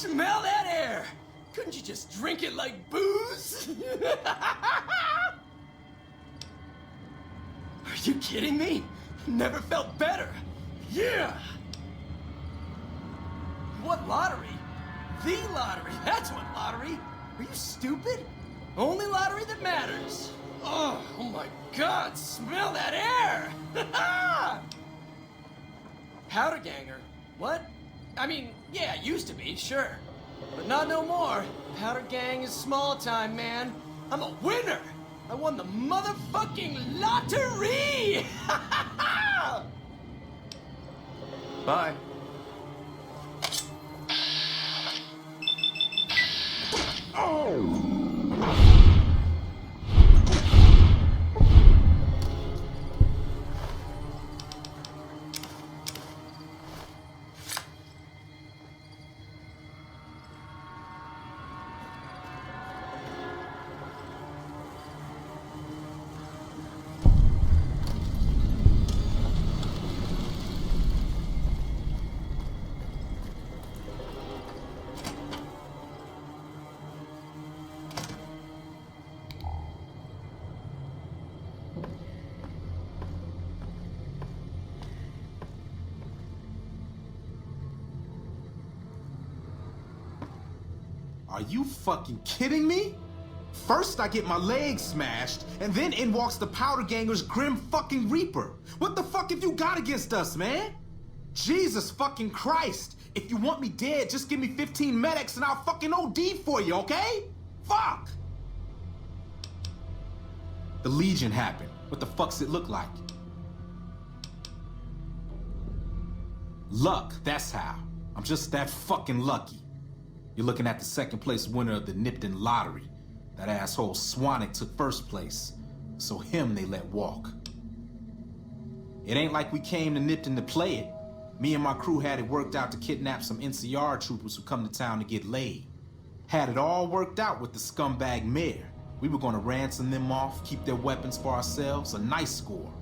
Smell that air! Couldn't you just drink it like booze? Are you kidding me? Never felt better. Yeah! What lottery? The lottery, that's what lottery. Are you stupid? Only lottery that matters. Oh my God, smell that air! Powder ganger? What? I mean, yeah, it used to be, sure. But not no more. Powder gang is small time, man. I'm a winner! I won the motherfucking lottery! Bye. Oh! Are you fucking kidding me? First I get my leg smashed, and then in walks the Powder Ganger's Grim fucking Reaper. What the fuck have you got against us, man? Jesus fucking Christ! If you want me dead, just give me 15 medics and I'll fucking OD for you, okay? Fuck! The Legion happened. What the fuck's it look like? Luck, that's how. I'm just that fucking lucky. You're looking at the second place winner of the Nipton lottery. That asshole Swanick took first place, so him they let walk. It ain't like we came to Nipton to play it. Me and my crew had it worked out to kidnap some NCR troopers who come to town to get laid. Had it all worked out with the scumbag mayor. We were gonna ransom them off, keep their weapons for ourselves, a nice score.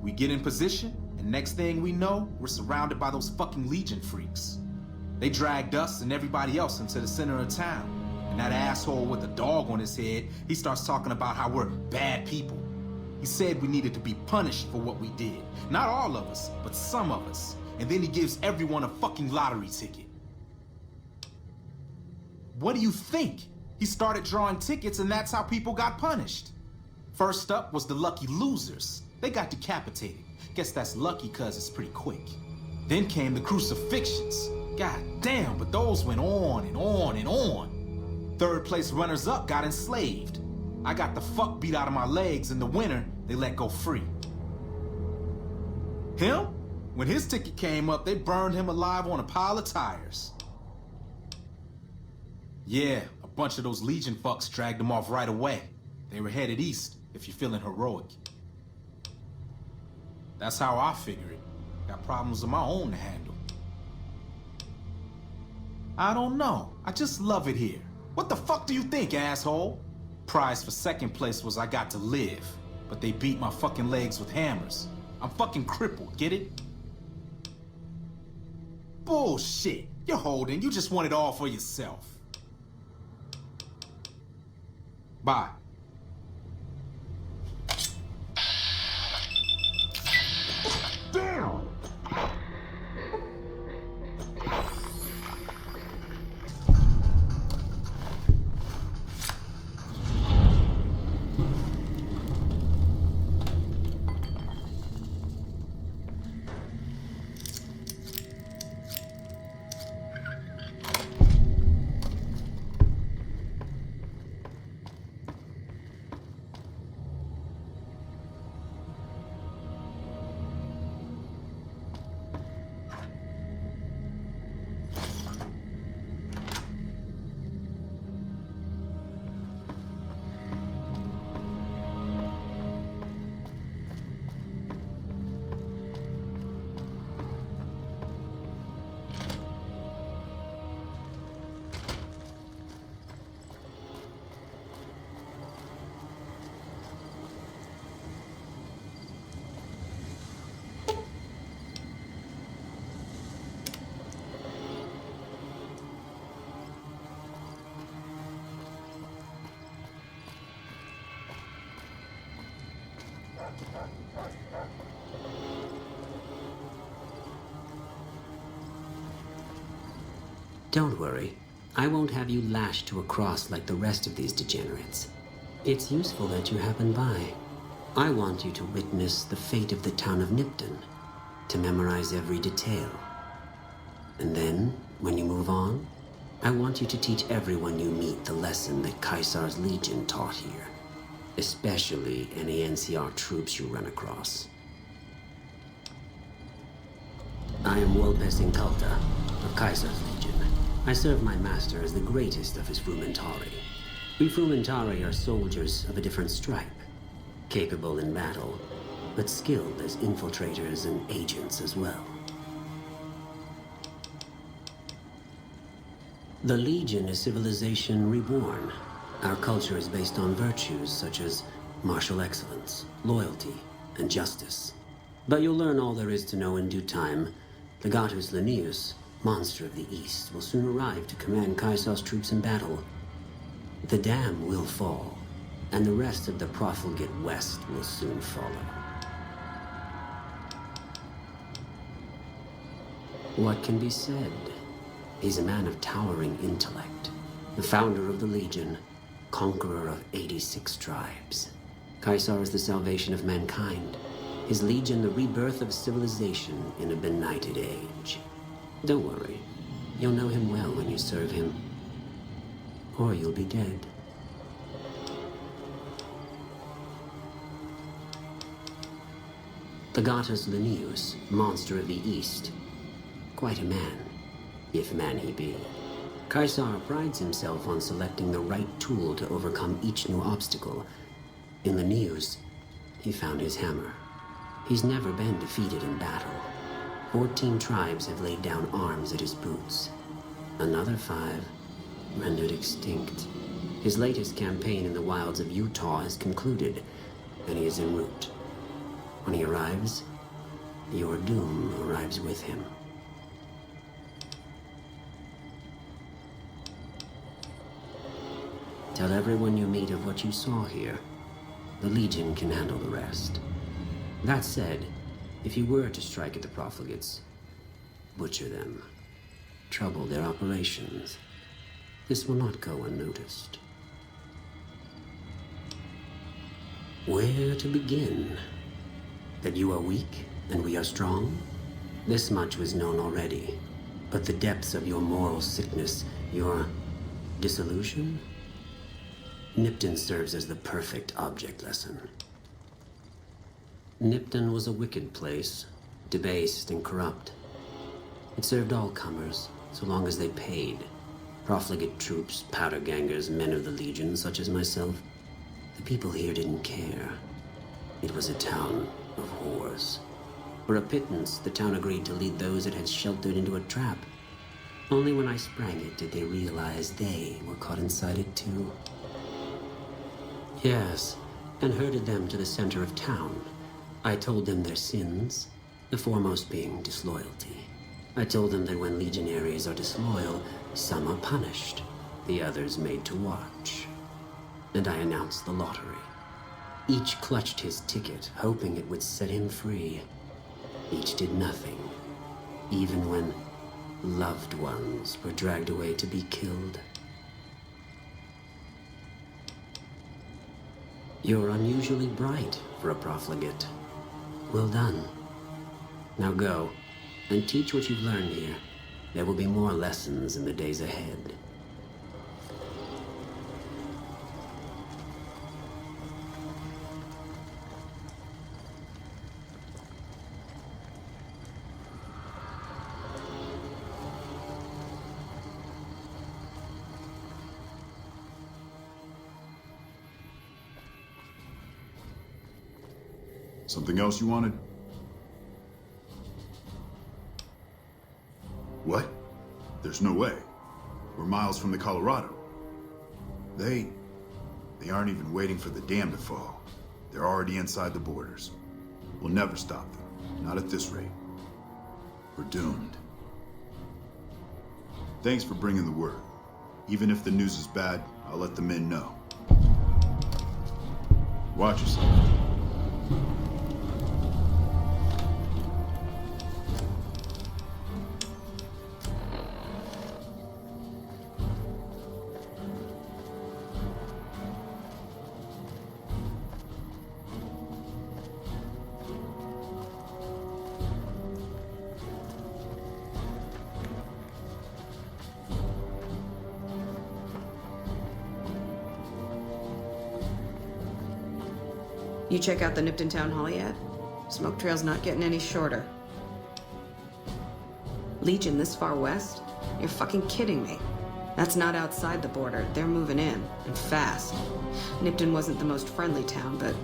We get in position, and next thing we know, we're surrounded by those fucking Legion freaks. They dragged us and everybody else into the center of town. And that asshole with the dog on his head, he starts talking about how we're bad people. He said we needed to be punished for what we did. Not all of us, but some of us. And then he gives everyone a fucking lottery ticket. What do you think? He started drawing tickets and that's how people got punished. First up was the lucky losers. They got decapitated. Guess that's lucky cause it's pretty quick. Then came the crucifixions. God damn, but those went on and on and on. Third place runners-up got enslaved. I got the fuck beat out of my legs, and the winner, they let go free. Him? When his ticket came up, they burned him alive on a pile of tires. Yeah, a bunch of those Legion fucks dragged him off right away. They were headed east, if you're feeling heroic. That's how I figure it. Got problems of my own to handle. I don't know. I just love it here. What the fuck do you think, asshole? Prize for second place was I got to live, but they beat my fucking legs with hammers. I'm fucking crippled, get it? Bullshit. You're holding. You just want it all for yourself. Bye. Damn! Don't worry. I won't have you lashed to a cross like the rest of these degenerates. It's useful that you happen by. I want you to witness the fate of the town of Nipton, to memorize every detail. And then, when you move on, I want you to teach everyone you meet the lesson that Caesar's Legion taught here, especially any NCR troops you run across. I am Vulpes Invitation of Caesar's Legion. I serve my master as the greatest of his Frumentari. We Frumentari are soldiers of a different stripe, capable in battle, but skilled as infiltrators and agents as well. The Legion is civilization reborn. Our culture is based on virtues such as martial excellence, loyalty, and justice. But you'll learn all there is to know in due time. The Gatus Linnaeus, monster of the East, will soon arrive to command Caesar's troops in battle. The dam will fall, and the rest of the profligate West will soon follow. What can be said? He's a man of towering intellect, the founder of the Legion, conqueror of 86 tribes. Caesar is the salvation of mankind, his Legion the rebirth of civilization in a benighted age. Don't worry, you'll know him well when you serve him, or you'll be dead. The Gatus Linnaeus, monster of the East. Quite a man, if man he be. Caesar prides himself on selecting the right tool to overcome each new obstacle. In Linnaeus, he found his hammer. He's never been defeated in battle. 14 tribes have laid down arms at his boots. Another 5 rendered extinct. His latest campaign in the wilds of Utah has concluded, and he is en route. When he arrives, your doom arrives with him. Tell everyone you meet of what you saw here. The Legion can handle the rest. That said, if you were to strike at the profligates, butcher them, trouble their operations, this will not go unnoticed. Where to begin? That you are weak and we are strong? This much was known already, but the depths of your moral sickness, your disillusion? Nipton serves as the perfect object lesson. Nipton was a wicked place, debased and corrupt. It served all comers, so long as they paid. Profligate troops, powder gangers, men of the Legion, such as myself. The people here didn't care. It was a town of whores. For a pittance, the town agreed to lead those it had sheltered into a trap. Only when I sprang it did they realize they were caught inside it too. Yes, and herded them to the center of town. I told them their sins, the foremost being disloyalty. I told them that when legionaries are disloyal, some are punished, the others made to watch. And I announced the lottery. Each clutched his ticket, hoping it would set him free. Each did nothing, even when loved ones were dragged away to be killed. You're unusually bright for a profligate. Well done. Now go, and teach what you've learned here. There will be more lessons in the days ahead. Something else you wanted? What? There's no way. We're miles from the Colorado. They aren't even waiting for the dam to fall. They're already inside the borders. We'll never stop them. Not at this rate. We're doomed. Thanks for bringing the word. Even if the news is bad, I'll let the men know. Watch yourself. You check out the Nipton Town Hall yet? Smoke trail's not getting any shorter. Legion this far west? You're fucking kidding me. That's not outside the border. They're moving in, and fast. Nipton wasn't the most friendly town, but...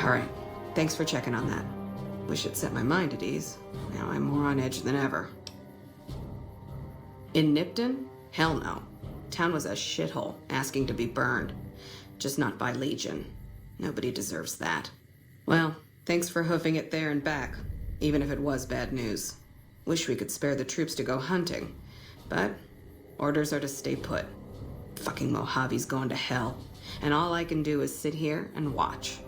Alright, thanks for checking on that. Wish it set my mind at ease. Now I'm more on edge than ever. In Nipton? Hell no. Town was a shithole, asking to be burned. Just not by Legion. Nobody deserves that. Well, thanks for hoofing it there and back, even if it was bad news. Wish we could spare the troops to go hunting, but orders are to stay put. Fucking Mojave's going to hell, and all I can do is sit here and watch.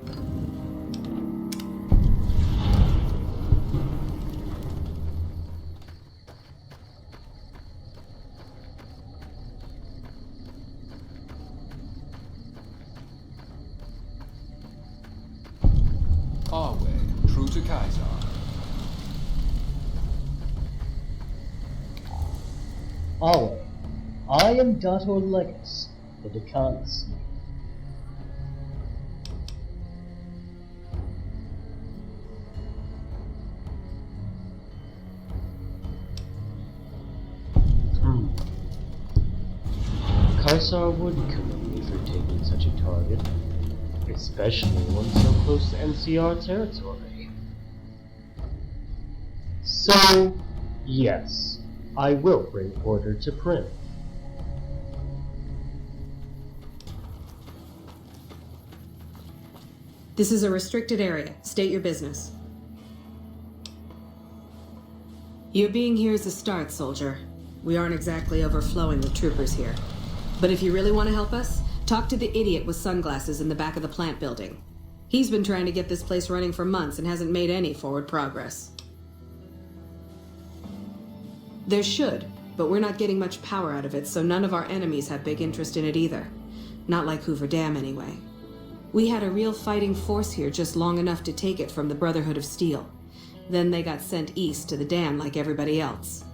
Our way, true to Kaiser. Auld. I am Dator Legis, the Decan's. Kaiser would commend me for taking such a target, especially one so close to NCR territory. So, yes, I will bring order to Primm. This is a restricted area. State your business. Your being here is a start, soldier. We aren't exactly overflowing with troopers here. But if you really want to help us, talk to the idiot with sunglasses in the back of the plant building. He's been trying to get this place running for months and hasn't made any forward progress. There should, but we're not getting much power out of it, so none of our enemies have big interest in it either. Not like Hoover Dam, anyway. We had a real fighting force here just long enough to take it from the Brotherhood of Steel. Then they got sent east to the dam like everybody else.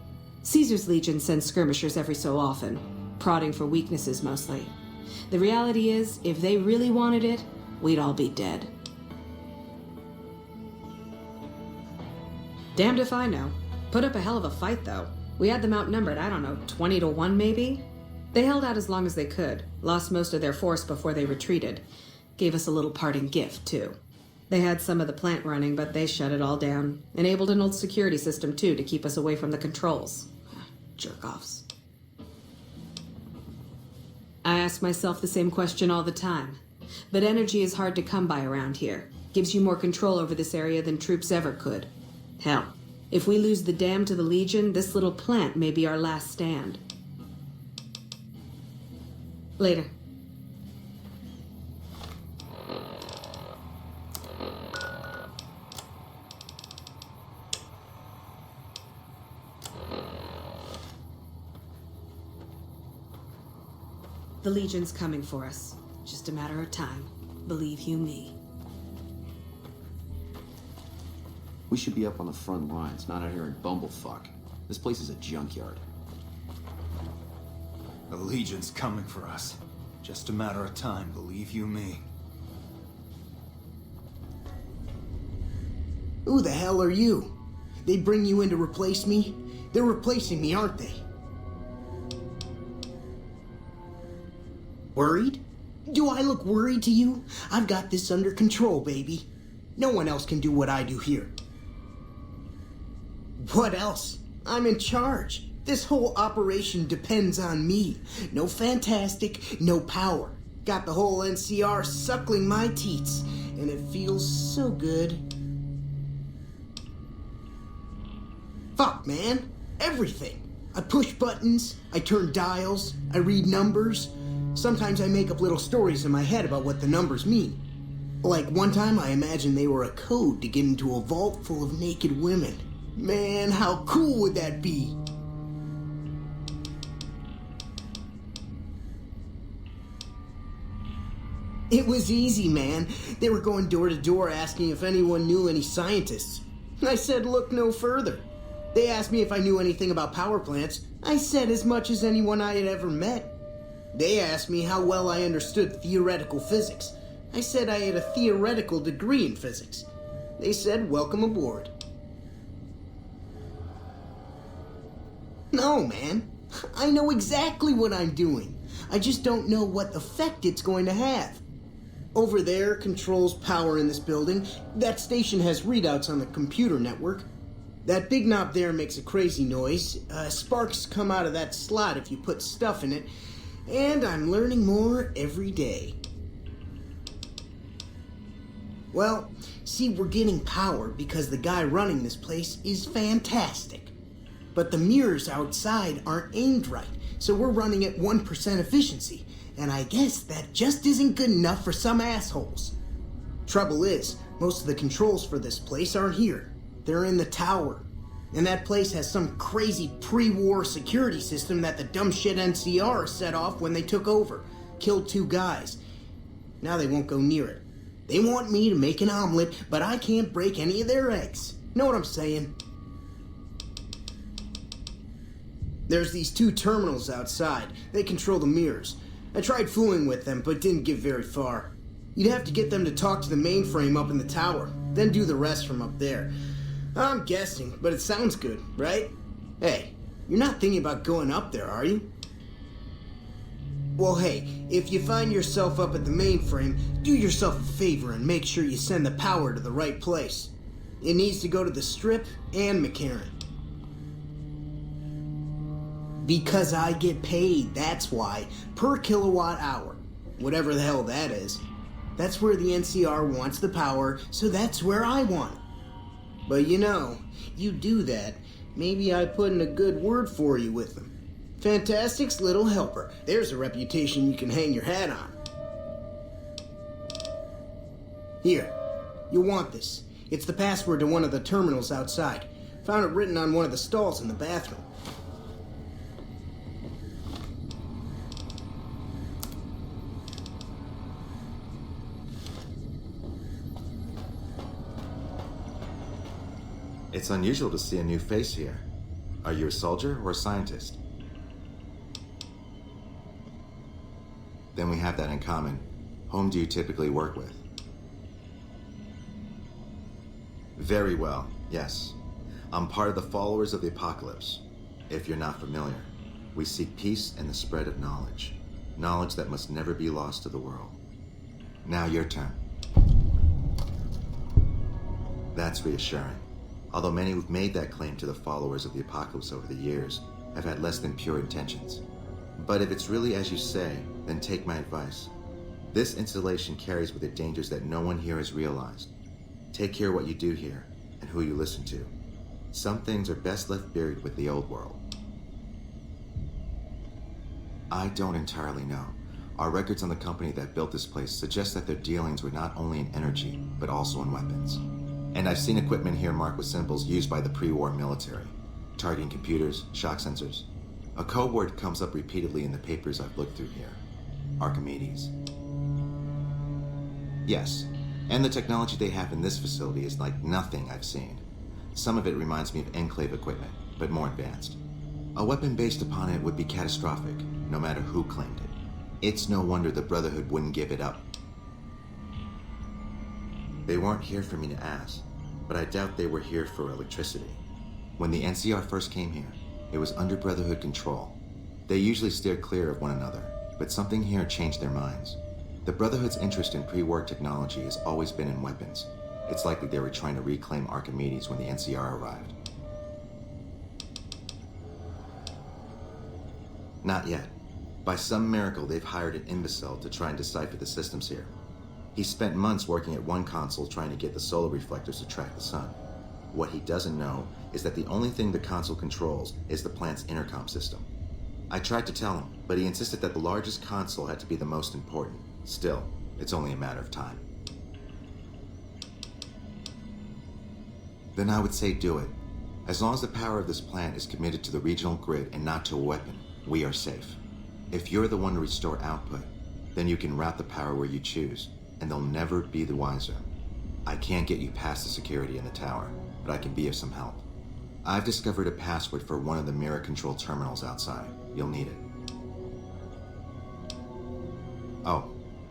Caesar's Legion sends skirmishers every so often, prodding for weaknesses mostly. The reality is, if they really wanted it, we'd all be dead. Damned if I know. Put up a hell of a fight, though. We had them outnumbered, I don't know, 20 to 1 maybe? They held out as long as they could, lost most of their force before they retreated. Gave us a little parting gift, too. They had some of the plant running, but they shut it all down. Enabled an old security system, too, to keep us away from the controls. Jerk-offs. I ask myself the same question all the time. But energy is hard to come by around here. Gives you more control over this area than troops ever could. Hell, if we lose the dam to the Legion, this little plant may be our last stand. Later. The Legion's coming for us. Just a matter of time. Believe you me. We should be up on the front lines, not out here in Bumblefuck. This place is a junkyard. The Legion's coming for us. Just a matter of time, believe you me. Who the hell are you? They bring you in to replace me? They're replacing me, aren't they? Worried? Do I look worried to you? I've got this under control, baby. No one else can do what I do here. What else? I'm in charge. This whole operation depends on me. No fantastic, no power. Got the whole NCR suckling my teats, and it feels so good. Fuck, man. Everything. I push buttons, I turn dials, I read numbers. Sometimes I make up little stories in my head about what the numbers mean. Like one time I imagined they were a code to get into a vault full of naked women. Man, how cool would that be? It was easy, man. They were going door to door asking if anyone knew any scientists. I said look no further. They asked me if I knew anything about power plants. I said as much as anyone I had ever met. They asked me how well I understood theoretical physics. I said I had a theoretical degree in physics. They said, welcome aboard. No, man. I know exactly what I'm doing. I just don't know what effect it's going to have. Over there controls power in this building. That station has readouts on the computer network. That big knob there makes a crazy noise. Sparks come out of that slot if you put stuff in it. And I'm learning more every day. Well, see, we're getting power because the guy running this place is fantastic. But the mirrors outside aren't aimed right, so we're running at 1% efficiency. And I guess that just isn't good enough for some assholes. Trouble is, most of the controls for this place aren't here. They're in the tower. And that place has some crazy pre-war security system that the dumb shit NCR set off when they took over. Killed 2 guys. Now they won't go near it. They want me to make an omelet, but I can't break any of their eggs. Know what I'm saying? There's these 2 terminals outside. They control the mirrors. I tried fooling with them, but didn't get very far. You'd have to get them to talk to the mainframe up in the tower, then do the rest from up there. I'm guessing, but it sounds good, right? Hey, you're not thinking about going up there, are you? Well, hey, if you find yourself up at the mainframe, do yourself a favor and make sure you send the power to the right place. It needs to go to the Strip and McCarran. Because I get paid, that's why. Per kilowatt hour. Whatever the hell that is. That's where the NCR wants the power, so that's where I want it. But you know, you do that, maybe I put in a good word for you with them. Fantastic's little helper. There's a reputation you can hang your hat on. Here, you'll want this. It's the password to one of the terminals outside. Found it written on one of the stalls in the bathroom. It's unusual to see a new face here. Are you a soldier or a scientist? Then we have that in common. Whom do you typically work with? Very well, yes. I'm part of the Followers of the Apocalypse. If you're not familiar, we seek peace and the spread of knowledge. Knowledge that must never be lost to the world. Now your turn. That's reassuring. Although many who've made that claim to the Followers of the Apocalypse over the years have had less than pure intentions. But if it's really as you say, then take my advice. This installation carries with it dangers that no one here has realized. Take care of what you do here and who you listen to. Some things are best left buried with the old world. I don't entirely know. Our records on the company that built this place suggest that their dealings were not only in energy, but also in weapons. And I've seen equipment here marked with symbols used by the pre-war military. Targeting computers, shock sensors. A code word comes up repeatedly in the papers I've looked through here. Archimedes. Yes, and the technology they have in this facility is like nothing I've seen. Some of it reminds me of Enclave equipment, but more advanced. A weapon based upon it would be catastrophic, no matter who claimed it. It's no wonder the Brotherhood wouldn't give it up. They weren't here for me to ask, but I doubt they were here for electricity. When the NCR first came here, it was under Brotherhood control. They usually steered clear of one another, but something here changed their minds. The Brotherhood's interest in pre-war technology has always been in weapons. It's likely they were trying to reclaim Archimedes when the NCR arrived. Not yet. By some miracle, they've hired an imbecile to try and decipher the systems here. He spent months working at one console trying to get the solar reflectors to track the sun. What he doesn't know is that the only thing the console controls is the plant's intercom system. I tried to tell him, but he insisted that the largest console had to be the most important. Still, it's only a matter of time. Then I would say do it. As long as the power of this plant is committed to the regional grid and not to a weapon, we are safe. If you're the one to restore output, then you can route the power where you choose, and they'll never be the wiser. I can't get you past the security in the tower, but I can be of some help. I've discovered a password for one of the mirror control terminals outside. You'll need it. Oh,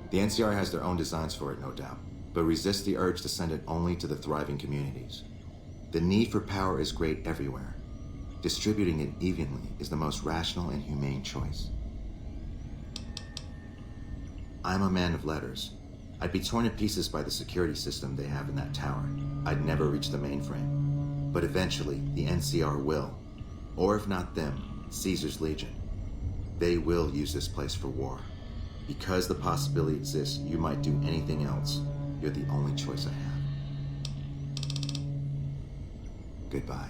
The NCR has their own designs for it, no doubt, but resist the urge to send it only to the thriving communities. The need for power is great everywhere. Distributing it evenly is the most rational and humane choice. I'm a man of letters. I'd be torn to pieces by the security system they have in that tower. I'd never reach the mainframe. But eventually, the NCR will. Or if not them, Caesar's Legion. They will use this place for war. Because the possibility exists you might do anything else, you're the only choice I have. Goodbye.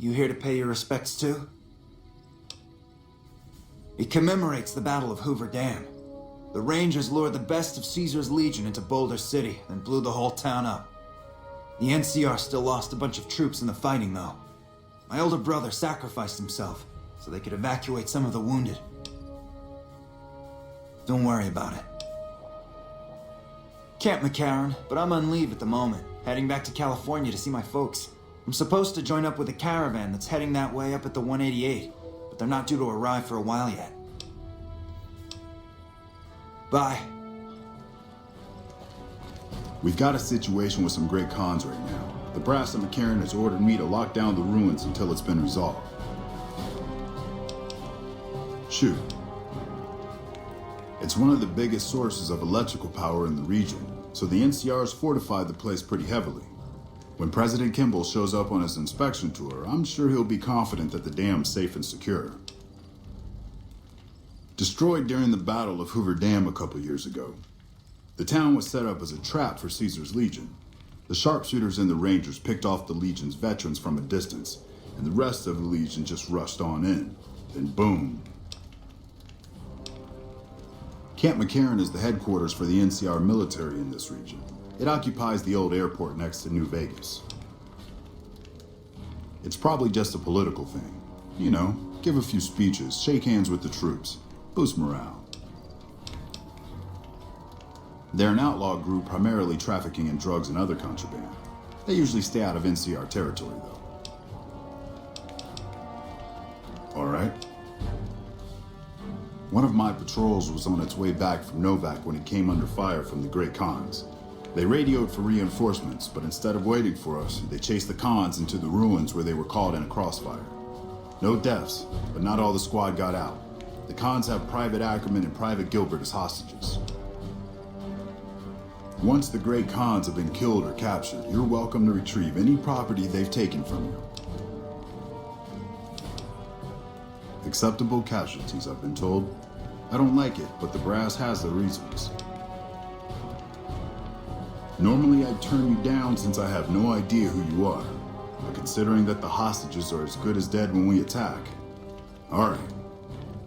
You here to pay your respects too? It commemorates the Battle of Hoover Dam. The Rangers lured the best of Caesar's Legion into Boulder City, then blew the whole town up. The NCR still lost a bunch of troops in the fighting, though. My older brother sacrificed himself so they could evacuate some of the wounded. Don't worry about it. Camp McCarran, but I'm on leave at the moment, heading back to California to see my folks. I'm supposed to join up with a caravan that's heading that way up at the 188, but they're not due to arrive for a while yet. Bye. We've got a situation with some great cons right now. The brass at McCarran has ordered me to lock down the ruins until it's been resolved. Shoot. It's one of the biggest sources of electrical power in the region, so the NCR's fortified the place pretty heavily. When President Kimball shows up on his inspection tour, I'm sure he'll be confident that the dam's safe and secure. Destroyed during the Battle of Hoover Dam a couple years ago, the town was set up as a trap for Caesar's Legion. The sharpshooters and the Rangers picked off the Legion's veterans from a distance, and the rest of the Legion just rushed on in. Then boom. Camp McCarran is the headquarters for the NCR military in this region. It occupies the old airport next to New Vegas. It's probably just a political thing. You know, give a few speeches, shake hands with the troops, boost morale. They're an outlaw group primarily trafficking in drugs and other contraband. They usually stay out of NCR territory, though. All right. One of my patrols was on its way back from Novak when it came under fire from the Great Khans. They radioed for reinforcements, but instead of waiting for us, they chased the Khans into the ruins where they were caught in a crossfire. No deaths, but not all the squad got out. The Khans have Private Ackerman and Private Gilbert as hostages. Once the Great Khans have been killed or captured, you're welcome to retrieve any property they've taken from you. Acceptable casualties, I've been told. I don't like it, but the brass has their reasons. Normally I'd turn you down since I have no idea who you are. But considering that the hostages are as good as dead when we attack. Alright.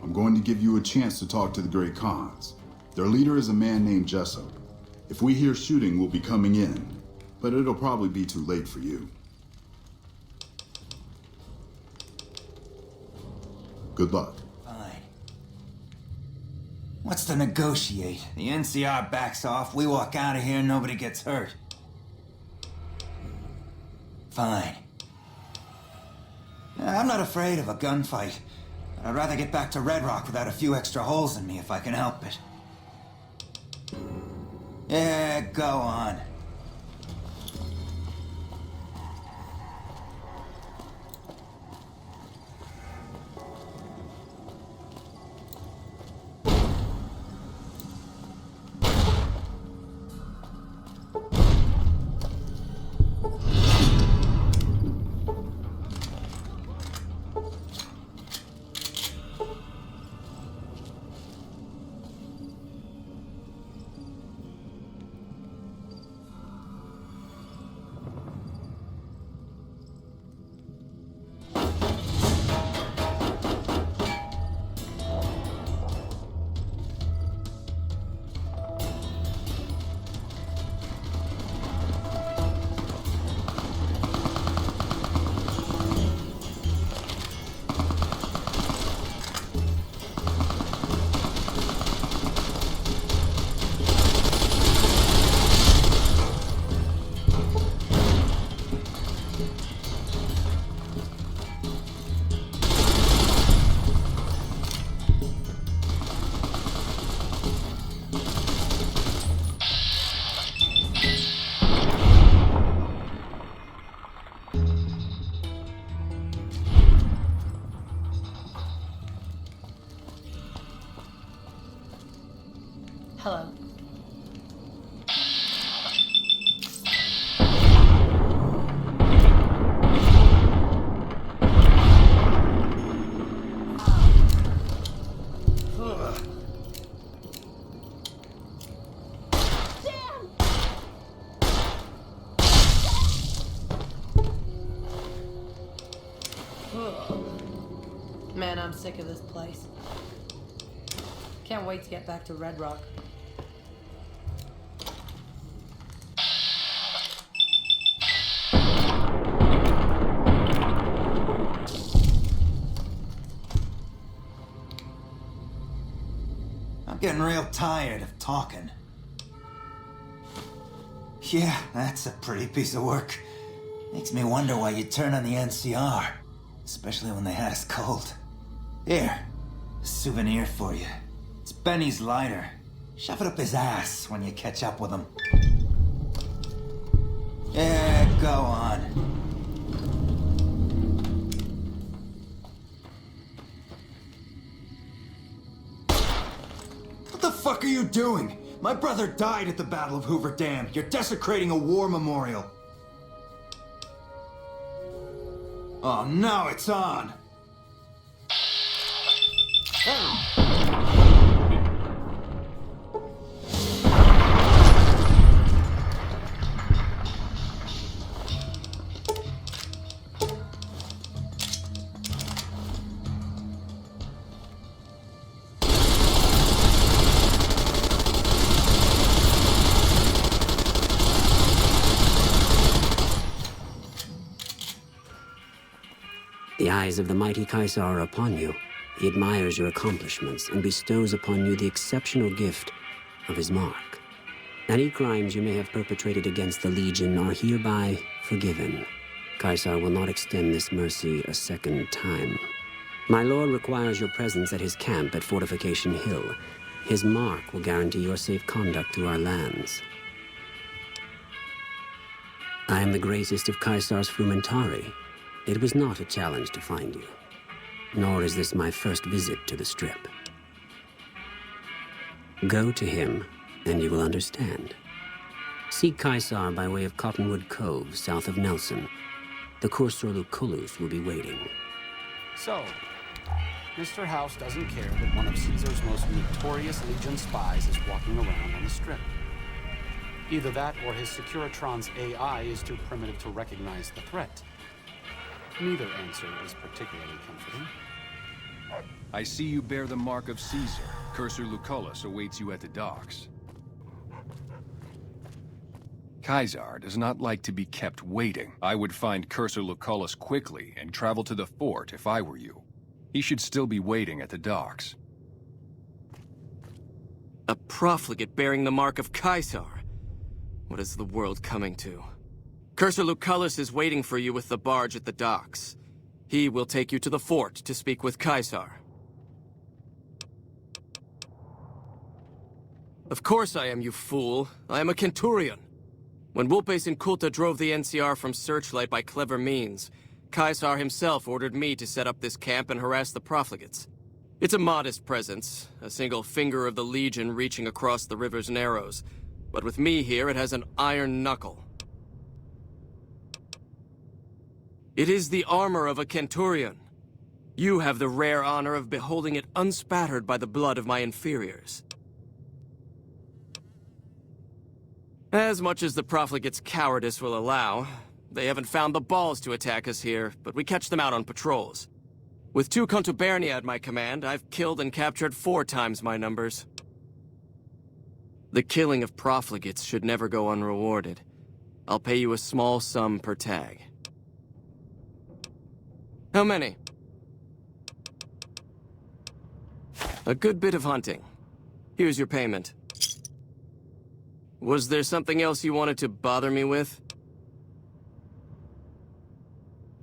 I'm going to give you a chance to talk to the Great Khans. Their leader is a man named Jessup. If we hear shooting, we'll be coming in. But it'll probably be too late for you. Good luck. Fine. What's to negotiate? The NCR backs off, we walk out of here, nobody gets hurt. Fine. I'm not afraid of a gunfight. I'd rather get back to Red Rock without a few extra holes in me if I can help it. Yeah, go on. Hello. Man, I'm sick of this place. Can't wait to get back to Red Rock. I'm getting real tired of talking. Yeah, that's a pretty piece of work. Makes me wonder why you turn on the NCR. Especially when they had us cold. Here, a souvenir for you. It's Benny's lighter. Shove it up his ass when you catch up with him. Yeah, go on. What the fuck are you doing? My brother died at the Battle of Hoover Dam. You're desecrating a war memorial. Oh, now it's on. The eyes of the mighty Kaisar are upon you. He admires your accomplishments and bestows upon you the exceptional gift of his mark. Any crimes you may have perpetrated against the Legion are hereby forgiven. Kaisar will not extend this mercy a second time. My lord requires your presence at his camp at Fortification Hill. His mark will guarantee your safe conduct through our lands. I am the greatest of Kaisar's Frumentari. It was not a challenge to find you. Nor is this my first visit to the Strip. Go to him, and you will understand. Seek Kaisar by way of Cottonwood Cove, south of Nelson. The Kursorlu Kulus will be waiting. So, Mr. House doesn't care that one of Caesar's most notorious Legion spies is walking around on the Strip. Either that or his Securitron's AI is too primitive to recognize the threat. Neither answer is particularly comforting. I see you bear the mark of Caesar. Cursor Lucullus awaits you at the docks. Caesar does not like to be kept waiting. I would find Cursor Lucullus quickly and travel to the fort if I were you. He should still be waiting at the docks. A profligate bearing the mark of Caesar. What is the world coming to? Cursor Lucullus is waiting for you with the barge at the docks. He will take you to the fort to speak with Caesar. Of course I am, you fool. I am a Centurion. When Vulpes Invitation drove the NCR from Searchlight by clever means, Caesar himself ordered me to set up this camp and harass the profligates. It's a modest presence, a single finger of the Legion reaching across the river's narrows. But with me here, it has an iron knuckle. It is the armor of a Centurion. You have the rare honor of beholding it unspattered by the blood of my inferiors. As much as the profligates' cowardice will allow, they haven't found the balls to attack us here, but we catch them out on patrols. With 2 contubernia at my command, I've killed and captured 4 times my numbers. The killing of profligates should never go unrewarded. I'll pay you a small sum per tag. How many? A good bit of hunting. Here's your payment. Was there something else you wanted to bother me with?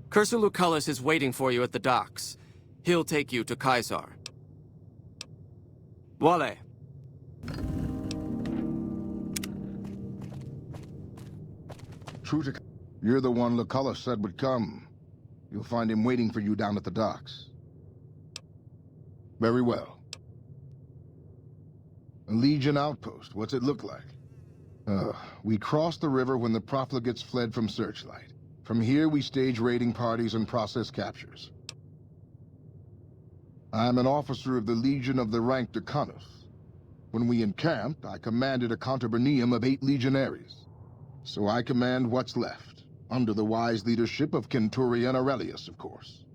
Cursor Lucullus is waiting for you at the docks. He'll take you to Caesar. Voile. True to... You're the one Lucullus said would come. You'll find him waiting for you down at the docks. Very well. A Legion outpost, what's it look like? We crossed the river when the profligates fled from Searchlight. From here, we stage raiding parties and process captures. I'm an officer of the Legion of the rank Decanus. When we encamped, I commanded a contubernium of 8 legionaries. So I command what's left, under the wise leadership of Centurion Aurelius, of course.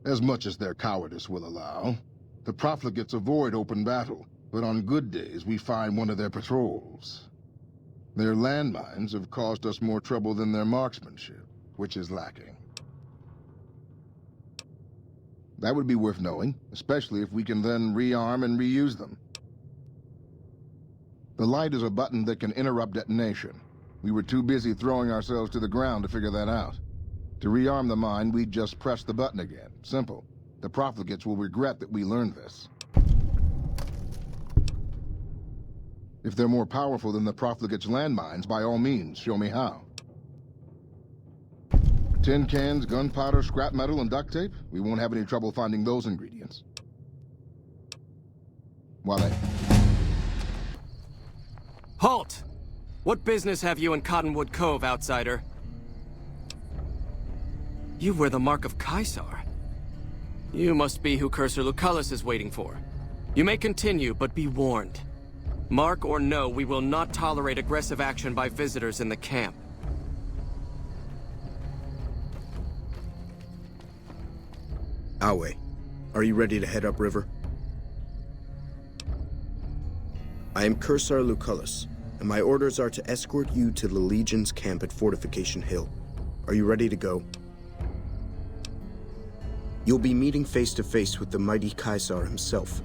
As much as their cowardice will allow, the profligates avoid open battle, but on good days we find one of their patrols. Their landmines have caused us more trouble than their marksmanship, which is lacking. That would be worth knowing, especially if we can then rearm and reuse them. The light is a button that can interrupt detonation. We were too busy throwing ourselves to the ground to figure that out. To rearm the mine, we'd just press the button again. Simple. The profligates will regret that we learned this. If they're more powerful than the profligates' landmines, by all means, show me how. Tin cans, gunpowder, scrap metal, and duct tape? We won't have any trouble finding those ingredients. Wale. Halt! What business have you in Cottonwood Cove, outsider? You wear the mark of Caesar. You must be who Cursor Lucullus is waiting for. You may continue, but be warned. Mark or no, we will not tolerate aggressive action by visitors in the camp. Awe, are you ready to head upriver? I am Cursor Lucullus, and my orders are to escort you to the Legion's camp at Fortification Hill. Are you ready to go? You'll be meeting face-to-face with the mighty Caesar himself,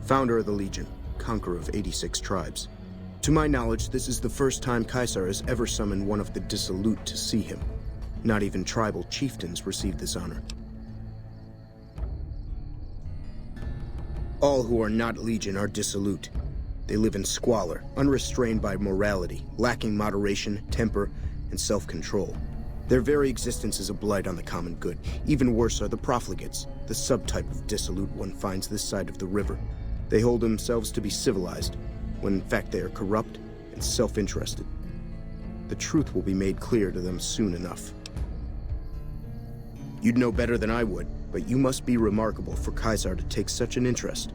founder of the Legion, conqueror of 86 tribes. To my knowledge, this is the first time Caesar has ever summoned one of the dissolute to see him. Not even tribal chieftains receive this honor. All who are not Legion are dissolute. They live in squalor, unrestrained by morality, lacking moderation, temper, and self-control. Their very existence is a blight on the common good. Even worse are the profligates, the subtype of dissolute one finds this side of the river. They hold themselves to be civilized, when in fact they are corrupt and self-interested. The truth will be made clear to them soon enough. You'd know better than I would, but you must be remarkable for Caesar to take such an interest.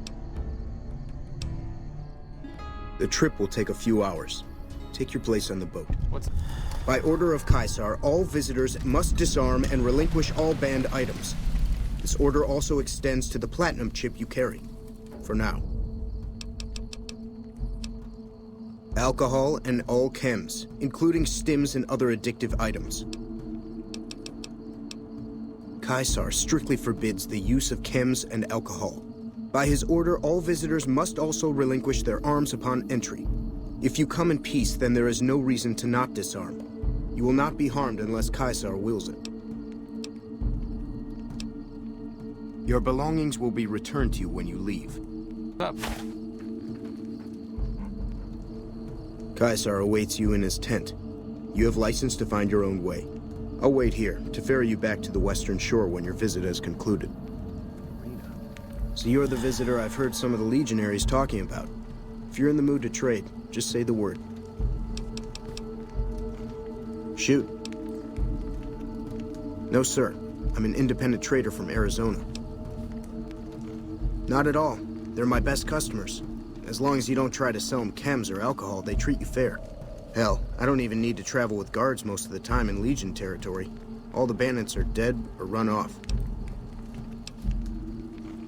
The trip will take a few hours. Take your place on the boat. By order of Caesar, all visitors must disarm and relinquish all banned items. This order also extends to the platinum chip you carry. For now. Alcohol and all chems, including stims and other addictive items. Caesar strictly forbids the use of chems and alcohol. By his order, all visitors must also relinquish their arms upon entry. If you come in peace, then there is no reason to not disarm. You will not be harmed unless Caesar wills it. Your belongings will be returned to you when you leave. Caesar awaits you in his tent. You have license to find your own way. I'll wait here to ferry you back to the western shore when your visit has concluded. So you're the visitor I've heard some of the legionaries talking about. If you're in the mood to trade, just say the word. Shoot. No, sir. I'm an independent trader from Arizona. Not at all. They're my best customers. As long as you don't try to sell them chems or alcohol, they treat you fair. Hell, I don't even need to travel with guards most of the time in Legion territory. All the bandits are dead or run off.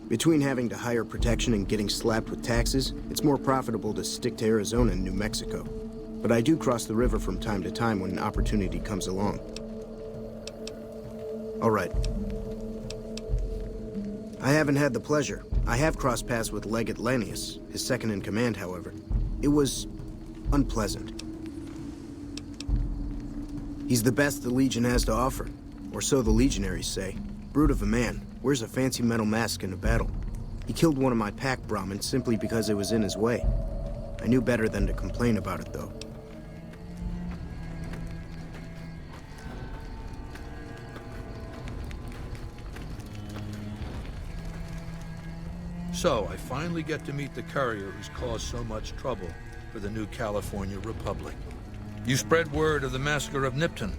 Between having to hire protection and getting slapped with taxes, it's more profitable to stick to Arizona and New Mexico. But I do cross the river from time to time when an opportunity comes along. All right. I haven't had the pleasure. I have crossed paths with Legate Lanius, his second-in-command, however. It was unpleasant. He's the best the Legion has to offer, or so the Legionaries say. Brute of a man, wears a fancy metal mask in a battle. He killed one of my pack Brahmins simply because it was in his way. I knew better than to complain about it, though. So, I finally get to meet the courier who's caused so much trouble for the new California Republic. You spread word of the massacre of Nipton,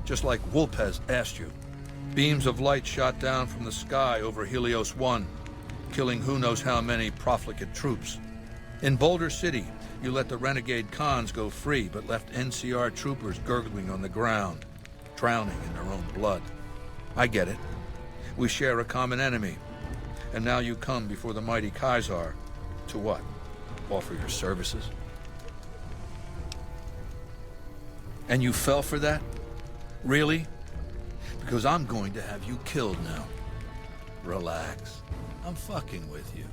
just like Vulpes asked you. Beams of light shot down from the sky over Helios 1, killing who knows how many profligate troops. In Boulder City, you let the renegade cons go free, but left NCR troopers gurgling on the ground, drowning in their own blood. I get it. We share a common enemy. And now you come before the mighty Caesar to what? Offer your services? And you fell for that? Really? Because I'm going to have you killed now. Relax. I'm fucking with you.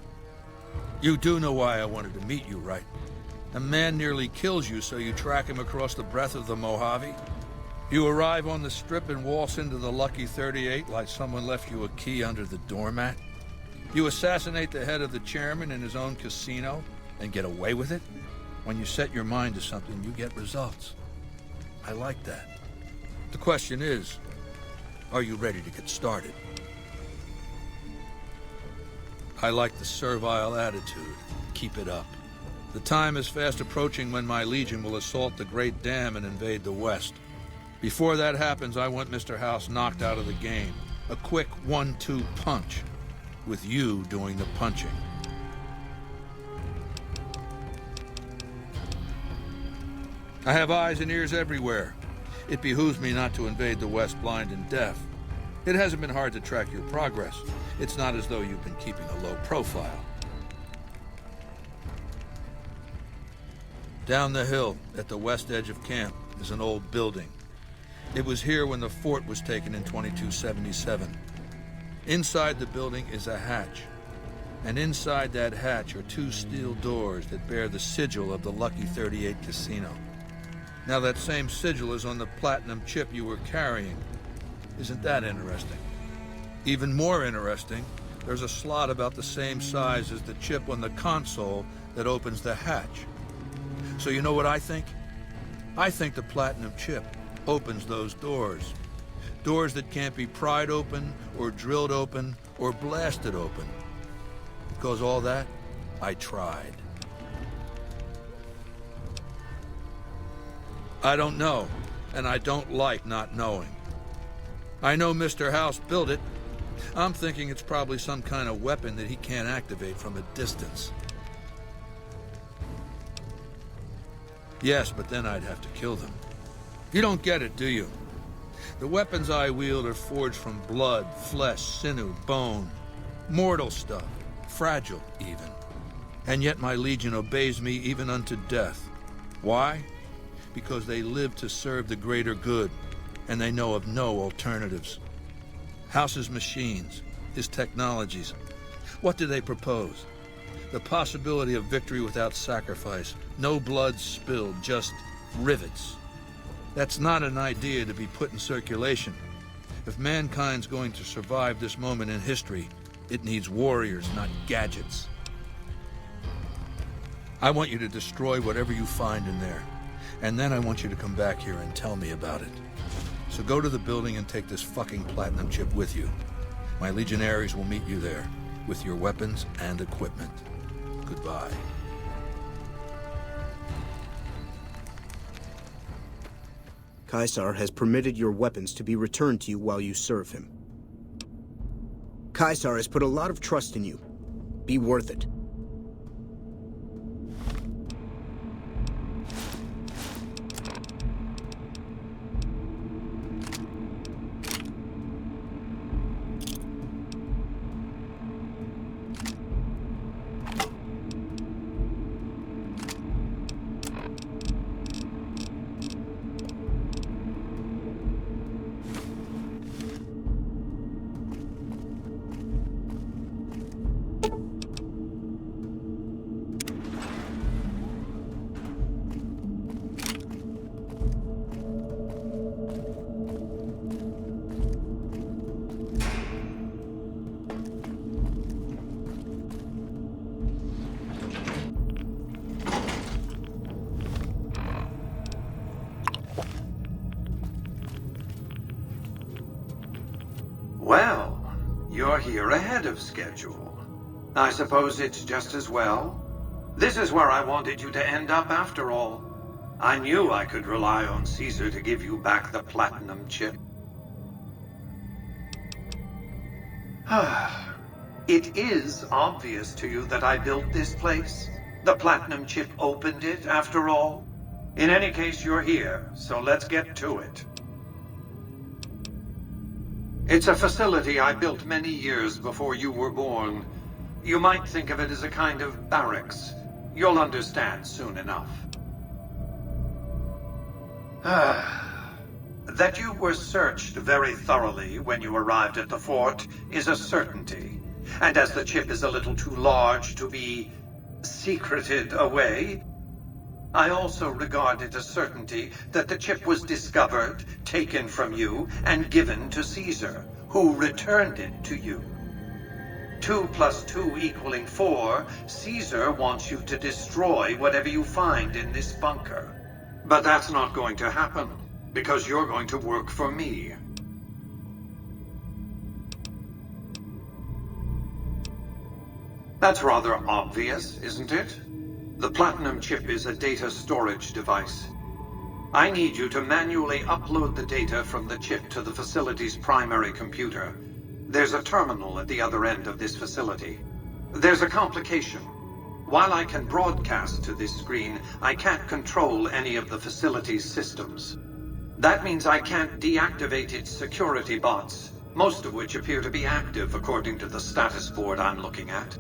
You do know why I wanted to meet you, right? A man nearly kills you, so you track him across the breadth of the Mojave. You arrive on the strip and waltz into the Lucky 38 like someone left you a key under the doormat. You assassinate the head of the chairman in his own casino and get away with it? When you set your mind to something, you get results. I like that. The question is, are you ready to get started? I like the servile attitude. Keep it up. The time is fast approaching when my Legion will assault the Great Dam and invade the West. Before that happens, I want Mr. House knocked out of the game. A quick 1-2 punch, with you doing the punching. I have eyes and ears everywhere. It behooves me not to invade the West blind and deaf. It hasn't been hard to track your progress. It's not as though you've been keeping a low profile. Down the hill, at the west edge of camp, is an old building. It was here when the fort was taken in 2277. Inside the building is a hatch, and inside that hatch are 2 steel doors that bear the sigil of the Lucky 38 Casino. Now that same sigil is on the platinum chip you were carrying. Isn't that interesting? Even more interesting, there's a slot about the same size as the chip on the console that opens the hatch. So you know what I think? I think the platinum chip opens those doors. Doors that can't be pried open, or drilled open, or blasted open. Because all that, I tried. I don't know, and I don't like not knowing. I know Mr. House built it, I'm thinking it's probably some kind of weapon that he can't activate from a distance. Yes, but then I'd have to kill them. You don't get it, do you? The weapons I wield are forged from blood, flesh, sinew, bone. Mortal stuff. Fragile, even. And yet my legion obeys me even unto death. Why? Because they live to serve the greater good, and they know of no alternatives. House's machines, his technologies. What do they propose? The possibility of victory without sacrifice. No blood spilled, just rivets. That's not an idea to be put in circulation. If mankind's going to survive this moment in history, it needs warriors, not gadgets. I want you to destroy whatever you find in there. And then I want you to come back here and tell me about it. So go to the building and take this fucking platinum chip with you. My legionaries will meet you there, with your weapons and equipment. Goodbye. Caesar has permitted your weapons to be returned to you while you serve him. Caesar has put a lot of trust in you. Be worth it. Well, you're here ahead of schedule. I suppose it's just as well. This is where I wanted you to end up after all. I knew I could rely on Caesar to give you back the platinum chip. It is obvious to you that I built this place. The platinum chip opened it, after all. In any case, you're here, so let's get to it. It's a facility I built many years before you were born. You might think of it as a kind of barracks. You'll understand soon enough. That you were searched very thoroughly when you arrived at the fort is a certainty. And as the chip is a little too large to be secreted away, I also regard it a certainty that the chip was discovered, taken from you, and given to Caesar, who returned it to you. 2 + 2 = 4, Caesar wants you to destroy whatever you find in this bunker. But that's not going to happen, because you're going to work for me. That's rather obvious, isn't it? The platinum chip is a data storage device. I need you to manually upload the data from the chip to the facility's primary computer. There's a terminal at the other end of this facility. There's a complication. While I can broadcast to this screen, I can't control any of the facility's systems. That means I can't deactivate its security bots, most of which appear to be active according to the status board I'm looking at.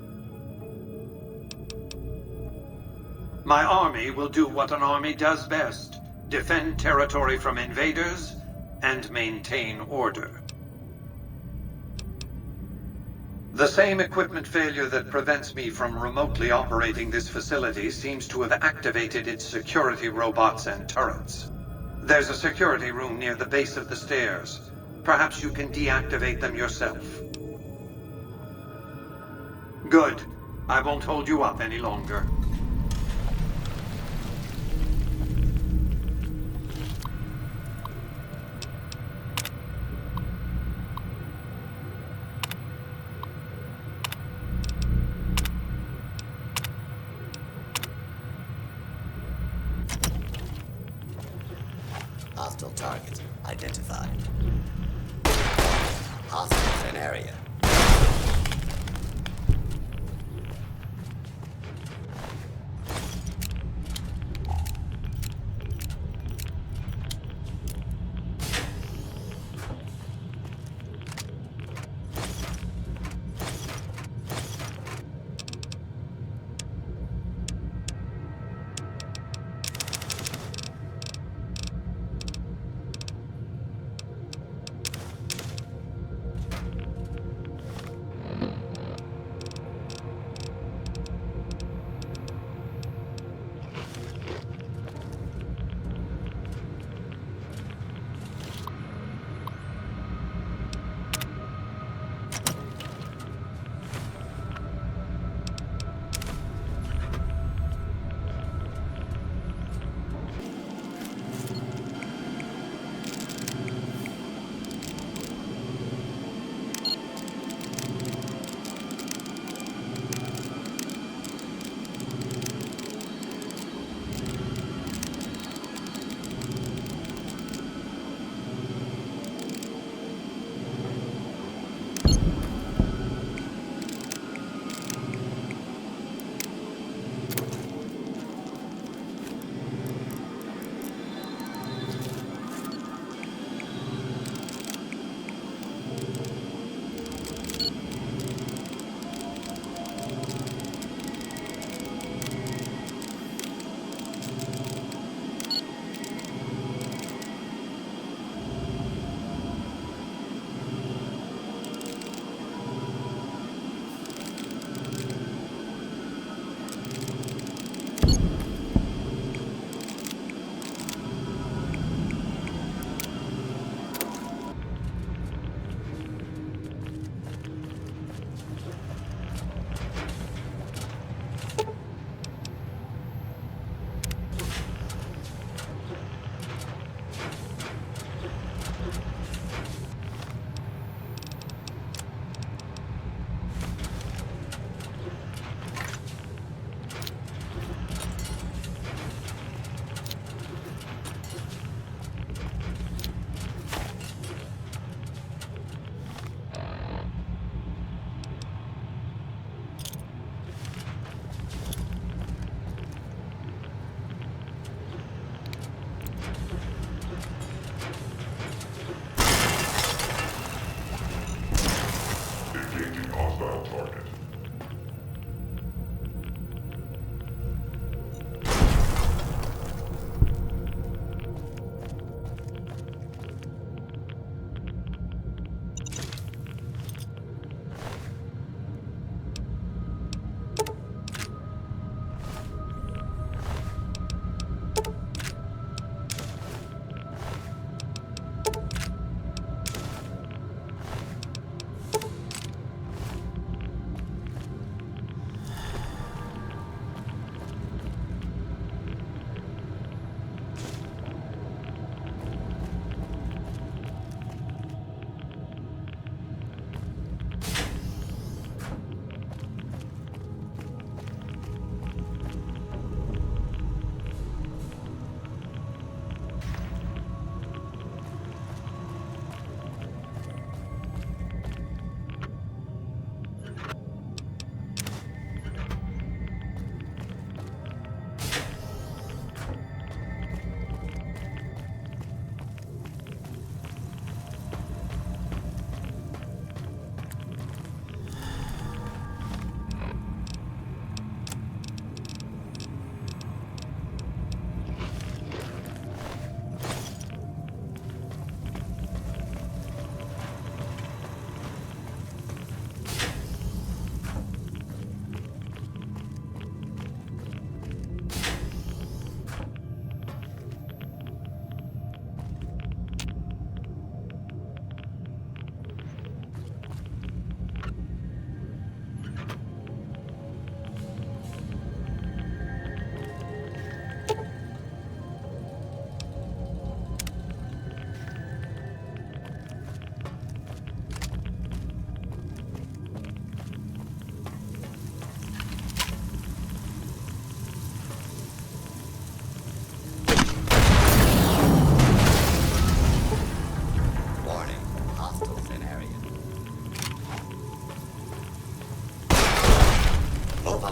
My army will do what an army does best: defend territory from invaders and maintain order. The same equipment failure that prevents me from remotely operating this facility seems to have activated its security robots and turrets. There's a security room near the base of the stairs. Perhaps you can deactivate them yourself. Good. I won't hold you up any longer. Hostile target identified. Hostile one area.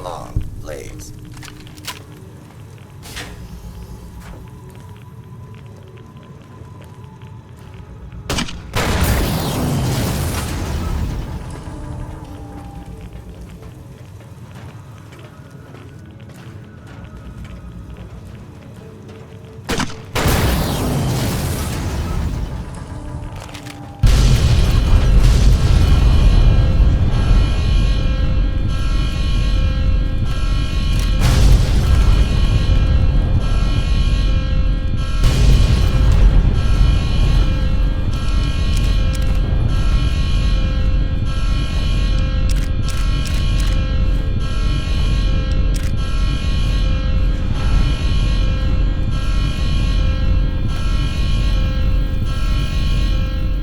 along, please.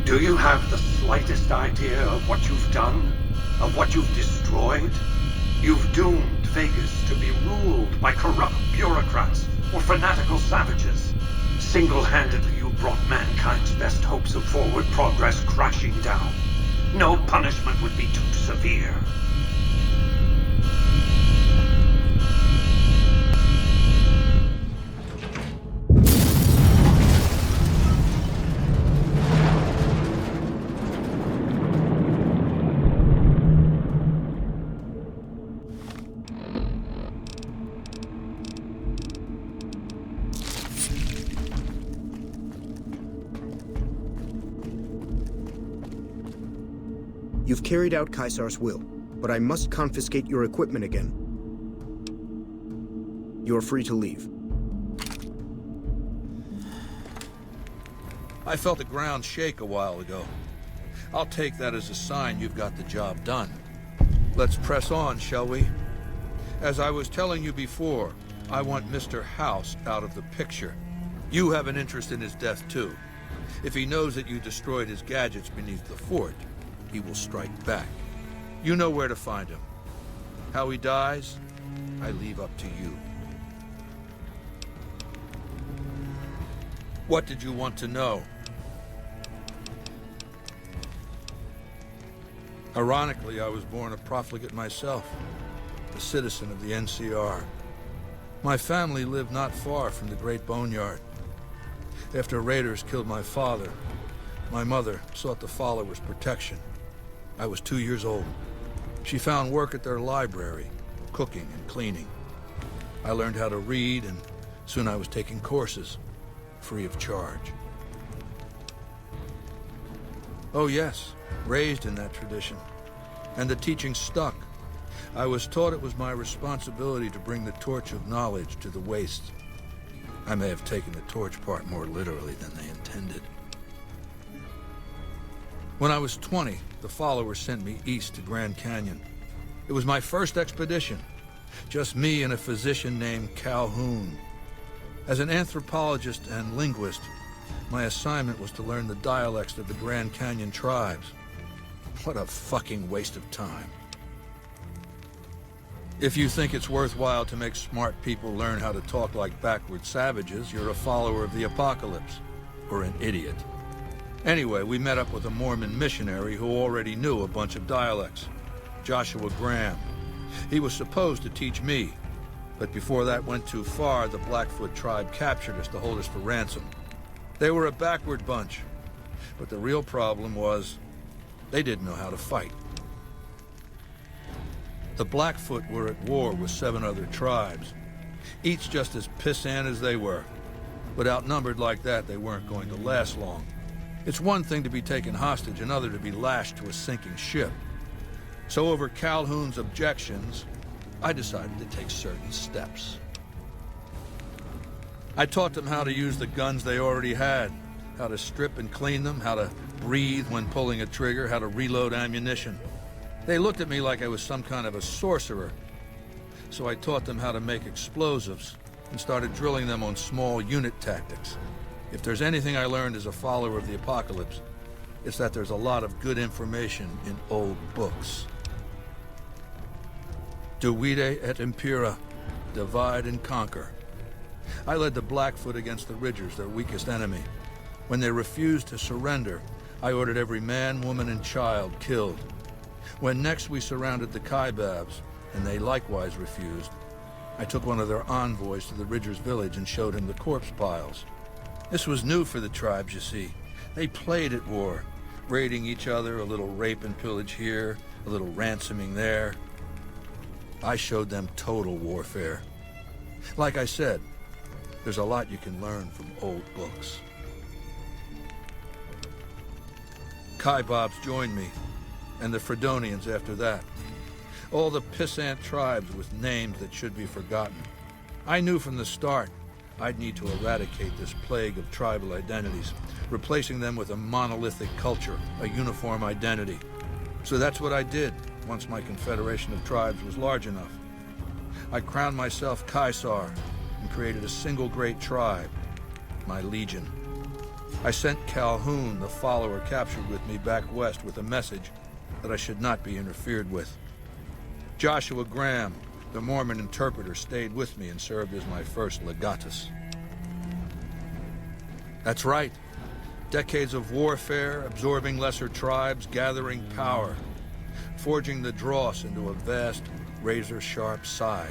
Do you have the slightest idea of what you've done? Of what you've destroyed? You've doomed Vegas to be ruled by corrupt bureaucrats or fanatical savages. Single-handedly, you brought mankind's best hopes of forward progress crashing down. No punishment would be too severe. You've carried out Caesar's will, but I must confiscate your equipment again. You're free to leave. I felt the ground shake a while ago. I'll take that as a sign you've got the job done. Let's press on, shall we? As I was telling you before, I want Mr. House out of the picture. You have an interest in his death, too. If he knows that you destroyed his gadgets beneath the fort, he will strike back. You know where to find him. How he dies, I leave up to you. What did you want to know? Ironically, I was born a profligate myself, a citizen of the NCR. My family lived not far from the Great Boneyard. After raiders killed my father, my mother sought the followers' protection. I was 2 years old. She found work at their library, cooking and cleaning. I learned how to read, and soon I was taking courses, free of charge. Oh yes, raised in that tradition. And the teaching stuck. I was taught it was my responsibility to bring the torch of knowledge to the wastes. I may have taken the torch part more literally than they intended. When I was 20, the followers sent me east to Grand Canyon. It was my first expedition. Just me and a physician named Calhoun. As an anthropologist and linguist, my assignment was to learn the dialects of the Grand Canyon tribes. What a fucking waste of time. If you think it's worthwhile to make smart people learn how to talk like backward savages, you're a follower of the apocalypse, or an idiot. Anyway, we met up with a Mormon missionary who already knew a bunch of dialects, Joshua Graham. He was supposed to teach me, but before that went too far, the Blackfoot tribe captured us to hold us for ransom. They were a backward bunch, but the real problem was they didn't know how to fight. The Blackfoot were at war with 7 other tribes, each just as pissant as they were. But outnumbered like that, they weren't going to last long. It's one thing to be taken hostage, another to be lashed to a sinking ship. So over Calhoun's objections, I decided to take certain steps. I taught them how to use the guns they already had, how to strip and clean them, how to breathe when pulling a trigger, how to reload ammunition. They looked at me like I was some kind of a sorcerer. So I taught them how to make explosives and started drilling them on small unit tactics. If there's anything I learned as a follower of the apocalypse, it's that there's a lot of good information in old books. Divide et impera, divide and conquer. I led the Blackfoot against the Ridgers, their weakest enemy. When they refused to surrender, I ordered every man, woman, and child killed. When next we surrounded the Kaibabs, and they likewise refused, I took one of their envoys to the Ridgers village and showed him the corpse piles. This was new for the tribes, you see. They played at war, raiding each other, a little rape and pillage here, a little ransoming there. I showed them total warfare. Like I said, there's a lot you can learn from old books. Kaibobs joined me, and the Fredonians after that. All the pissant tribes with names that should be forgotten. I knew from the start I'd need to eradicate this plague of tribal identities, replacing them with a monolithic culture, a uniform identity. So that's what I did once my confederation of tribes was large enough. I crowned myself Caesar and created a single great tribe, my legion. I sent Calhoun, the follower captured with me, back west with a message that I should not be interfered with. Joshua Graham, the Mormon interpreter, stayed with me and served as my first legatus. That's right. Decades of warfare, absorbing lesser tribes, gathering power, forging the dross into a vast, razor-sharp scythe.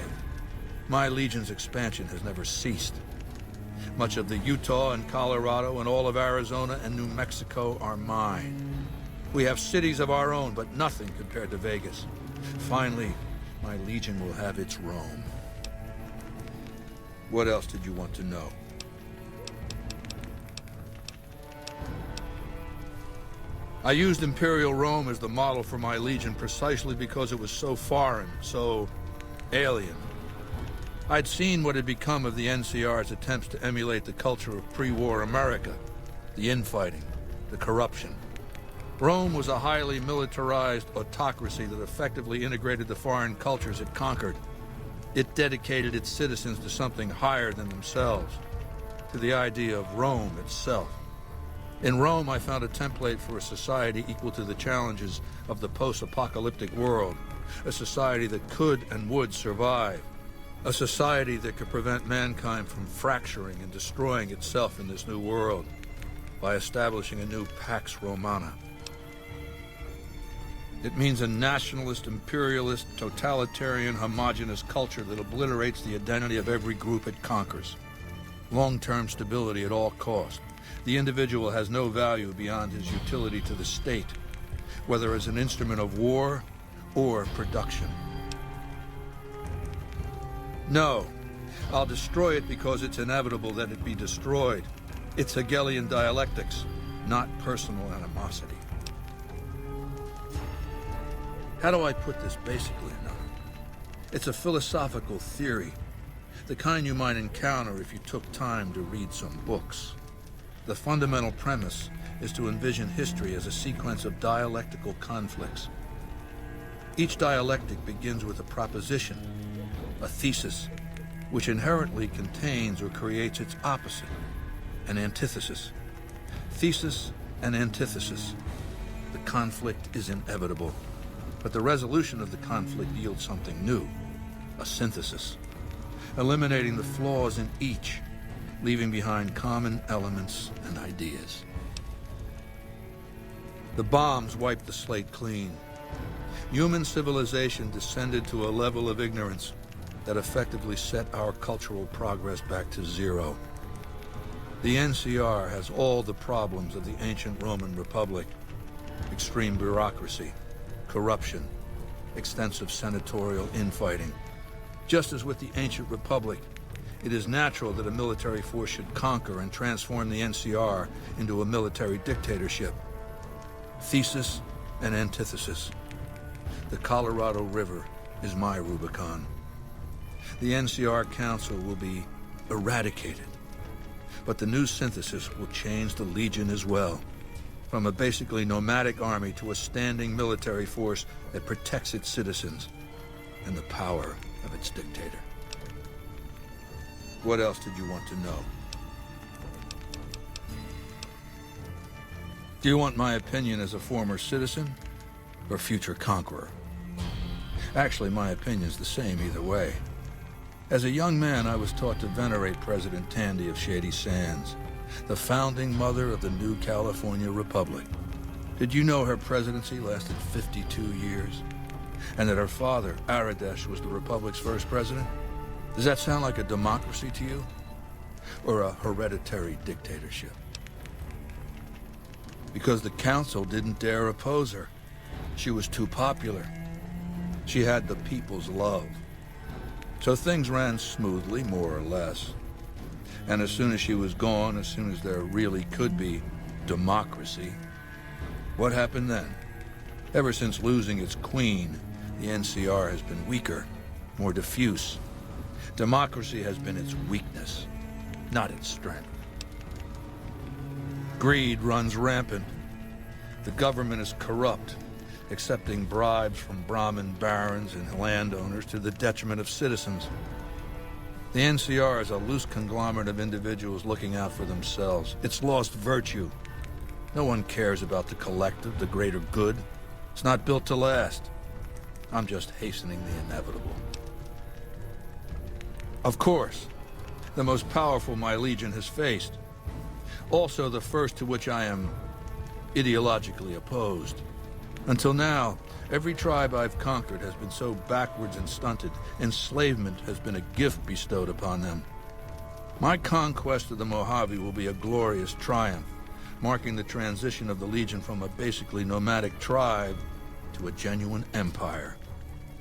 My legion's expansion has never ceased. Much of the Utah and Colorado and all of Arizona and New Mexico are mine. We have cities of our own, but nothing compared to Vegas. Finally, my legion will have its Rome. What else did you want to know? I used Imperial Rome as the model for my legion precisely because it was so foreign, so alien. I'd seen what had become of the NCR's attempts to emulate the culture of pre-war America, the infighting, the corruption. Rome was a highly militarized autocracy that effectively integrated the foreign cultures it conquered. It dedicated its citizens to something higher than themselves, to the idea of Rome itself. In Rome, I found a template for a society equal to the challenges of the post-apocalyptic world, a society that could and would survive, a society that could prevent mankind from fracturing and destroying itself in this new world by establishing a new Pax Romana. It means a nationalist, imperialist, totalitarian, homogenous culture that obliterates the identity of every group it conquers. Long-term stability at all costs. The individual has no value beyond his utility to the state, whether as an instrument of war or production. No, I'll destroy it because it's inevitable that it be destroyed. It's Hegelian dialectics, not personal animosity. How do I put this basically enough? It's a philosophical theory, the kind you might encounter if you took time to read some books. The fundamental premise is to envision history as a sequence of dialectical conflicts. Each dialectic begins with a proposition, a thesis, which inherently contains or creates its opposite, an antithesis. Thesis and antithesis. The conflict is inevitable, but the resolution of the conflict yields something new, a synthesis, eliminating the flaws in each, leaving behind common elements and ideas. The bombs wiped the slate clean. Human civilization descended to a level of ignorance that effectively set our cultural progress back to zero. The NCR has all the problems of the ancient Roman Republic: extreme bureaucracy, corruption, extensive senatorial infighting. Just as with the ancient Republic, it is natural that a military force should conquer and transform the NCR into a military dictatorship. Thesis and antithesis. The Colorado River is my Rubicon. The NCR Council will be eradicated, but the new synthesis will change the Legion as well, from a basically nomadic army to a standing military force that protects its citizens and the power of its dictator. What else did you want to know? Do you want my opinion as a former citizen or future conqueror? Actually, my opinion's the same either way. As a young man, I was taught to venerate President Tandy of Shady Sands, the founding mother of the new California Republic. Did you know her presidency lasted 52 years? and that her father, Aradesh, was the Republic's first president? Does that sound like a democracy to you? Or a hereditary dictatorship? Because the Council didn't dare oppose her. She was too popular. She had the people's love. So things ran smoothly, more or less. And as soon as she was gone, as soon as there really could be democracy, what happened then? Ever since losing its queen, the NCR has been weaker, more diffuse. Democracy has been its weakness, not its strength. Greed runs rampant. The government is corrupt, accepting bribes from Brahmin barons and landowners to the detriment of citizens. The NCR is a loose conglomerate of individuals looking out for themselves. It's lost virtue. No one cares about the collective, the greater good. It's not built to last. I'm just hastening the inevitable. Of course, the most powerful my legion has faced. Also the first to which I am ideologically opposed. Until now, every tribe I've conquered has been so backwards and stunted, enslavement has been a gift bestowed upon them. My conquest of the Mojave will be a glorious triumph, marking the transition of the Legion from a basically nomadic tribe to a genuine empire.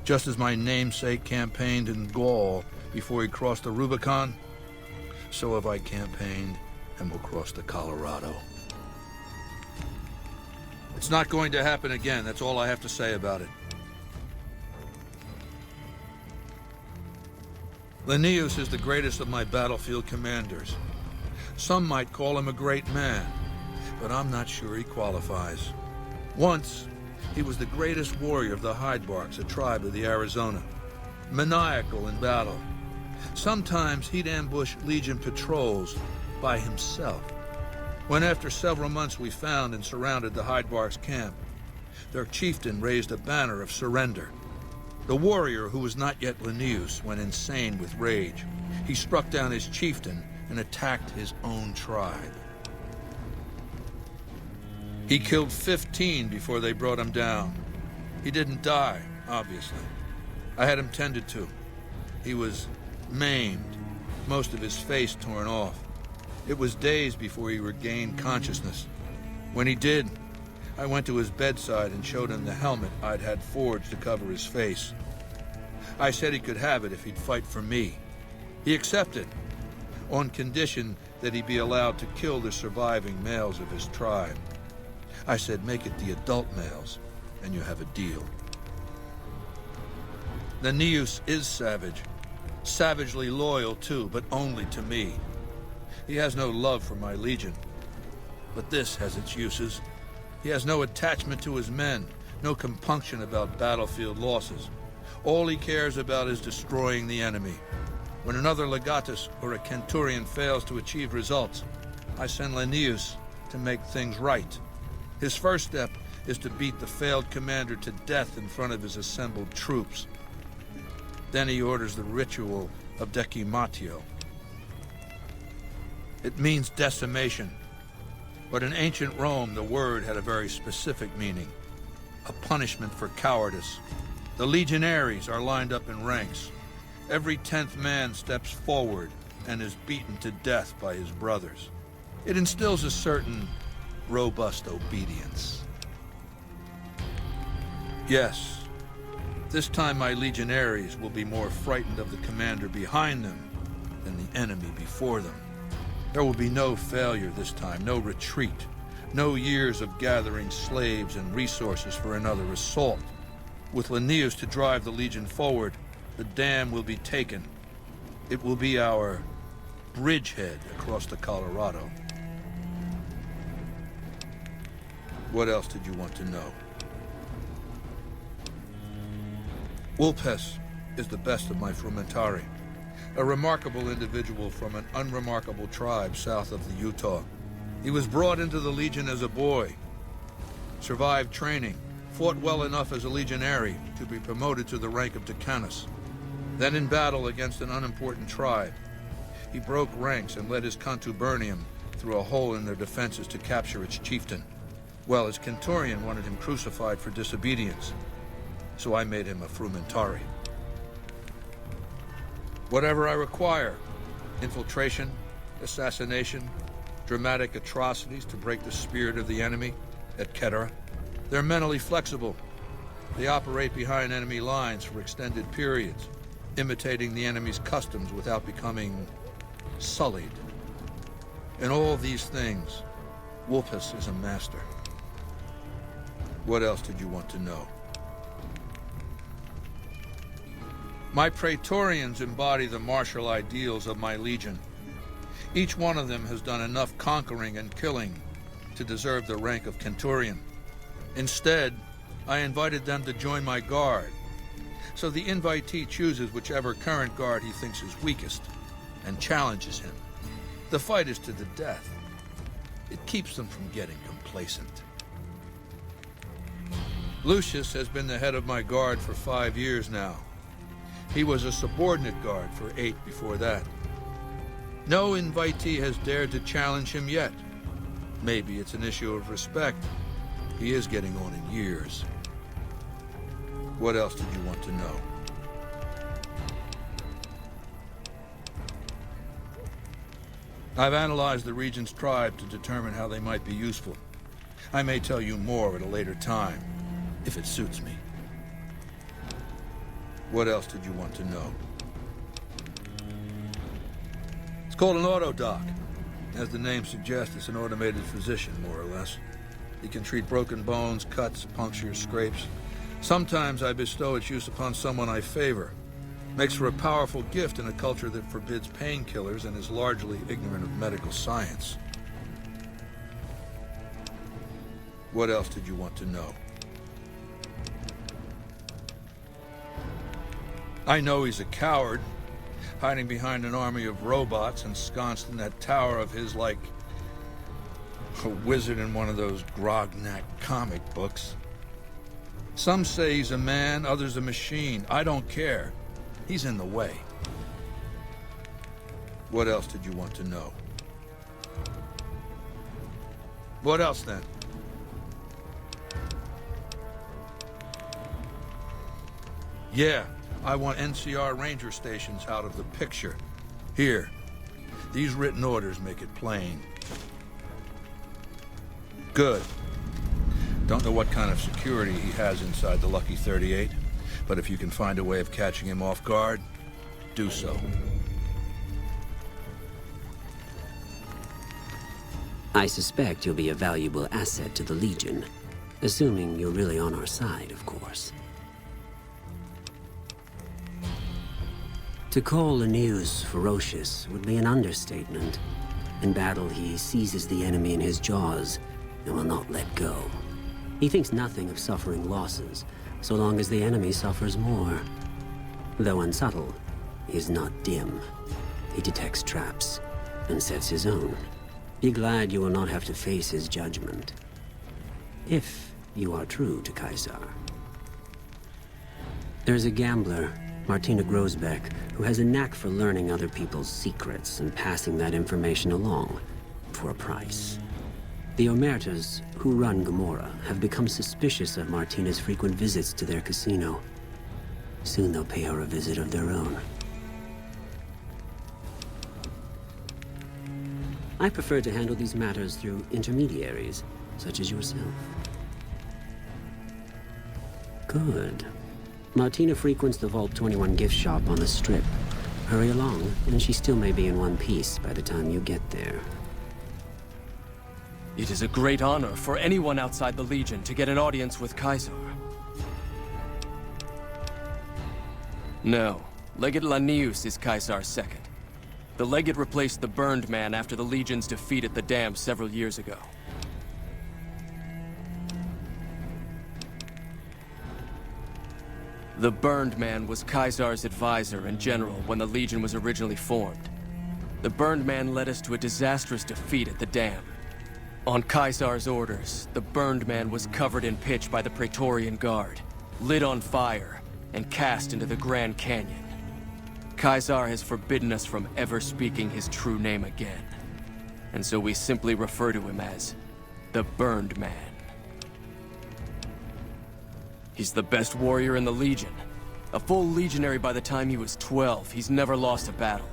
Just as my namesake campaigned in Gaul before he crossed the Rubicon, so have I campaigned and will cross the Colorado. It's not going to happen again, that's all I have to say about it. Linnaeus is the greatest of my battlefield commanders. Some might call him a great man, but I'm not sure he qualifies. Once, he was the greatest warrior of the Hydebarks, a tribe of the Arizona. Maniacal in battle. Sometimes he'd ambush Legion patrols by himself. When after several months we found and surrounded the Hydebarks camp, their chieftain raised a banner of surrender. The warrior, who was not yet Linnaeus, went insane with rage. He struck down his chieftain and attacked his own tribe. He killed 15 before they brought him down. He didn't die, obviously. I had him tended to. He was maimed, most of his face torn off. It was days before he regained consciousness. When he did, I went to his bedside and showed him the helmet I'd had forged to cover his face. I said he could have it if he'd fight for me. He accepted, on condition that he be allowed to kill the surviving males of his tribe. I said, make it the adult males, and you have a deal. Linnaeus is savage. Savagely loyal, too, but only to me. He has no love for my legion. But this has its uses. He has no attachment to his men, no compunction about battlefield losses. All he cares about is destroying the enemy. When another legatus or a centurion fails to achieve results, I send Linnaeus to make things right. His first step is to beat the failed commander to death in front of his assembled troops. Then he orders the ritual of decimatio. It means decimation, but in ancient Rome, the word had a very specific meaning, a punishment for cowardice. The legionaries are lined up in ranks. Every 10th man steps forward and is beaten to death by his brothers. It instills a certain robust obedience. Yes, this time my legionaries will be more frightened of the commander behind them than the enemy before them. There will be no failure this time, no retreat, no years of gathering slaves and resources for another assault. With Linnaeus to drive the Legion forward, the dam will be taken. It will be our bridgehead across the Colorado. What else did you want to know? Vulpes is the best of my frumentari. A remarkable individual from an unremarkable tribe south of the Utah. He was brought into the Legion as a boy, survived training, fought well enough as a legionary to be promoted to the rank of decanus. Then in battle against an unimportant tribe, he broke ranks and led his contubernium through a hole in their defenses to capture its chieftain. Well, his centurion wanted him crucified for disobedience. so I made him a frumentari. Whatever I require, infiltration, assassination, dramatic atrocities to break the spirit of the enemy, etc. They're mentally flexible. They operate behind enemy lines for extended periods, imitating the enemy's customs without becoming sullied. In all these things, Vulpes is a master. What else did you want to know? My Praetorians embody the martial ideals of my legion. Each one of them has done enough conquering and killing to deserve the rank of Centurion. Instead, I invited them to join my guard. So the invitee chooses whichever current guard he thinks is weakest and challenges him. The fight is to the death. It keeps them from getting complacent. Lucius has been the head of my guard for 5 years now. He was a subordinate guard for 8 before that. No invitee has dared to challenge him yet. Maybe it's an issue of respect. He is getting on in years. What else did you want to know? I've analyzed the region's tribe to determine how they might be useful. I may tell you more at a later time, if it suits me. What else did you want to know? It's called an auto-doc. As the name suggests, it's an automated physician, more or less. He can treat broken bones, cuts, punctures, scrapes. Sometimes I bestow its use upon someone I favor. Makes for a powerful gift in a culture that forbids painkillers and is largely ignorant of medical science. What else did you want to know? I know he's a coward, hiding behind an army of robots ensconced in that tower of his like a wizard in one of those Grognak comic books. Some say he's a man, others a machine. I don't care. He's in the way. What else did you want to know? What else, then? Yeah, I want NCR ranger stations out of the picture. Here, these written orders make it plain. Good. Don't know what kind of security he has inside the Lucky 38, but if you can find a way of catching him off guard, do so. I suspect you'll be a valuable asset to the Legion, assuming you're really on our side, of course. To call Aneus ferocious would be an understatement. In battle, he seizes the enemy in his jaws and will not let go. He thinks nothing of suffering losses, so long as the enemy suffers more. Though unsubtle, he is not dim. He detects traps and sets his own. Be glad you will not have to face his judgment. If you are true to Caesar. There's a gambler, Martina Grosbeck, who has a knack for learning other people's secrets and passing that information along for a price. The Omertas, who run Gomorrah, have become suspicious of Martina's frequent visits to their casino. Soon they'll pay her a visit of their own. I prefer to handle these matters through intermediaries, such as yourself. Good. Martina frequents the Vault 21 gift shop on the Strip. Hurry along, and she still may be in one piece by the time you get there. It is a great honor for anyone outside the Legion to get an audience with Caesar. No, Legate Lanius is Caesar's second. The Legate replaced the Burned Man after the Legion's defeat at the Dam several years ago. The Burned Man was Caesar's advisor and general when the Legion was originally formed. The Burned Man led us to a disastrous defeat at the Dam. On Caesar's orders, the Burned Man was covered in pitch by the Praetorian Guard, lit on fire, and cast into the Grand Canyon. Caesar has forbidden us from ever speaking his true name again, and so we simply refer to him as the Burned Man. He's the best warrior in the Legion. A full legionary by the time he was 12, he's never lost a battle.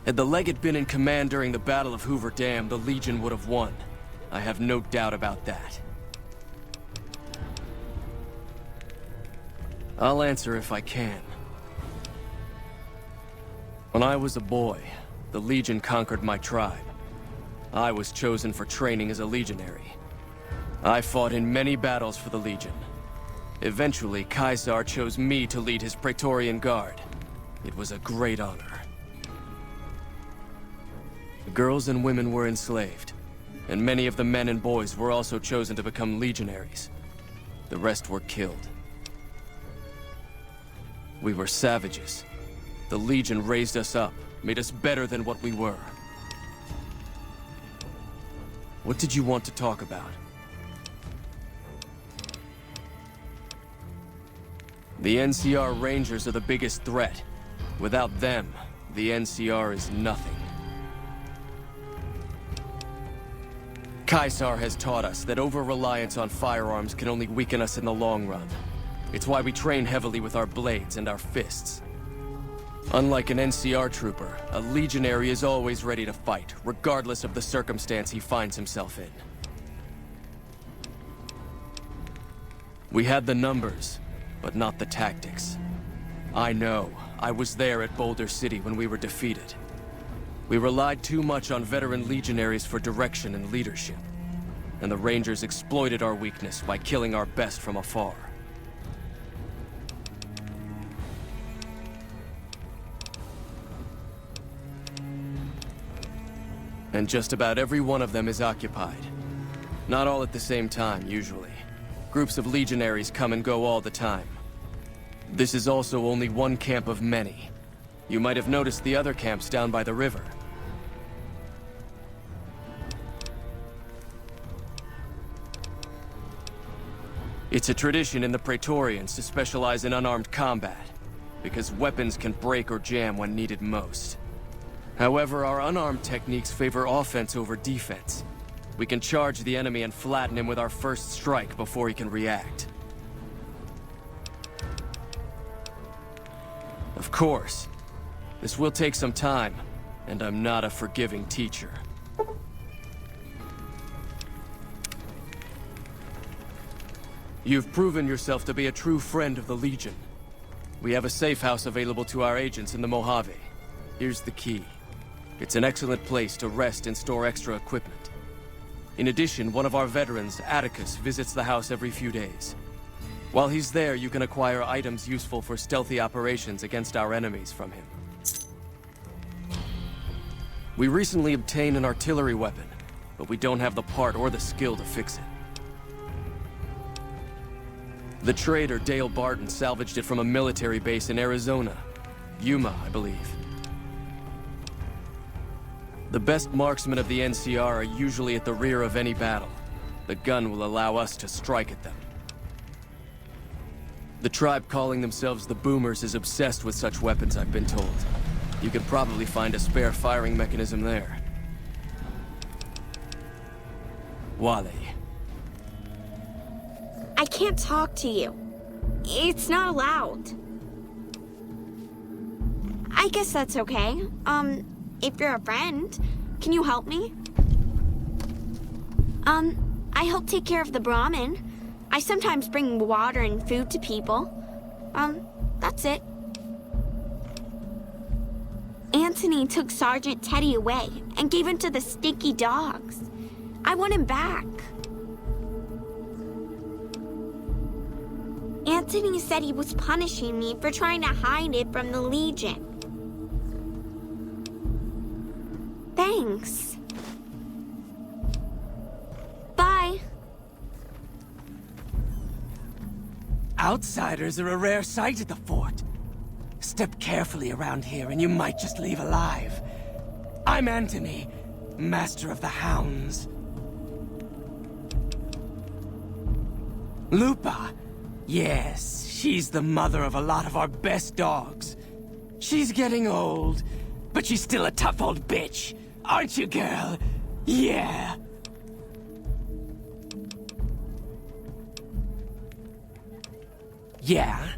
Had the Legate been in command during the Battle of Hoover Dam, the Legion would have won. I have no doubt about that. I'll answer if I can. When I was a boy, the Legion conquered my tribe. I was chosen for training as a legionary. I fought in many battles for the Legion. Eventually, Caesar chose me to lead his Praetorian Guard. It was a great honor. The girls and women were enslaved, and many of the men and boys were also chosen to become legionaries. The rest were killed. We were savages. The Legion raised us up, made us better than what we were. What did you want to talk about? The NCR Rangers are the biggest threat. Without them, the NCR is nothing. Caesar has taught us that over-reliance on firearms can only weaken us in the long run. It's why we train heavily with our blades and our fists. Unlike an NCR trooper, a legionary is always ready to fight, regardless of the circumstance he finds himself in. We had the numbers, but not the tactics. I know. I was there at Boulder City when we were defeated. We relied too much on veteran legionaries for direction and leadership, and the Rangers exploited our weakness by killing our best from afar. And just about every one of them is occupied. Not all at the same time, usually. Groups of legionaries come and go all the time. This is also only one camp of many. You might have noticed the other camps down by the river. It's a tradition in the Praetorians to specialize in unarmed combat, because weapons can break or jam when needed most. However, our unarmed techniques favor offense over defense. We can charge the enemy and flatten him with our first strike before he can react. Of course, this will take some time, and I'm not a forgiving teacher. You've proven yourself to be a true friend of the Legion. We have a safe house available to our agents in the Mojave. Here's the key. It's an excellent place to rest and store extra equipment. In addition, one of our veterans, Atticus, visits the house every few days. While he's there, you can acquire items useful for stealthy operations against our enemies from him. We recently obtained an artillery weapon, but we don't have the part or the skill to fix it. The trader, Dale Barton, salvaged it from a military base in Arizona. Yuma, I believe. The best marksmen of the NCR are usually at the rear of any battle. The gun will allow us to strike at them. The tribe calling themselves the Boomers is obsessed with such weapons, I've been told. You could probably find a spare firing mechanism there. Wale. I can't talk to you. It's not allowed. I guess that's okay. If you're a friend, can you help me? I help take care of the Brahmin. I sometimes bring water and food to people. That's it. Anthony took Sergeant Teddy away and gave him to the stinky dogs. I want him back. Anthony said he was punishing me for trying to hide it from the Legion. Thanks. Bye. Outsiders are a rare sight at the fort. Step carefully around here and you might just leave alive. I'm Anthony, master of the hounds. Lupa. Yes, she's the mother of a lot of our best dogs. She's getting old, but she's still a tough old bitch. Aren't you, girl? Yeah. Yeah?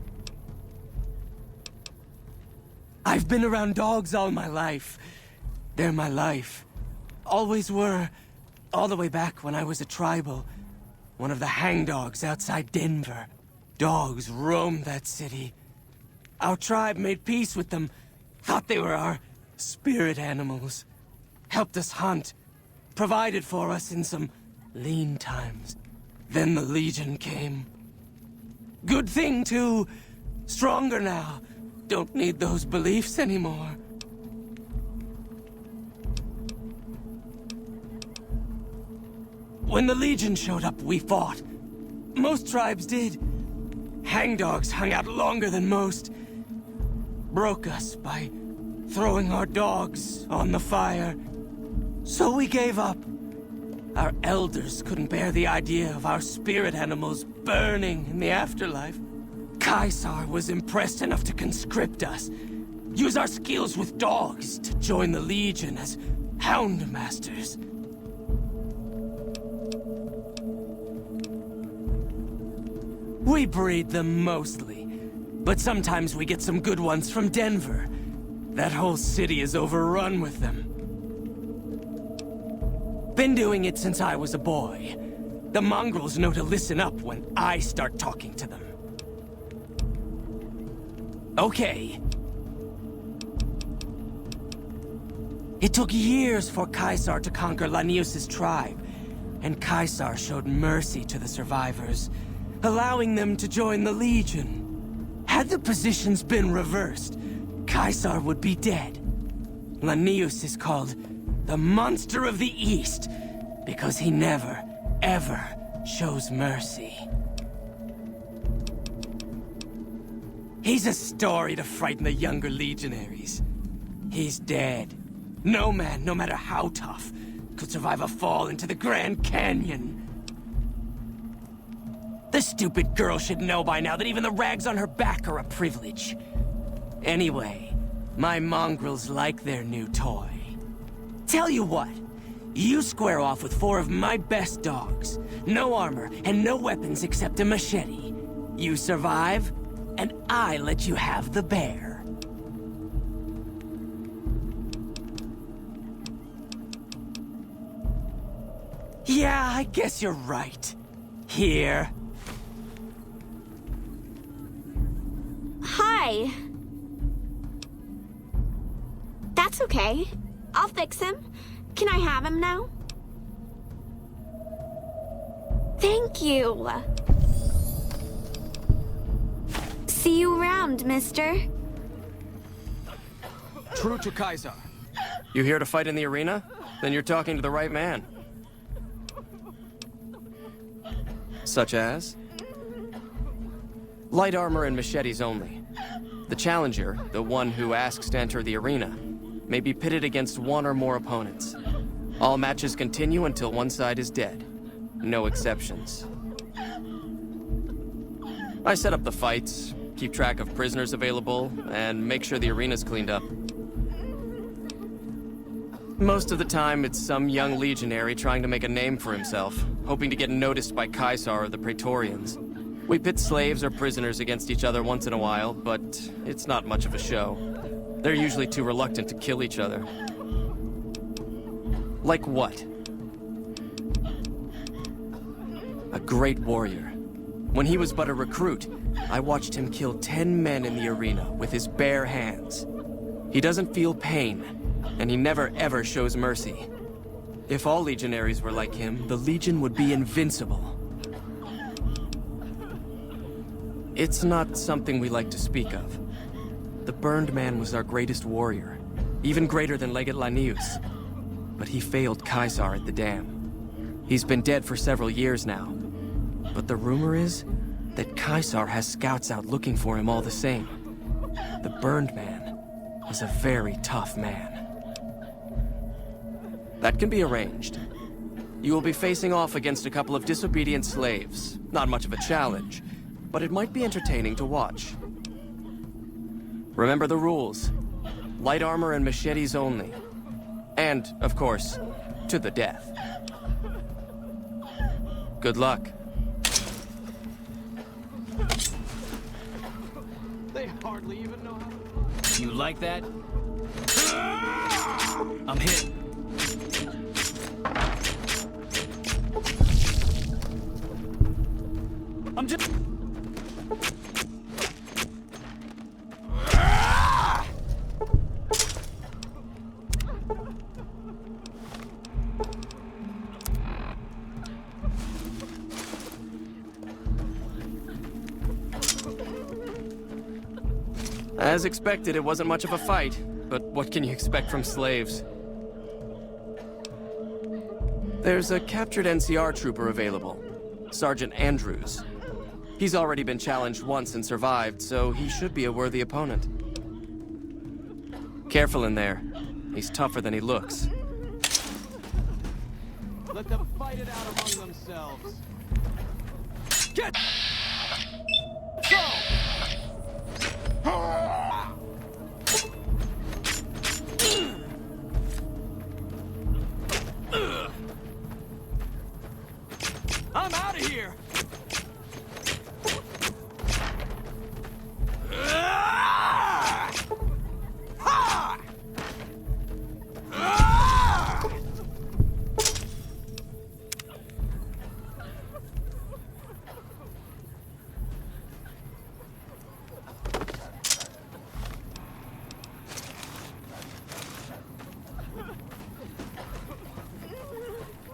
I've been around dogs all my life. They're my life. Always were. All the way back when I was a tribal. One of the hang dogs outside Denver. Dogs roamed that city. Our tribe made peace with them. Thought they were our spirit animals. Helped us hunt. Provided for us in some lean times. Then the Legion came. Good thing, too. Stronger now. Don't need those beliefs anymore. When the Legion showed up, we fought. Most tribes did. Hangdogs hung out longer than most. Broke us by throwing our dogs on the fire. So we gave up. Our elders couldn't bear the idea of our spirit animals burning in the afterlife. Caesar was impressed enough to conscript us. Use our skills with dogs to join the Legion as Hound Masters. We breed them mostly, but sometimes we get some good ones from Denver. That whole city is overrun with them. Been doing it since I was a boy. The mongrels know to listen up when I start talking to them. Okay. It took years for Caesar to conquer Lanius' tribe, and Caesar showed mercy to the survivors, allowing them to join the Legion. Had the positions been reversed, Caesar would be dead. Lanius is called the Monster of the East because he never, ever shows mercy. He's a story to frighten the younger legionaries. He's dead. No man, no matter how tough, could survive a fall into the Grand Canyon. The stupid girl should know by now that even the rags on her back are a privilege. Anyway, my mongrels like their new toy. Tell you what, you square off with 4 of my best dogs. No armor and no weapons except a machete. You survive, and I let you have the bear. Yeah, I guess you're right. Here. Hi. That's okay. I'll fix him. Can I have him now? Thank you. See you around, mister. True to Caesar. You here to fight in the arena? Then you're talking to the right man. Such as? Light armor and machetes only. The challenger, the one who asks to enter the arena, may be pitted against 1 or more opponents. All matches continue until one side is dead. No exceptions. I set up the fights, keep track of prisoners available, and make sure the arena's cleaned up. Most of the time, it's some young legionary trying to make a name for himself, hoping to get noticed by Caesar or the Praetorians. We pit slaves or prisoners against each other once in a while, but it's not much of a show. They're usually too reluctant to kill each other. Like what? A great warrior. When he was but a recruit, I watched him kill 10 men in the arena with his bare hands. He doesn't feel pain, and he never ever shows mercy. If all legionaries were like him, the Legion would be invincible. It's not something we like to speak of. The Burned Man was our greatest warrior, even greater than Legate Lanius. But he failed Caesar at the dam. He's been dead for several years now. But the rumor is that Caesar has scouts out looking for him all the same. The Burned Man is a very tough man. That can be arranged. You will be facing off against a couple of disobedient slaves. Not much of a challenge, but it might be entertaining to watch. Remember the rules. Light armor and machetes only. And, of course, to the death. Good luck. hardly even know how to... You like that? I'm hit. I'm just... As expected, it wasn't much of a fight, but what can you expect from slaves? There's a captured NCR trooper available, Sergeant Andrews. He's already been challenged once and survived, so he should be a worthy opponent. Careful in there. He's tougher than he looks. Let them fight it out among themselves. Get... Go! I'm out of here!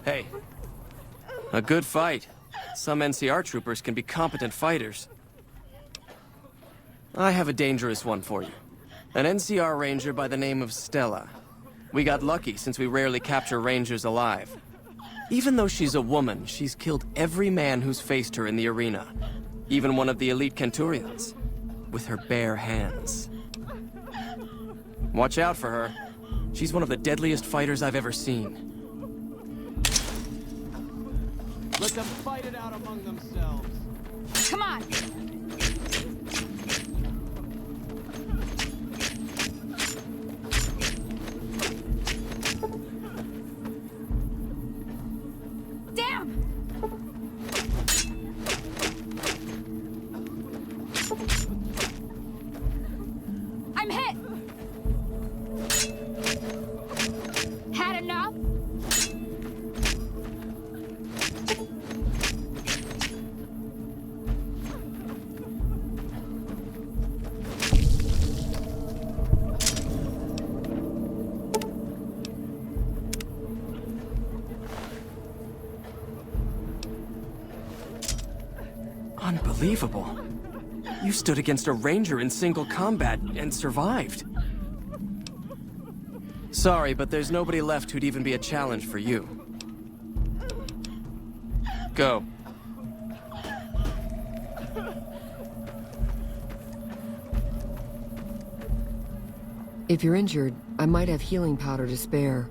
Hey, a good fight. Some NCR troopers can be competent fighters. I have a dangerous one for you. An NCR ranger by the name of Stella. We got lucky since we rarely capture rangers alive. Even though she's a woman, she's killed every man who's faced her in the arena. Even one of the elite Centurions. With her bare hands. Watch out for her. She's one of the deadliest fighters I've ever seen. Let them fight it out among themselves. Come on! Damn! I'm hit! Had enough? Unbelievable. You stood against a ranger in single combat and survived. Sorry, but there's nobody left who'd even be a challenge for you. Go. If you're injured, I might have healing powder to spare.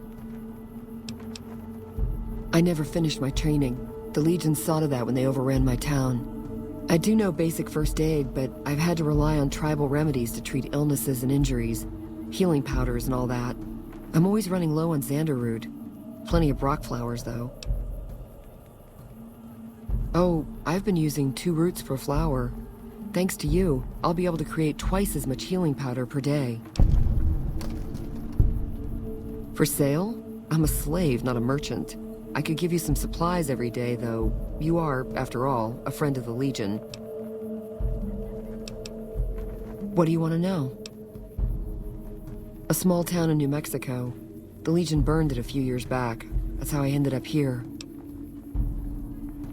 I never finished my training. The Legion saw to that when they overran my town. I do know basic first aid, but I've had to rely on tribal remedies to treat illnesses and injuries. Healing powders and all that. I'm always running low on Xanderroot. Plenty of Brock flowers, though. Oh, I've been using 2 roots per flower. Thanks to you, I'll be able to create twice as much healing powder per day. For sale? I'm a slave, not a merchant. I could give you some supplies every day, though. You are, after all, a friend of the Legion. What do you want to know? A small town in New Mexico. The Legion burned it a few years back. That's how I ended up here.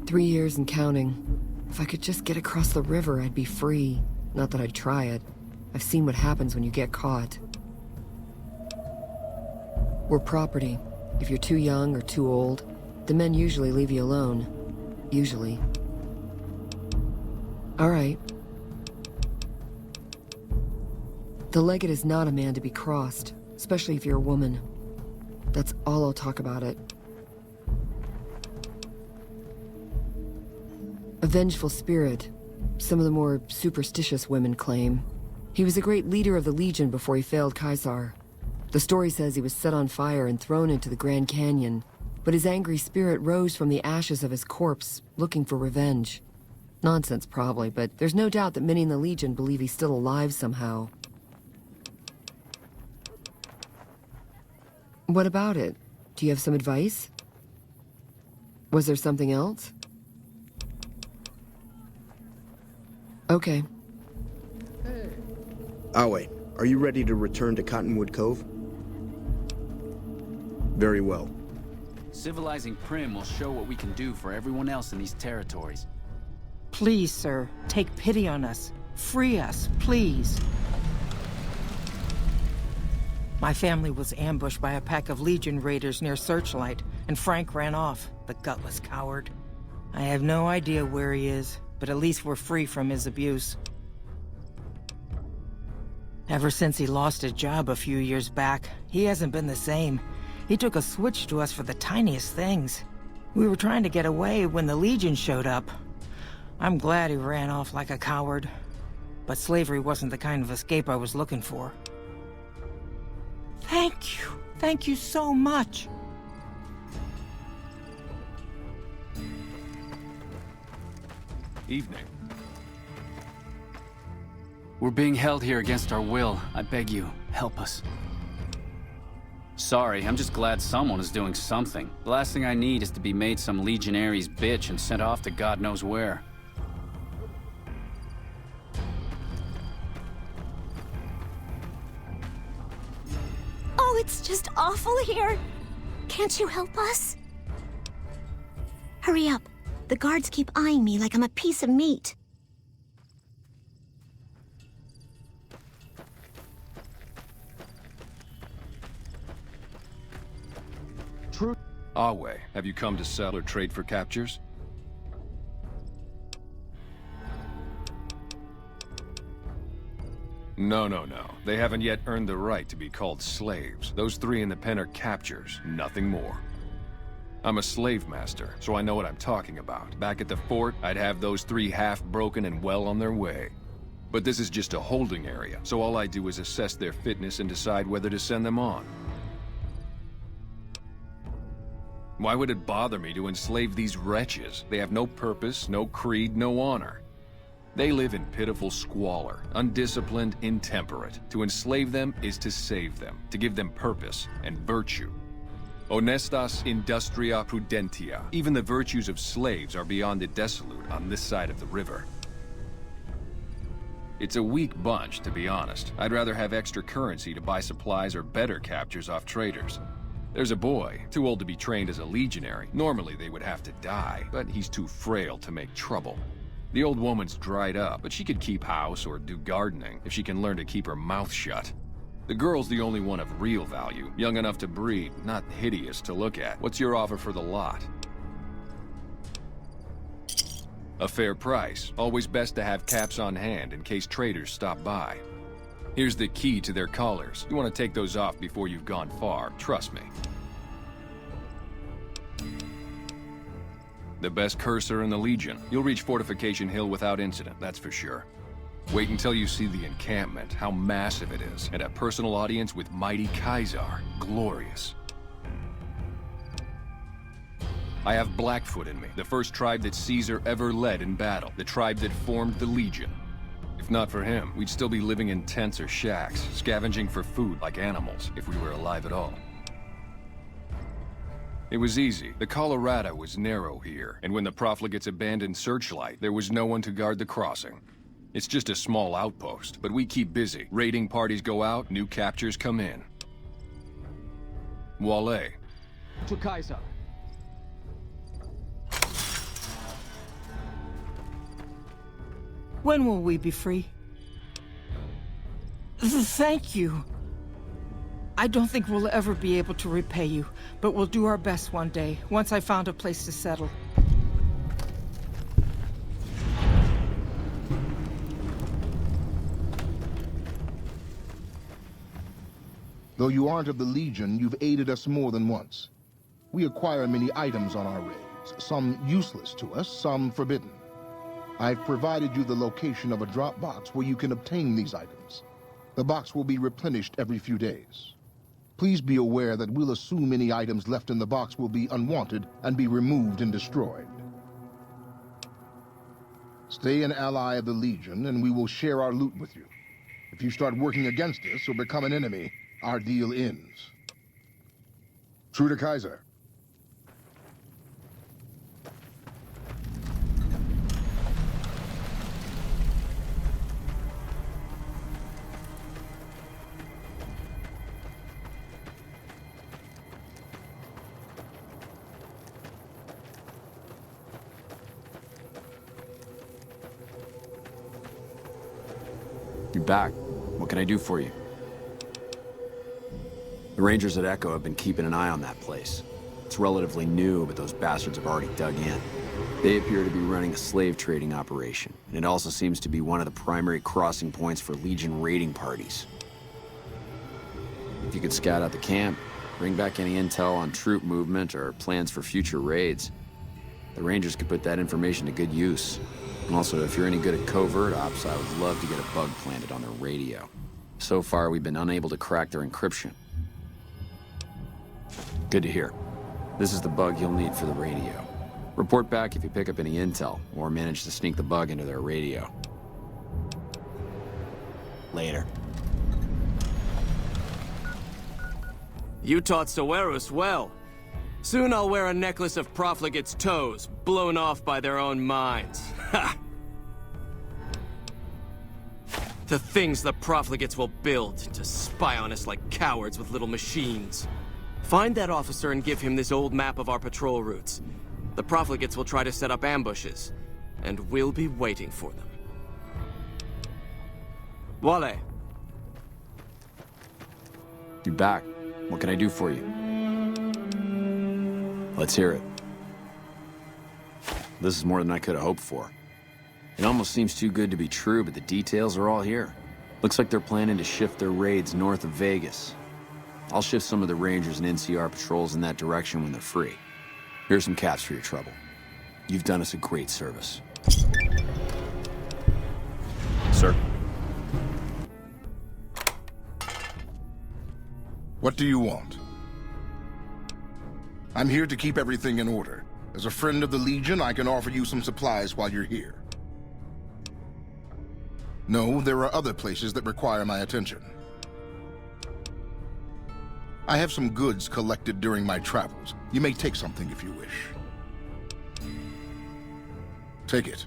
3 years and counting. If I could just get across the river, I'd be free. Not that I'd try it. I've seen what happens when you get caught. We're property. If you're too young or too old, the men usually leave you alone. Usually. All right. The legate is not a man to be crossed, especially if you're a woman. That's all I'll talk about it. A vengeful spirit, some of the more superstitious women claim. He was a great leader of the Legion before he failed Caesar. The story says he was set on fire and thrown into the Grand Canyon, but his angry spirit rose from the ashes of his corpse, looking for revenge. Nonsense, probably, but there's no doubt that many in the Legion believe he's still alive somehow. What about it? Do you have some advice? Was there something else? Okay. Awe, are you ready to return to Cottonwood Cove? Very well. Civilizing Primm will show what we can do for everyone else in these territories. Please, sir, take pity on us. Free us, please. My family was ambushed by a pack of Legion raiders near Searchlight, and Frank ran off, the gutless coward. I have no idea where he is, but at least we're free from his abuse. Ever since he lost his job a few years back, he hasn't been the same. He took a switch to us for the tiniest things. We were trying to get away when the Legion showed up. I'm glad he ran off like a coward, but slavery wasn't the kind of escape I was looking for. Thank you. Thank you so much. Evening. We're being held here against our will. I beg you, help us. Sorry, I'm just glad someone is doing something. The last thing I need is to be made some legionary's bitch and sent off to God knows where. Oh, it's just awful here. Can't you help us? Hurry up. The guards keep eyeing me like I'm a piece of meat. Awe, have you come to sell or trade for captures? No. They haven't yet earned the right to be called slaves. Those three in the pen are captures, nothing more. I'm a slave master, so I know what I'm talking about. Back at the fort, I'd have those three half-broken and well on their way. But this is just a holding area, so all I do is assess their fitness and decide whether to send them on. Why would it bother me to enslave these wretches? They have no purpose, no creed, no honor. They live in pitiful squalor, undisciplined, intemperate. To enslave them is to save them, to give them purpose and virtue. Honestas industria prudentia. Even the virtues of slaves are beyond the desolate on this side of the river. It's a weak bunch, to be honest. I'd rather have extra currency to buy supplies or better captures off traders. There's a boy, too old to be trained as a legionary. Normally they would have to die, but he's too frail to make trouble. The old woman's dried up, but she could keep house or do gardening if she can learn to keep her mouth shut. The girl's the only one of real value, young enough to breed, not hideous to look at. What's your offer for the lot? A fair price. Always best to have caps on hand in case traders stop by. Here's the key to their collars. You want to take those off before you've gone far, trust me. The best cursor in the Legion. You'll reach Fortification Hill without incident, that's for sure. Wait until you see the encampment, how massive it is, and a personal audience with mighty Caesar. Glorious. I have Blackfoot in me, the first tribe that Caesar ever led in battle, the tribe that formed the Legion. If not for him, we'd still be living in tents or shacks, scavenging for food like animals, if we were alive at all. It was easy. The Colorado was narrow here, and when the profligates abandoned Searchlight, there was no one to guard the crossing. It's just a small outpost, but we keep busy. Raiding parties go out, new captures come in. Wale. To Kaiser. When will we be free? Thank you. I don't think we'll ever be able to repay you, but we'll do our best one day, once I found a place to settle. Though you aren't of the Legion, you've aided us more than once. We acquire many items on our raids, some useless to us, some forbidden. I've provided you the location of a drop box where you can obtain these items. The box will be replenished every few days. Please be aware that we'll assume any items left in the box will be unwanted and be removed and destroyed. Stay an ally of the Legion, and we will share our loot with you. If you start working against us or become an enemy, our deal ends. True to Kaiser. You're back. What can I do for you? The Rangers at Echo have been keeping an eye on that place. It's relatively new, but those bastards have already dug in. They appear to be running a slave trading operation, and it also seems to be one of the primary crossing points for Legion raiding parties. If you could scout out the camp, bring back any intel on troop movement or plans for future raids, the Rangers could put that information to good use. And also, if you're any good at covert ops, I would love to get a bug planted on their radio. So far, we've been unable to crack their encryption. Good to hear. This is the bug you'll need for the radio. Report back if you pick up any intel, or manage to sneak the bug into their radio. Later. You taught Sowerus well. Soon I'll wear a necklace of profligates' toes, blown off by their own minds. Ha! The things the profligates will build to spy on us like cowards with little machines. Find that officer and give him this old map of our patrol routes. The profligates will try to set up ambushes, and we'll be waiting for them. Wale. You're back. What can I do for you? Let's hear it. This is more than I could have hoped for. It almost seems too good to be true, but the details are all here. Looks like they're planning to shift their raids north of Vegas. I'll shift some of the Rangers and NCR patrols in that direction when they're free. Here's some caps for your trouble. You've done us a great service. Sir? What do you want? I'm here to keep everything in order. As a friend of the Legion, I can offer you some supplies while you're here. No, there are other places that require my attention. I have some goods collected during my travels. You may take something if you wish. Take it.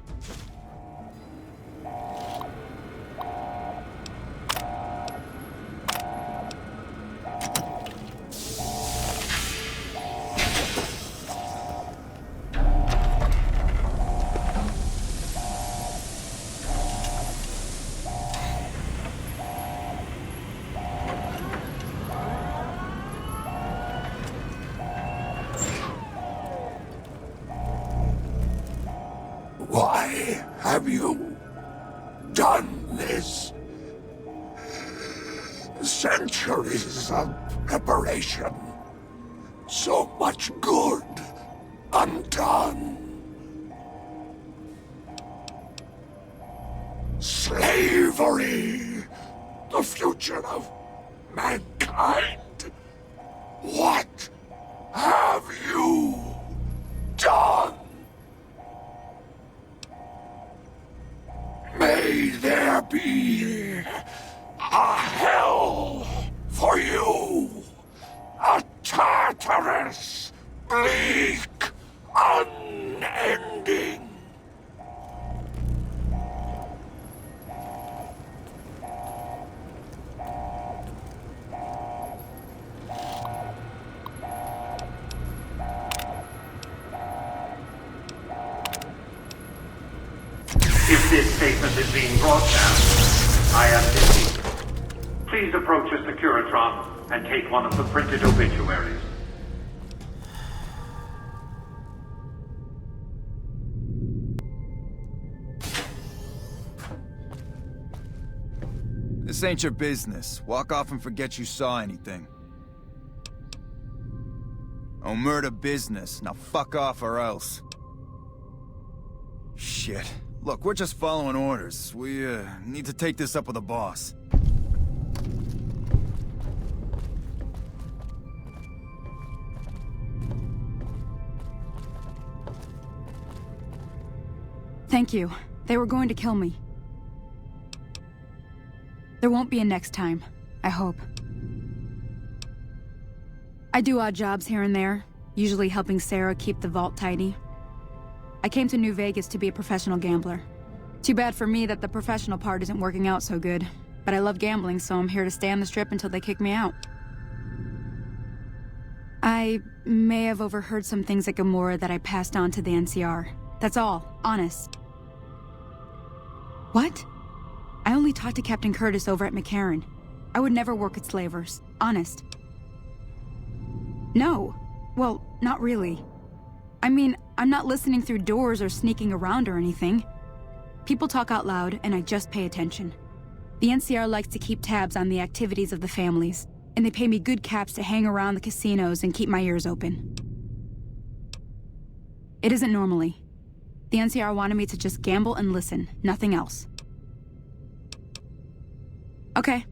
Why have you done this? Centuries of preparation. So much good undone. Slavery, the future of mankind. What have you done? May there be a hell for you, a Tartarus, bleak, unending. If this statement is being broadcast, I am Vici. Please approach a Securitron and take one of the printed obituaries. This ain't your business. Walk off and forget you saw anything. Oh, murder business. Now fuck off or else. Shit. Look, we're just following orders. We, need to take this up with the boss. Thank you. They were going to kill me. There won't be a next time, I hope. I do odd jobs here and there, usually helping Sarah keep the vault tidy. I came to New Vegas to be a professional gambler. Too bad for me that the professional part isn't working out so good. But I love gambling, so I'm here to stay on the strip until they kick me out. I may have overheard some things at Gamora that I passed on to the NCR. That's all, honest. What? I only talked to Captain Curtis over at McCarran. I would never work with slavers, honest. No. Well, not really. I mean, I'm not listening through doors or sneaking around or anything. People talk out loud, and I just pay attention. The NCR likes to keep tabs on the activities of the families, and they pay me good caps to hang around the casinos and keep my ears open. It isn't normally. The NCR wanted me to just gamble and listen, nothing else. Okay.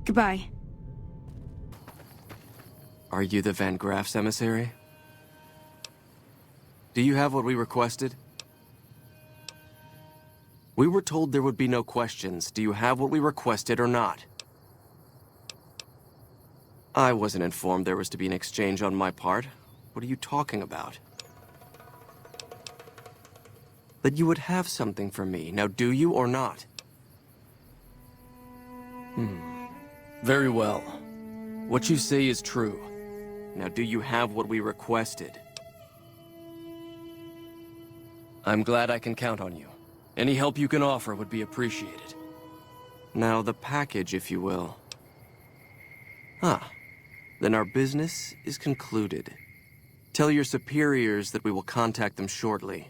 Goodbye. Are you the Van Graff's emissary? Do you have what we requested? We were told there would be no questions. Do you have what we requested or not? I wasn't informed there was to be an exchange on my part. What are you talking about? That you would have something for me. Now, do you or not? Very well. What you say is true. Now, do you have what we requested? I'm glad I can count on you. Any help you can offer would be appreciated. Now, the package, if you will. Then our business is concluded. Tell your superiors that we will contact them shortly.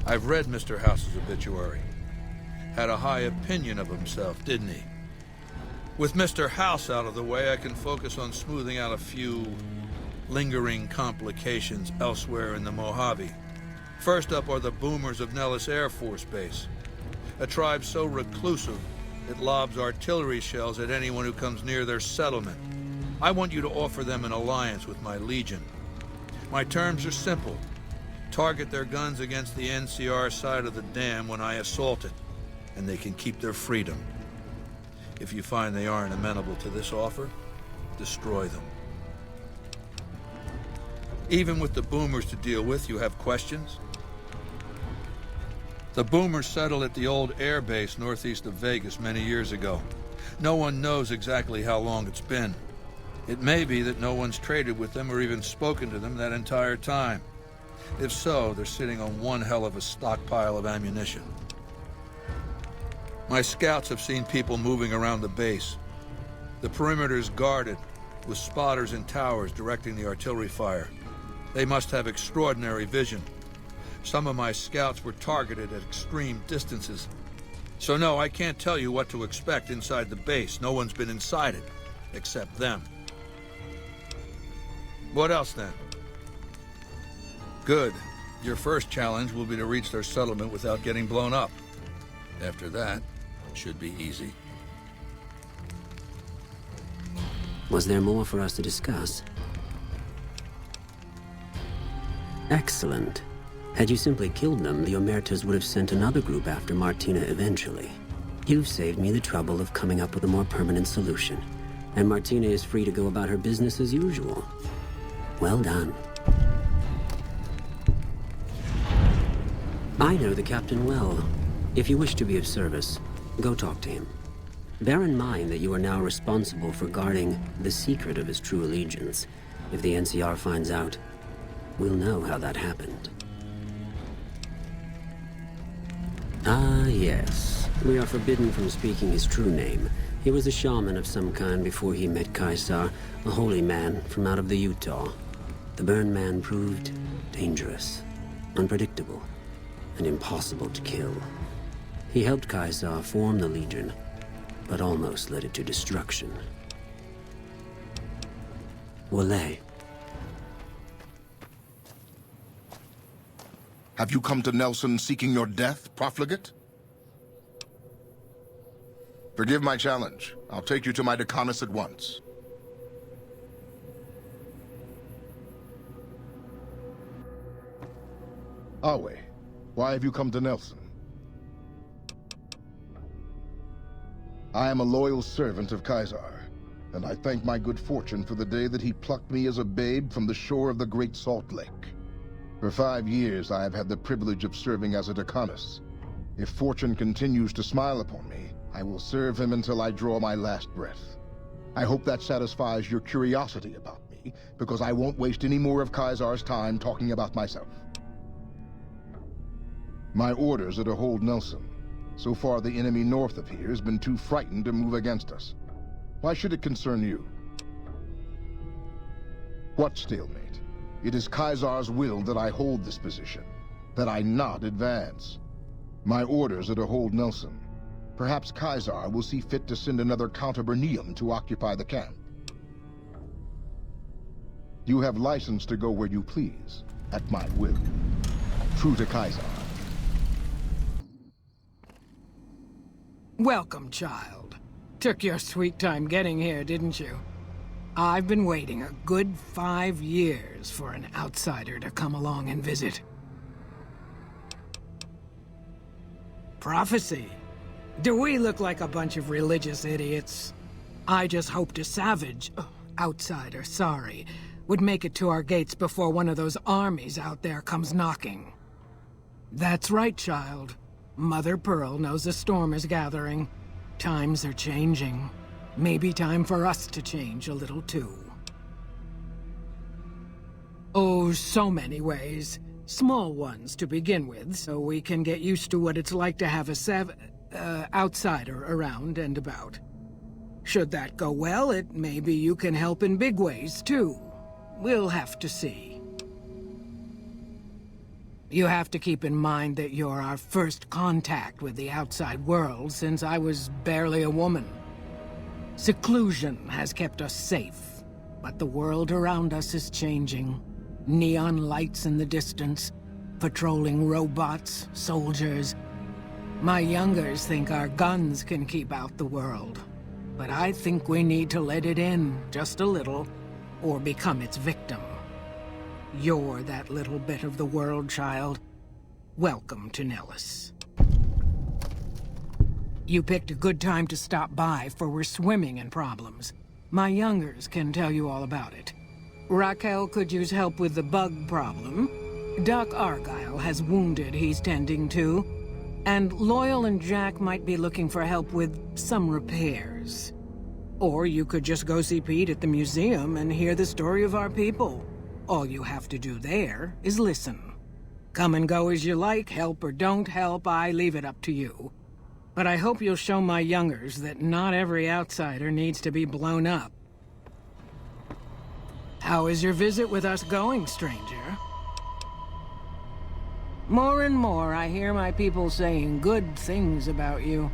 I've read Mr. House's obituary. Had a high opinion of himself, didn't he? With Mr. House out of the way, I can focus on smoothing out a few lingering complications elsewhere in the Mojave. First up are the Boomers of Nellis Air Force Base, a tribe so reclusive it lobs artillery shells at anyone who comes near their settlement. I want you to offer them an alliance with my Legion. My terms are simple. Target their guns against the NCR side of the dam when I assault it, and they can keep their freedom. If you find they aren't amenable to this offer, destroy them. Even with the Boomers to deal with, you have questions? The Boomers settled at the old air base northeast of Vegas many years ago. No one knows exactly how long it's been. It may be that no one's traded with them or even spoken to them that entire time. If so, they're sitting on one hell of a stockpile of ammunition. My scouts have seen people moving around the base. The perimeter's guarded, with spotters and towers directing the artillery fire. They must have extraordinary vision. Some of my scouts were targeted at extreme distances. So no, I can't tell you what to expect inside the base. No one's been inside it, except them. What else then? Good. Your first challenge will be to reach their settlement without getting blown up. After that, it should be easy. Was there more for us to discuss? Excellent. Had you simply killed them, the Omertas would have sent another group after Martina eventually. You've saved me the trouble of coming up with a more permanent solution, and Martina is free to go about her business as usual. Well done. I know the captain well. If you wish to be of service, go talk to him. Bear in mind that you are now responsible for guarding the secret of his true allegiance. If the NCR finds out, we'll know how that happened. Ah, yes. We are forbidden from speaking his true name. He was a shaman of some kind before he met Caesar, a holy man from out of the Utah. The Burn Man proved dangerous, unpredictable, and impossible to kill. He helped Caesar form the Legion, but almost led it to destruction. Wale. Have you come to Nelson seeking your death, profligate? Forgive my challenge. I'll take you to my Decanus at once. Awe, why have you come to Nelson? I am a loyal servant of Kaisar, and I thank my good fortune for the day that he plucked me as a babe from the shore of the Great Salt Lake. For 5 years I have had the privilege of serving as a Decanus. If fortune continues to smile upon me, I will serve him until I draw my last breath. I hope that satisfies your curiosity about me, because I won't waste any more of Kaisar's time talking about myself. My orders are to hold Nelson. So far, the enemy north of here has been too frightened to move against us. Why should it concern you? What stalemate? It is Kaisar's will that I hold this position, that I not advance. My orders are to hold Nelson. Perhaps Kaisar will see fit to send another Count Bernium to occupy the camp. You have license to go where you please, at my will. True to Kaisar. Welcome, child. Took your sweet time getting here, didn't you? I've been waiting a good 5 years for an outsider to come along and visit. Prophecy. Do we look like a bunch of religious idiots? I just hoped a savage, outsider, sorry, would make it to our gates before one of those armies out there comes knocking. That's right, child. Mother Pearl knows a storm is gathering. Times are changing. Maybe time for us to change a little too. Oh, so many ways. Small ones to begin with, so we can get used to what it's like to have a outsider around and about. Should that go well, maybe you can help in big ways too. We'll have to see. You have to keep in mind that you're our first contact with the outside world since I was barely a woman. Seclusion has kept us safe, but the world around us is changing. Neon lights in the distance, patrolling robots, soldiers. My youngers think our guns can keep out the world, but I think we need to let it in just a little, or become its victim. You're that little bit of the world, child. Welcome to Nellis. You picked a good time to stop by, for we're swimming in problems. My youngers can tell you all about it. Raquel could use help with the bug problem. Doc Argyle has wounded he's tending to. And Loyal and Jack might be looking for help with some repairs. Or you could just go see Pete at the museum and hear the story of our people. All you have to do there is listen. Come and go as you like, help or don't help, I leave it up to you. But I hope you'll show my youngers that not every outsider needs to be blown up. How is your visit with us going, stranger? More and more, I hear my people saying good things about you.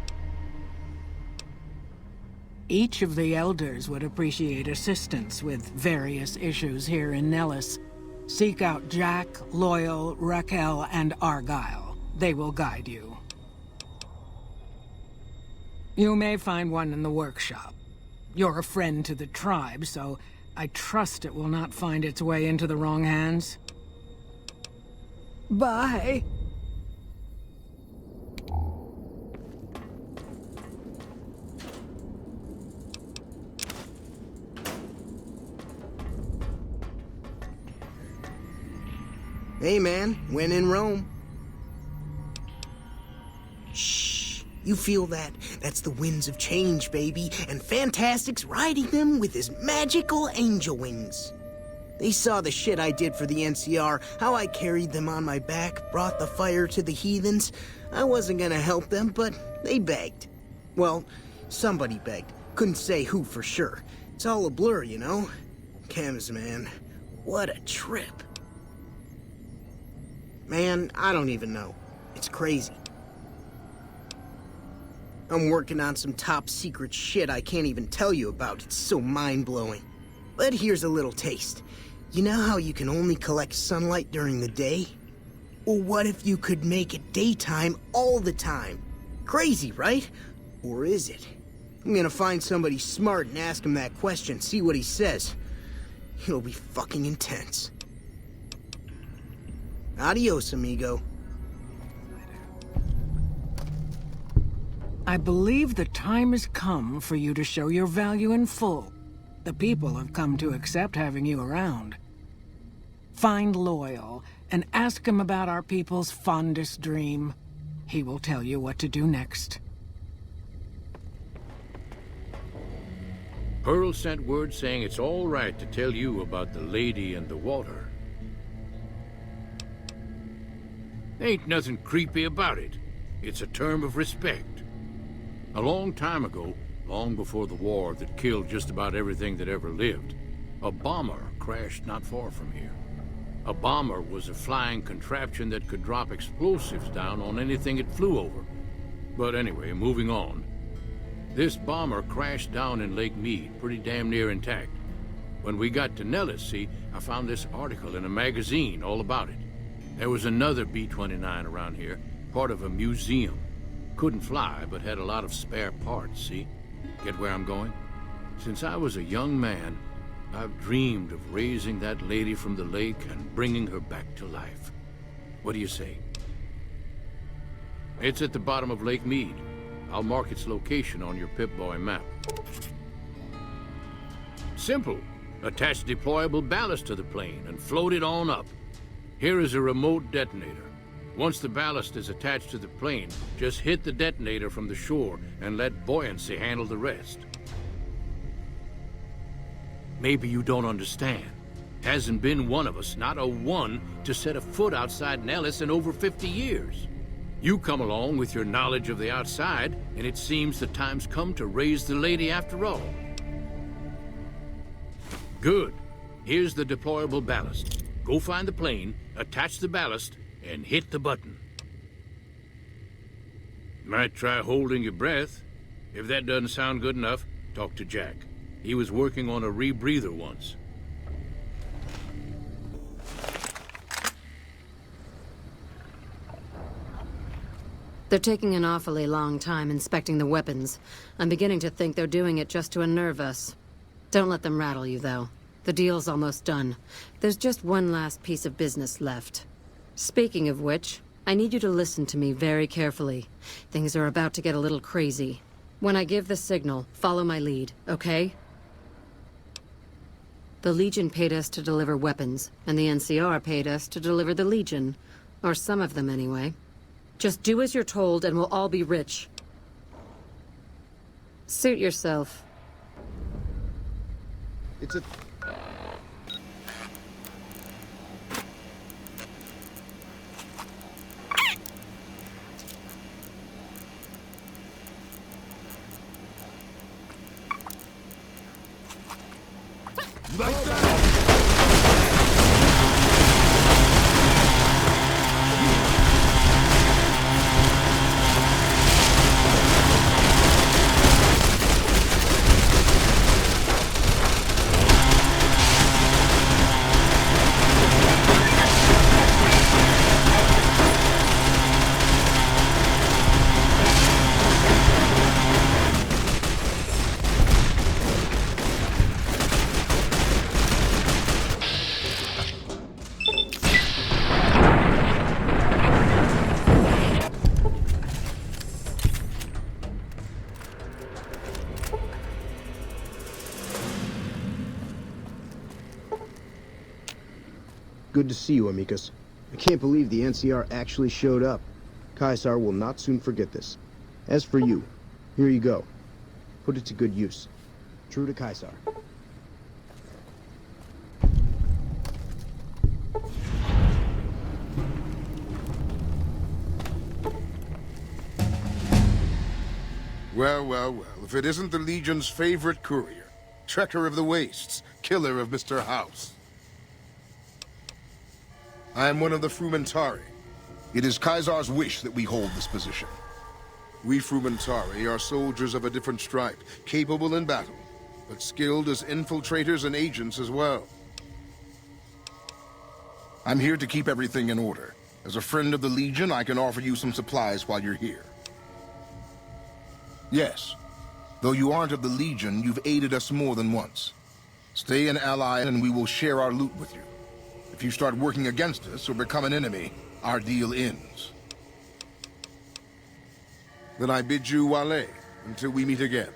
Each of the elders would appreciate assistance with various issues here in Nellis. Seek out Jack, Loyal, Raquel, and Argyle. They will guide you. You may find one in the workshop. You're a friend to the tribe, so I trust it will not find its way into the wrong hands. Bye. Hey man, when in Rome. Shh, you feel that? That's the winds of change, baby, and Fantastic's riding them with his magical angel wings. They saw the shit I did for the NCR, how I carried them on my back, brought the fire to the heathens. I wasn't gonna help them, but they begged. Well, somebody begged. Couldn't say who for sure. It's all a blur, you know? Chems, man. What a trip. Man, I don't even know. It's crazy. I'm working on some top secret shit I can't even tell you about. It's so mind-blowing. But here's a little taste. You know how you can only collect sunlight during the day? Well, what if you could make it daytime all the time? Crazy, right? Or is it? I'm gonna find somebody smart and ask him that question, see what he says. It'll be fucking intense. Adios, amigo. I believe the time has come for you to show your value in full. The people have come to accept having you around. Find Loyal and ask him about our people's fondest dream. He will tell you what to do next. Pearl sent word saying it's all right to tell you about the lady and the water. Ain't nothing creepy about it. It's a term of respect. A long time ago, long before the war that killed just about everything that ever lived, a bomber crashed not far from here. A bomber was a flying contraption that could drop explosives down on anything it flew over. But anyway, moving on. This bomber crashed down in Lake Mead, pretty damn near intact. When we got to Nellis, see, I found this article in a magazine all about it. There was another B-29 around here, part of a museum. Couldn't fly, but had a lot of spare parts, see? Get where I'm going? Since I was a young man, I've dreamed of raising that lady from the lake and bringing her back to life. What do you say? It's at the bottom of Lake Mead. I'll mark its location on your Pip-Boy map. Simple. Attach deployable ballast to the plane and float it on up. Here is a remote detonator. Once the ballast is attached to the plane, just hit the detonator from the shore and let buoyancy handle the rest. Maybe you don't understand. Hasn't been one of us, not a one, to set a foot outside Nellis in over 50 years. You come along with your knowledge of the outside, and it seems the time's come to raise the lady after all. Good. Here's the deployable ballast. Go find the plane, attach the ballast, and hit the button. Might try holding your breath. If that doesn't sound good enough, talk to Jack. He was working on a rebreather once. They're taking an awfully long time inspecting the weapons. I'm beginning to think they're doing it just to unnerve us. Don't let them rattle you, though. The deal's almost done. There's just one last piece of business left. Speaking of which, I need you to listen to me very carefully. Things are about to get a little crazy. When I give the signal, follow my lead, okay? The Legion paid us to deliver weapons, and the NCR paid us to deliver the Legion. Or some of them, anyway. Just do as you're told, and we'll all be rich. Suit yourself. It's a... Like that! Good to see you, amicus. I can't believe the NCR actually showed up. Caesar will not soon forget this. As for you, here you go. Put it to good use. True to Caesar. Well, well, well. If it isn't the Legion's favorite courier, trekker of the wastes, killer of Mr. House. I am one of the Frumentari. It is Caesar's wish that we hold this position. We Frumentari are soldiers of a different stripe, capable in battle, but skilled as infiltrators and agents as well. I'm here to keep everything in order. As a friend of the Legion, I can offer you some supplies while you're here. Yes, though you aren't of the Legion, you've aided us more than once. Stay an ally and we will share our loot with you. If you start working against us or become an enemy, our deal ends. Then I bid you walle until we meet again.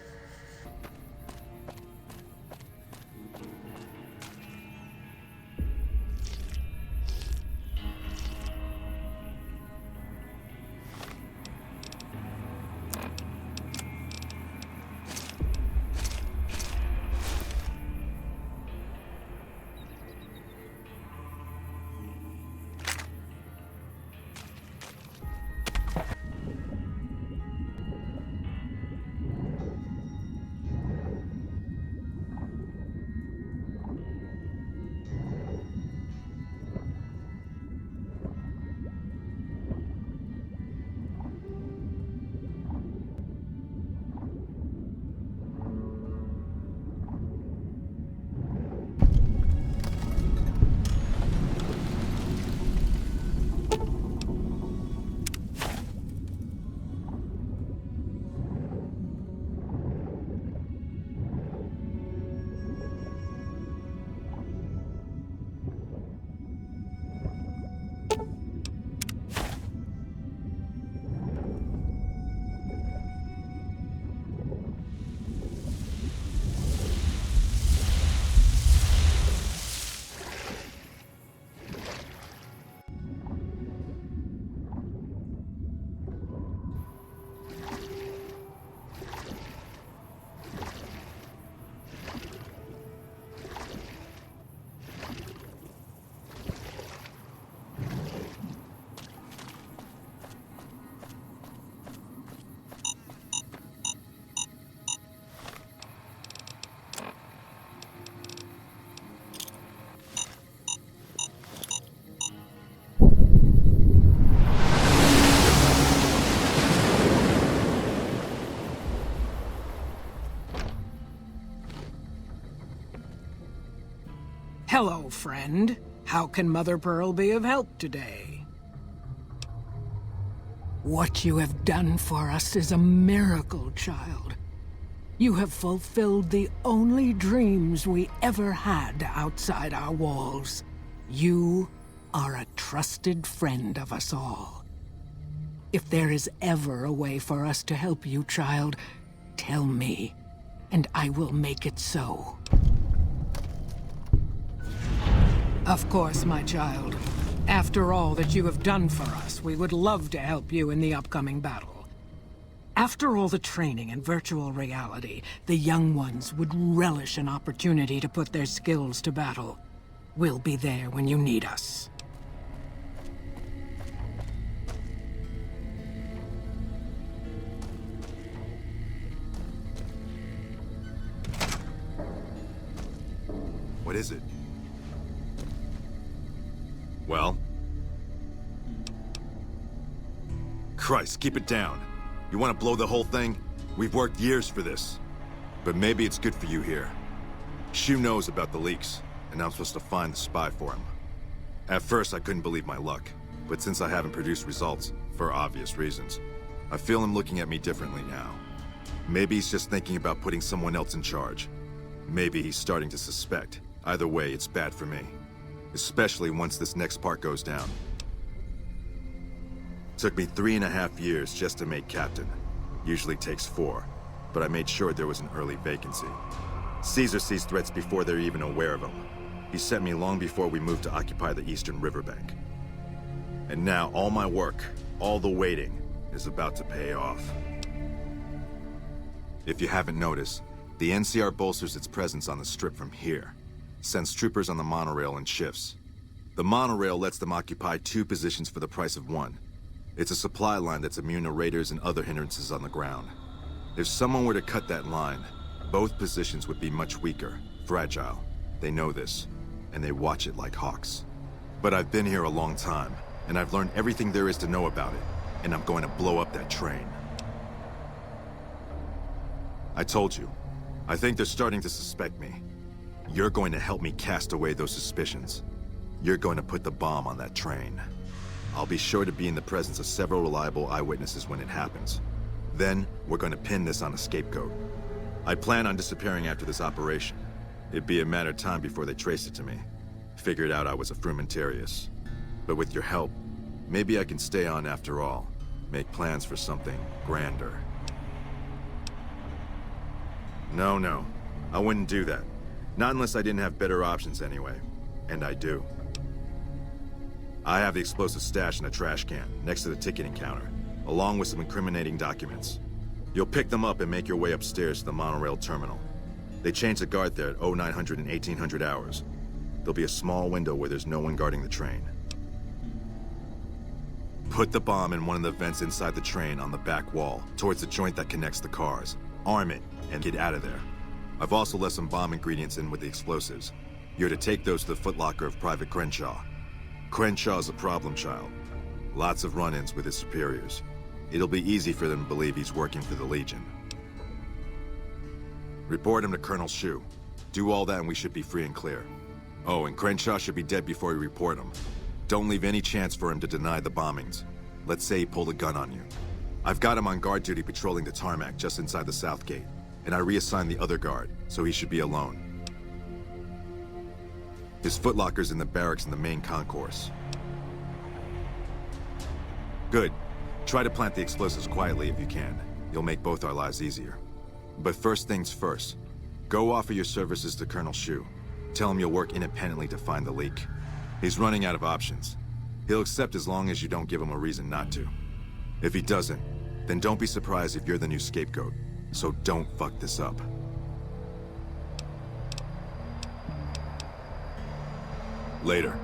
Hello, friend. How can Mother Pearl be of help today? What you have done for us is a miracle, child. You have fulfilled the only dreams we ever had outside our walls. You are a trusted friend of us all. If there is ever a way for us to help you, child, tell me, and I will make it so. Of course, my child. After all that you have done for us, we would love to help you in the upcoming battle. After all the training in virtual reality, the young ones would relish an opportunity to put their skills to battle. We'll be there when you need us. What is it? Well? Christ, keep it down. You want to blow the whole thing? We've worked years for this. But maybe it's good for you here. Shu knows about the leaks, and I'm supposed to find the spy for him. At first, I couldn't believe my luck, but since I haven't produced results, for obvious reasons, I feel him looking at me differently now. Maybe he's just thinking about putting someone else in charge. Maybe he's starting to suspect. Either way, it's bad for me. Especially once this next part goes down. Took me 3.5 years just to make captain. Usually takes 4, but I made sure there was an early vacancy. Caesar sees threats before they're even aware of them. He sent me long before we moved to occupy the eastern riverbank. And now all my work, all the waiting, is about to pay off. If you haven't noticed, the NCR bolsters its presence on the strip from here. Sends troopers on the monorail in shifts. The monorail lets them occupy 2 positions for the price of 1. It's a supply line that's immune to raiders and other hindrances on the ground. If someone were to cut that line, both positions would be much weaker, fragile. They know this, and they watch it like hawks. But I've been here a long time, and I've learned everything there is to know about it, and I'm going to blow up that train. I told you, I think they're starting to suspect me. You're going to help me cast away those suspicions. You're going to put the bomb on that train. I'll be sure to be in the presence of several reliable eyewitnesses when it happens. Then, we're going to pin this on a scapegoat. I plan on disappearing after this operation. It'd be a matter of time before they trace it to me. figured out I was a frumentarius. But with your help, maybe I can stay on after all. Make plans for something grander. No. I wouldn't do that. Not unless I didn't have better options anyway. And I do. I have the explosive stash in a trash can, next to the ticketing counter, along with some incriminating documents. You'll pick them up and make your way upstairs to the monorail terminal. They change the guard there at 0900 and 1800 hours. There'll be a small window where there's no one guarding the train. Put the bomb in one of the vents inside the train on the back wall, towards the joint that connects the cars. Arm it, and get out of there. I've also left some bomb ingredients in with the explosives. You're to take those to the footlocker of Private Crenshaw. Crenshaw's a problem child. Lots of run-ins with his superiors. It'll be easy for them to believe he's working for the Legion. Report him to Colonel Shu. Do all that and we should be free and clear. Oh, and Crenshaw should be dead before you report him. Don't leave any chance for him to deny the bombings. Let's say he pulled a gun on you. I've got him on guard duty patrolling the tarmac just inside the south gate, and I reassigned the other guard, so he should be alone. His footlocker's in the barracks in the main concourse. Good. Try to plant the explosives quietly if you can. You'll make both our lives easier. But first things first. Go offer your services to Colonel Shu. Tell him you'll work independently to find the leak. He's running out of options. He'll accept as long as you don't give him a reason not to. If he doesn't, then don't be surprised if you're the new scapegoat. So don't fuck this up. Later.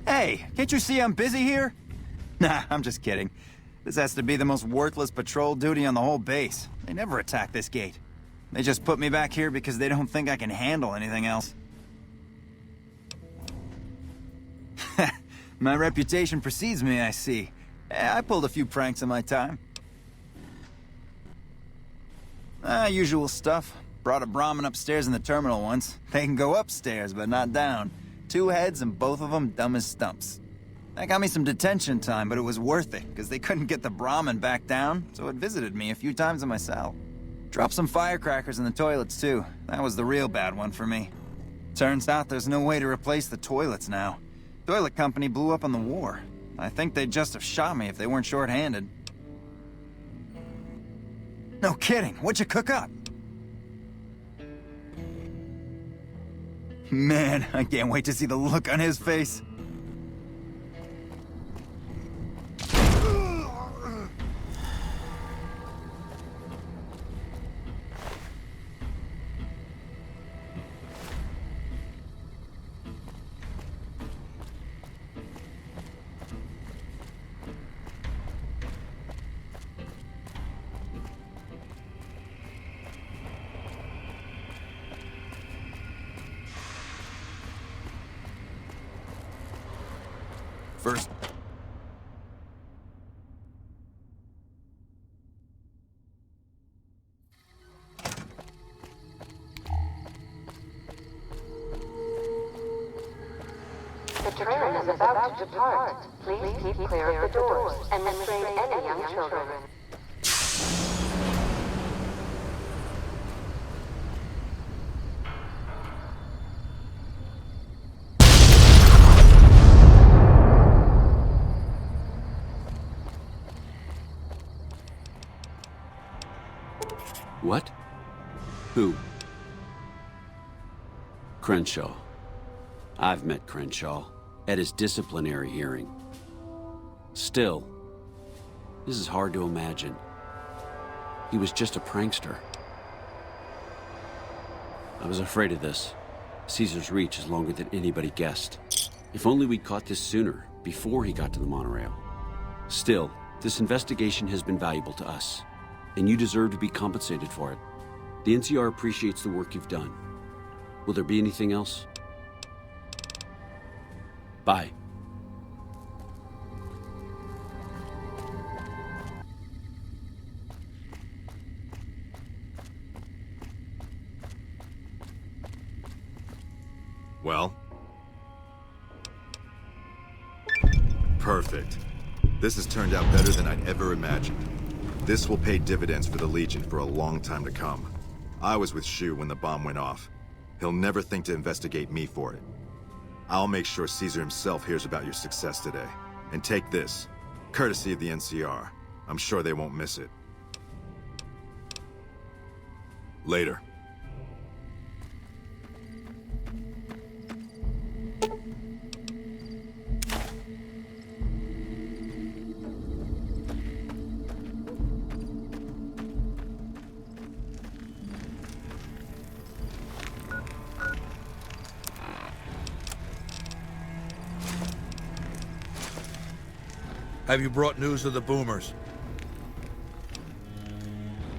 Hey, can't you see I'm busy here? Nah, I'm just kidding. This has to be the most worthless patrol duty on the whole base. They never attack this gate. They just put me back here because they don't think I can handle anything else. My reputation precedes me, I see. I pulled a few pranks in my time. Usual stuff. Brought a Brahmin upstairs in the terminal once. They can go upstairs, but not down. 2 heads and both of them dumb as stumps. That got me some detention time, but it was worth it, because they couldn't get the Brahmin back down, so it visited me a few times in my cell. Dropped some firecrackers in the toilets, too. That was the real bad one for me. Turns out there's no way to replace the toilets now. Toilet company blew up in the war. I think they'd just have shot me if they weren't short-handed. No kidding, what'd you cook up? Man, I can't wait to see the look on his face. First. is about to depart. Please keep clear of the doors and restrain any young children. What? Who? Crenshaw. I've met Crenshaw at his disciplinary hearing. Still, this is hard to imagine. He was just a prankster. I was afraid of this. Caesar's reach is longer than anybody guessed. If only we'd caught this sooner, before he got to the monorail. Still, this investigation has been valuable to us, and you deserve to be compensated for it. The NCR appreciates the work you've done. Will there be anything else? Bye. Well? Perfect. This has turned out better than I'd ever imagined. This will pay dividends for the Legion for a long time to come. I was with Shu when the bomb went off. He'll never think to investigate me for it. I'll make sure Caesar himself hears about your success today. And take this, courtesy of the NCR. I'm sure they won't miss it. Later. Have you brought news of the boomers?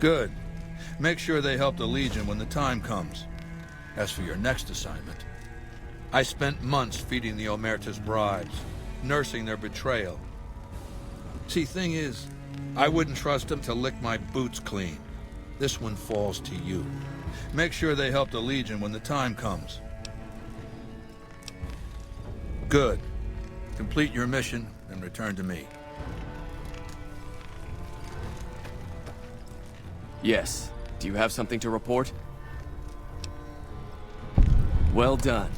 Good. Make sure they help the Legion when the time comes. As for your next assignment, I spent months feeding the Omerta's bribes, nursing their betrayal. See, thing is, I wouldn't trust them to lick my boots clean. This one falls to you. Make sure they help the Legion when the time comes. Good. Complete your mission and return to me. Yes. Do you have something to report? Well done.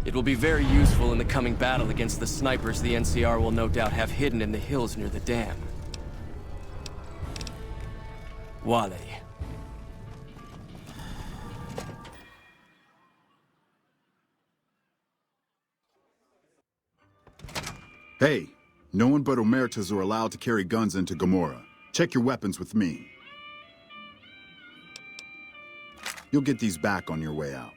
It will be very useful in the coming battle against the snipers the NCR will no doubt have hidden in the hills near the dam. Wale. Hey, no one but Omertas are allowed to carry guns into Gomorrah. Check your weapons with me. You'll get these back on your way out.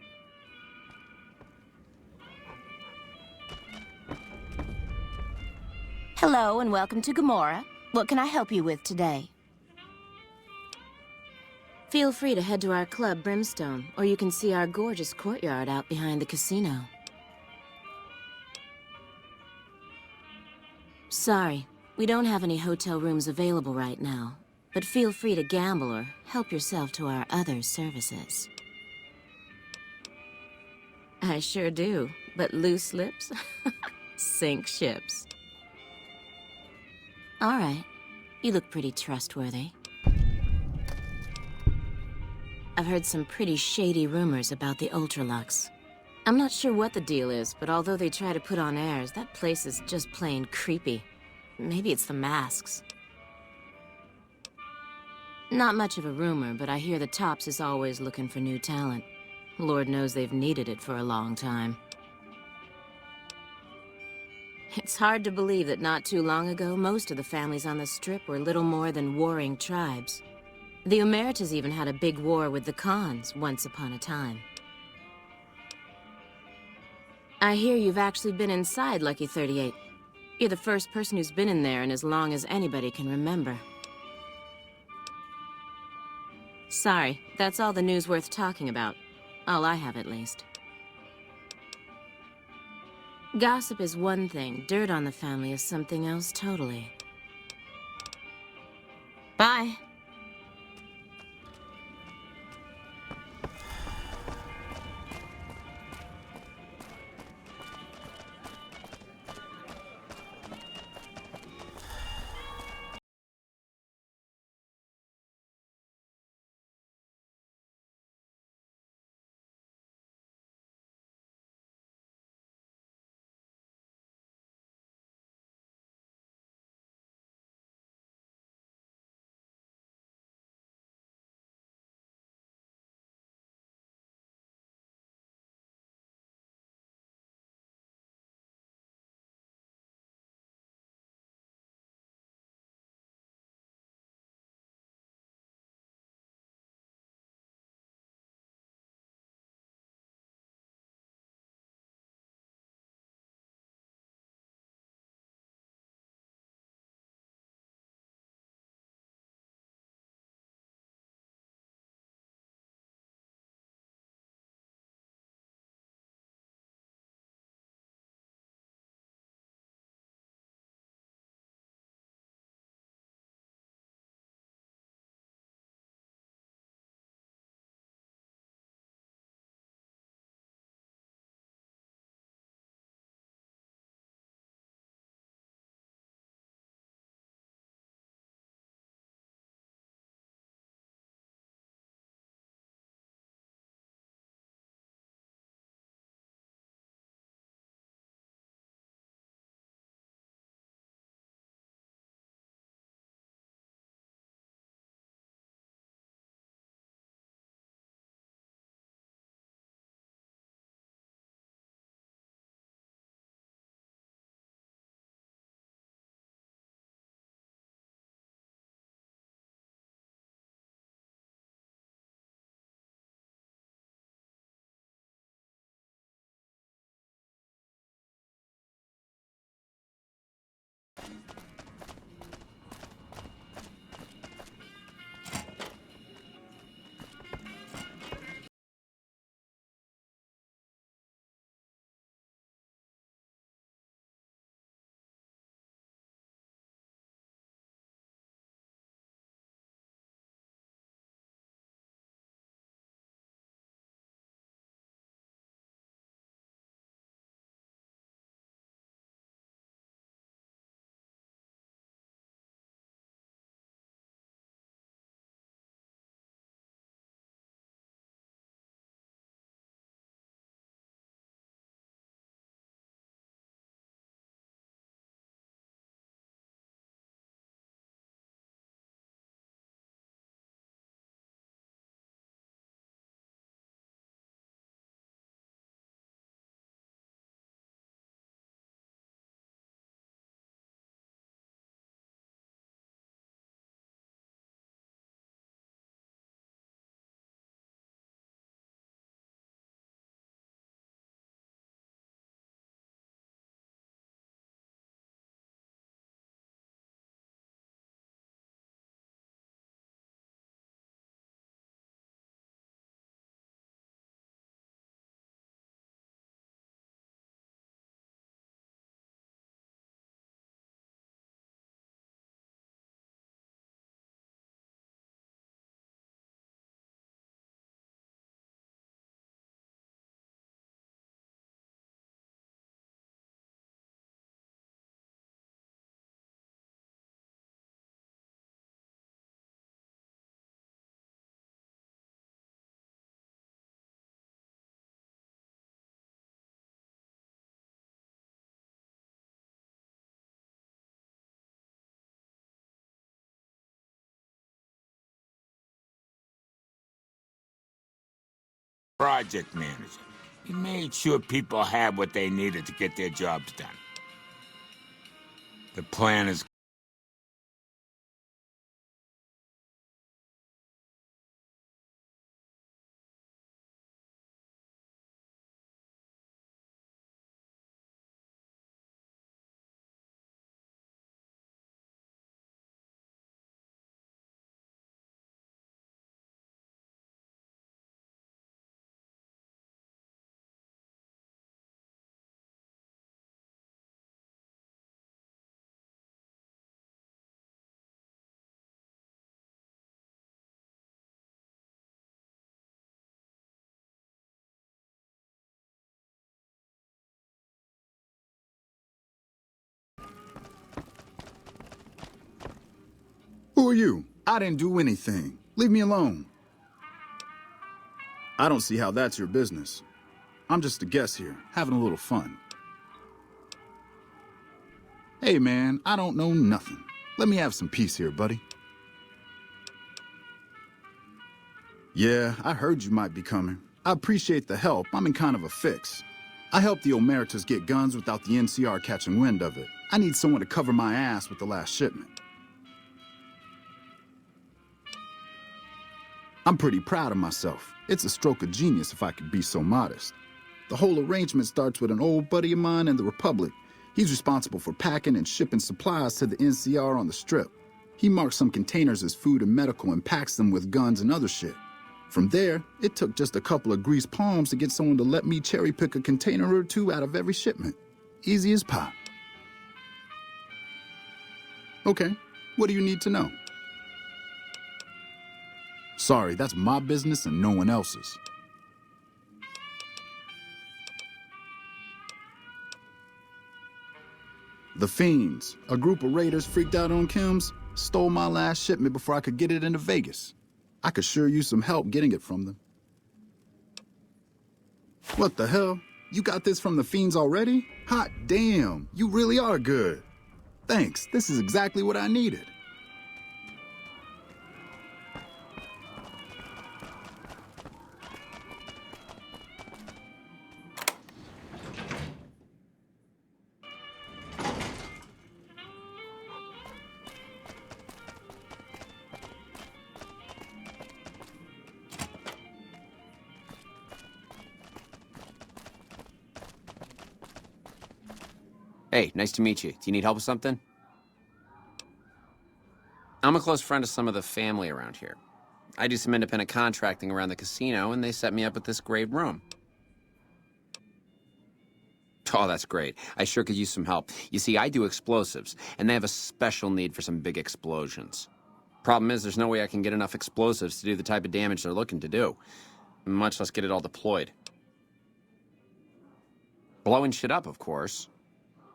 Hello and welcome to Gomorrah. What can I help you with today? Feel free to head to our club, Brimstone, or you can see our gorgeous courtyard out behind the casino. Sorry, we don't have any hotel rooms available right now, but feel free to gamble or help yourself to our other services. I sure do, but loose lips sink ships. All right, you look pretty trustworthy. I've heard some pretty shady rumors about the Ultralux. I'm not sure what the deal is, but although they try to put on airs, that place is just plain creepy. Maybe it's the masks. Not much of a rumor, but I hear the Tops is always looking for new talent. Lord knows they've needed it for a long time. It's hard to believe that not too long ago, most of the families on the Strip were little more than warring tribes. The Omertas even had a big war with the Khans once upon a time. I hear you've actually been inside Lucky 38. You're the first person who's been in there in as long as anybody can remember. Sorry, that's all the news worth talking about. All I have, at least. Gossip is one thing, dirt on the family is something else totally. Bye. Project manager. He made sure people had what they needed to get their jobs done. The plan is... Who are you? I didn't do anything. Leave me alone. I don't see how that's your business. I'm just a guest here, having a little fun. Hey man, I don't know nothing. Let me have some peace here, buddy. Yeah, I heard you might be coming. I appreciate the help. I'm in kind of a fix. I helped the Omertas get guns without the NCR catching wind of it. I need someone to cover my ass with the last shipment. I'm pretty proud of myself. It's a stroke of genius if I could be so modest. The whole arrangement starts with an old buddy of mine in the Republic. He's responsible for packing and shipping supplies to the NCR on the Strip. He marks some containers as food and medical and packs them with guns and other shit. From there, it took just a couple of greased palms to get someone to let me cherry pick a container or two out of every shipment. Easy as pie. Okay, what do you need to know? Sorry, that's my business and no one else's. The Fiends, a group of raiders freaked out on chems, stole my last shipment before I could get it into Vegas. I could sure use some help getting it from them. What the hell? You got this from the Fiends already? Hot damn, you really are good. Thanks, this is exactly what I needed. Hey, nice to meet you. Do you need help with something? I'm a close friend of some of the family around here. I do some independent contracting around the casino, and they set me up with this great room. Oh, that's great. I sure could use some help. You see, I do explosives, and they have a special need for some big explosions. Problem is, there's no way I can get enough explosives to do the type of damage they're looking to do, much less get it all deployed. Blowing shit up, of course.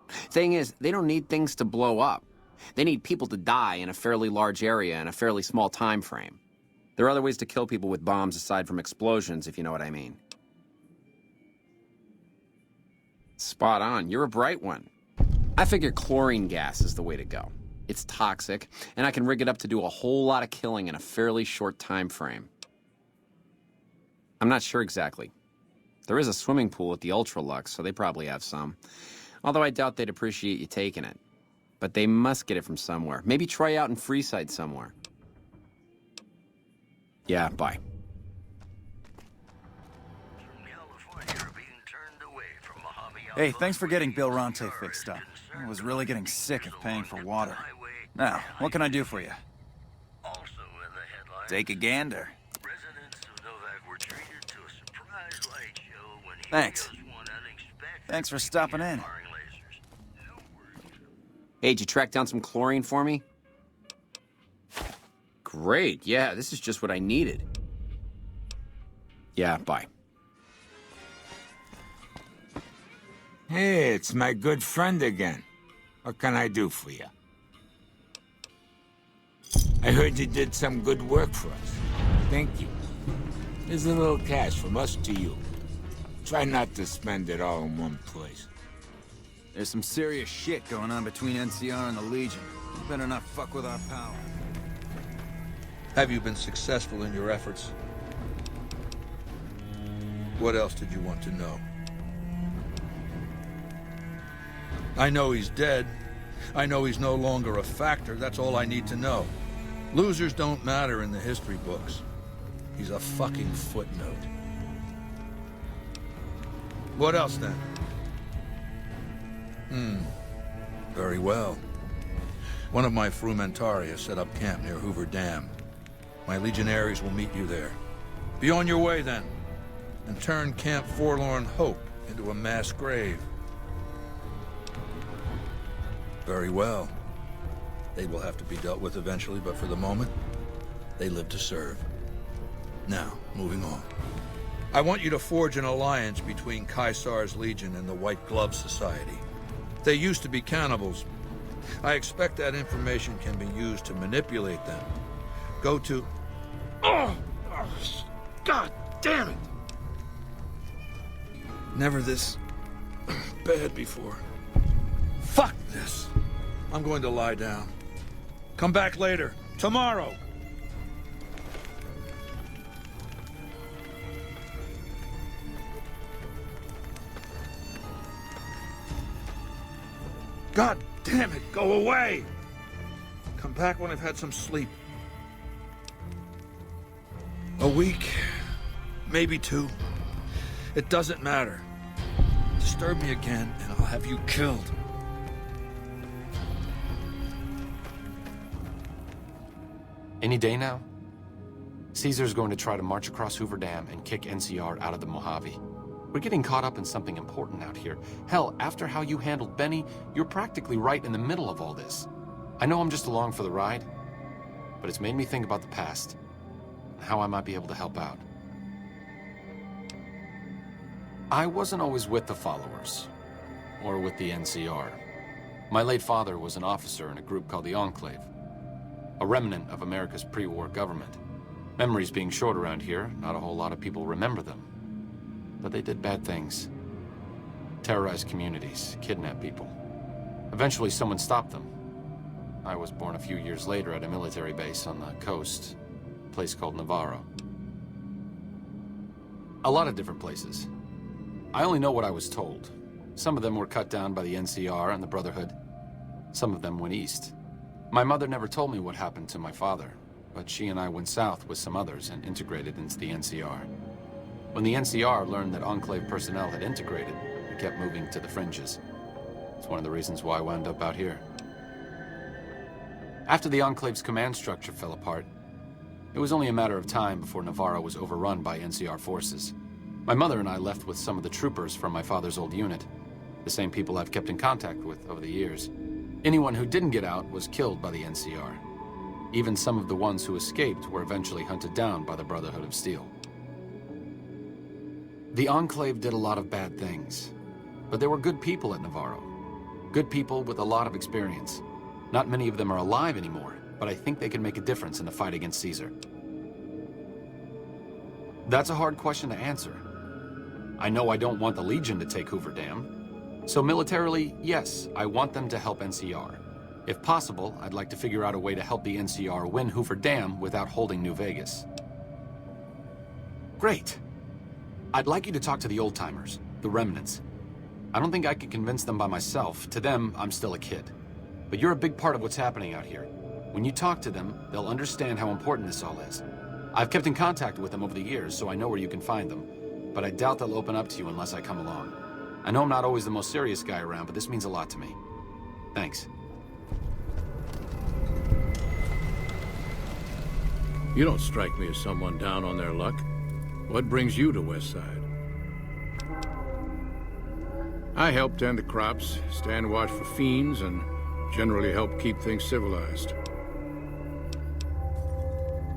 Thing is, they don't need things to blow up. They need people to die in a fairly large area in a fairly small time frame. There are other ways to kill people with bombs aside from explosions, if you know what I mean. Spot on. You're a bright one. I figure chlorine gas is the way to go. It's toxic, and I can rig it up to do a whole lot of killing in a fairly short time frame. I'm not sure exactly. There is a swimming pool at the Ultralux, so they probably have some. Although I doubt they'd appreciate you taking it. But they must get it from somewhere. Maybe try out in Freeside somewhere. Yeah, bye. Hey, thanks for getting Bill Ronte fixed up. I was really getting sick of paying for water. Now, what can I do for you? Take a gander. Thanks. Thanks for stopping in. Hey, did you track down some chlorine for me? Great, yeah, this is just what I needed. Yeah, bye. Hey, it's my good friend again. What can I do for you? I heard you did some good work for us. Thank you. Here's a little cash from us to you. Try not to spend it all in one place. There's some serious shit going on between NCR and the Legion. You better not fuck with our power. Have you been successful in your efforts? What else did you want to know? I know he's dead. I know he's no longer a factor. That's all I need to know. Losers don't matter in the history books. He's a fucking footnote. What else, then? Very well. One of my Frumentari has set up camp near Hoover Dam. My legionaries will meet you there. Be on your way, then, and turn Camp Forlorn Hope into a mass grave. Very well. They will have to be dealt with eventually, but for the moment, they live to serve. Now, moving on. I want you to forge an alliance between Caesar's Legion and the White Glove Society. They used to be cannibals. I expect that information can be used to manipulate them. Go to... Oh! God damn it! Never this bad before. Fuck this! I'm going to lie down. Come back later. Tomorrow! God damn it, go away! Come back when I've had some sleep. A week, maybe 2. It doesn't matter. Disturb me again and I'll have you killed. Any day now? Caesar's going to try to march across Hoover Dam and kick NCR out of the Mojave. We're getting caught up in something important out here. Hell, after how you handled Veni, you're practically right in the middle of all this. I know I'm just along for the ride, but it's made me think about the past and how I might be able to help out. I wasn't always with the followers, or with the NCR. My late father was an officer in a group called the Enclave, a remnant of America's pre-war government. Memories being short around here, not a whole lot of people remember them. But they did bad things. Terrorized communities, kidnapped people. Eventually someone stopped them. I was born a few years later at a military base on the coast, a place called Navarro. A lot of different places. I only know what I was told. Some of them were cut down by the NCR and the Brotherhood. Some of them went east. My mother never told me what happened to my father, but she and I went south with some others and integrated into the NCR. When the NCR learned that Enclave personnel had integrated, we kept moving to the fringes. It's one of the reasons why I wound up out here. After the Enclave's command structure fell apart, it was only a matter of time before Navarro was overrun by NCR forces. My mother and I left with some of the troopers from my father's old unit, the same people I've kept in contact with over the years. Anyone who didn't get out was killed by the NCR. Even some of the ones who escaped were eventually hunted down by the Brotherhood of Steel. The Enclave did a lot of bad things, but there were good people at Navarro. Good people with a lot of experience. Not many of them are alive anymore, but I think they can make a difference in the fight against Caesar. That's a hard question to answer. I know I don't want the Legion to take Hoover Dam. So militarily, yes, I want them to help NCR. If possible, I'd like to figure out a way to help the NCR win Hoover Dam without holding New Vegas. Great. I'd like you to talk to the old-timers, the remnants. I don't think I could convince them by myself. To them, I'm still a kid. But you're a big part of what's happening out here. When you talk to them, they'll understand how important this all is. I've kept in contact with them over the years, so I know where you can find them. But I doubt they'll open up to you unless I come along. I know I'm not always the most serious guy around, but this means a lot to me. Thanks. You don't strike me as someone down on their luck. What brings you to Westside? I help tend the crops, stand watch for fiends, and generally help keep things civilized.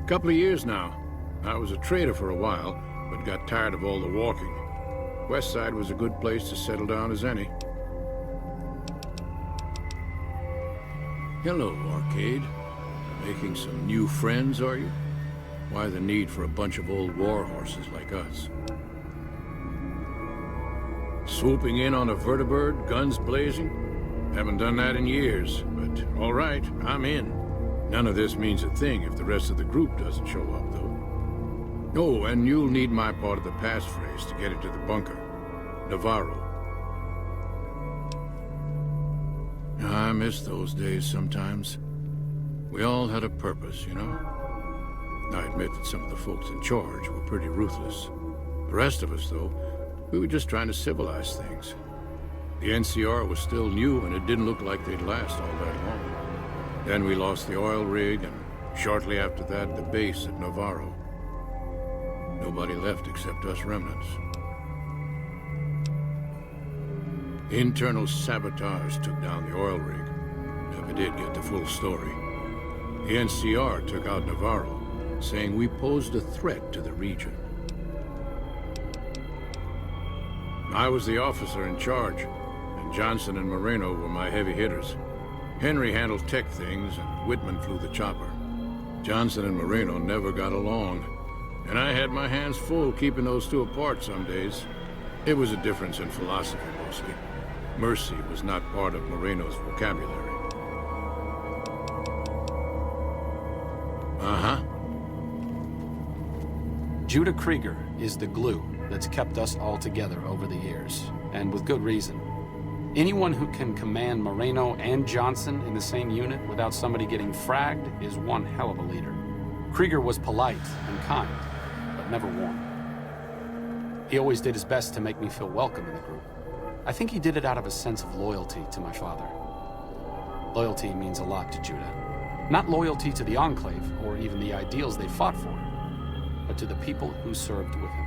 Couple of years now. I was a trader for a while, but got tired of all the walking. Westside was a good place to settle down as any. Hello, Arcade. Making some new friends, are you? Why the need for a bunch of old war horses like us? Swooping in on a vertibird, guns blazing? Haven't done that in years, but all right, I'm in. None of this means a thing if the rest of the group doesn't show up, though. Oh, and you'll need my part of the passphrase to get into the bunker. Navarro. I miss those days sometimes. We all had a purpose, you know? I admit that some of the folks in charge were pretty ruthless. The rest of us, though, we were just trying to civilize things. The NCR was still new, and it didn't look like they'd last all that long. Then we lost the oil rig, and shortly after that, the base at Navarro. Nobody left except us remnants. Internal sabotage took down the oil rig. Never did get the full story. The NCR took out Navarro, saying we posed a threat to the region. I was the officer in charge, and Johnson and Moreno were my heavy hitters. Henry handled tech things, and Whitman flew the chopper. Johnson and Moreno never got along, and I had my hands full keeping those two apart some days. It was a difference in philosophy, mostly. Mercy was not part of Moreno's vocabulary. Uh-huh. Judah Krieger is the glue that's kept us all together over the years, and with good reason. Anyone who can command Moreno and Johnson in the same unit without somebody getting fragged is one hell of a leader. Krieger was polite and kind, but never warm. He always did his best to make me feel welcome in the group. I think he did it out of a sense of loyalty to my father. Loyalty means a lot to Judah. Not loyalty to the Enclave, or even the ideals they fought for, but to the people who served with him.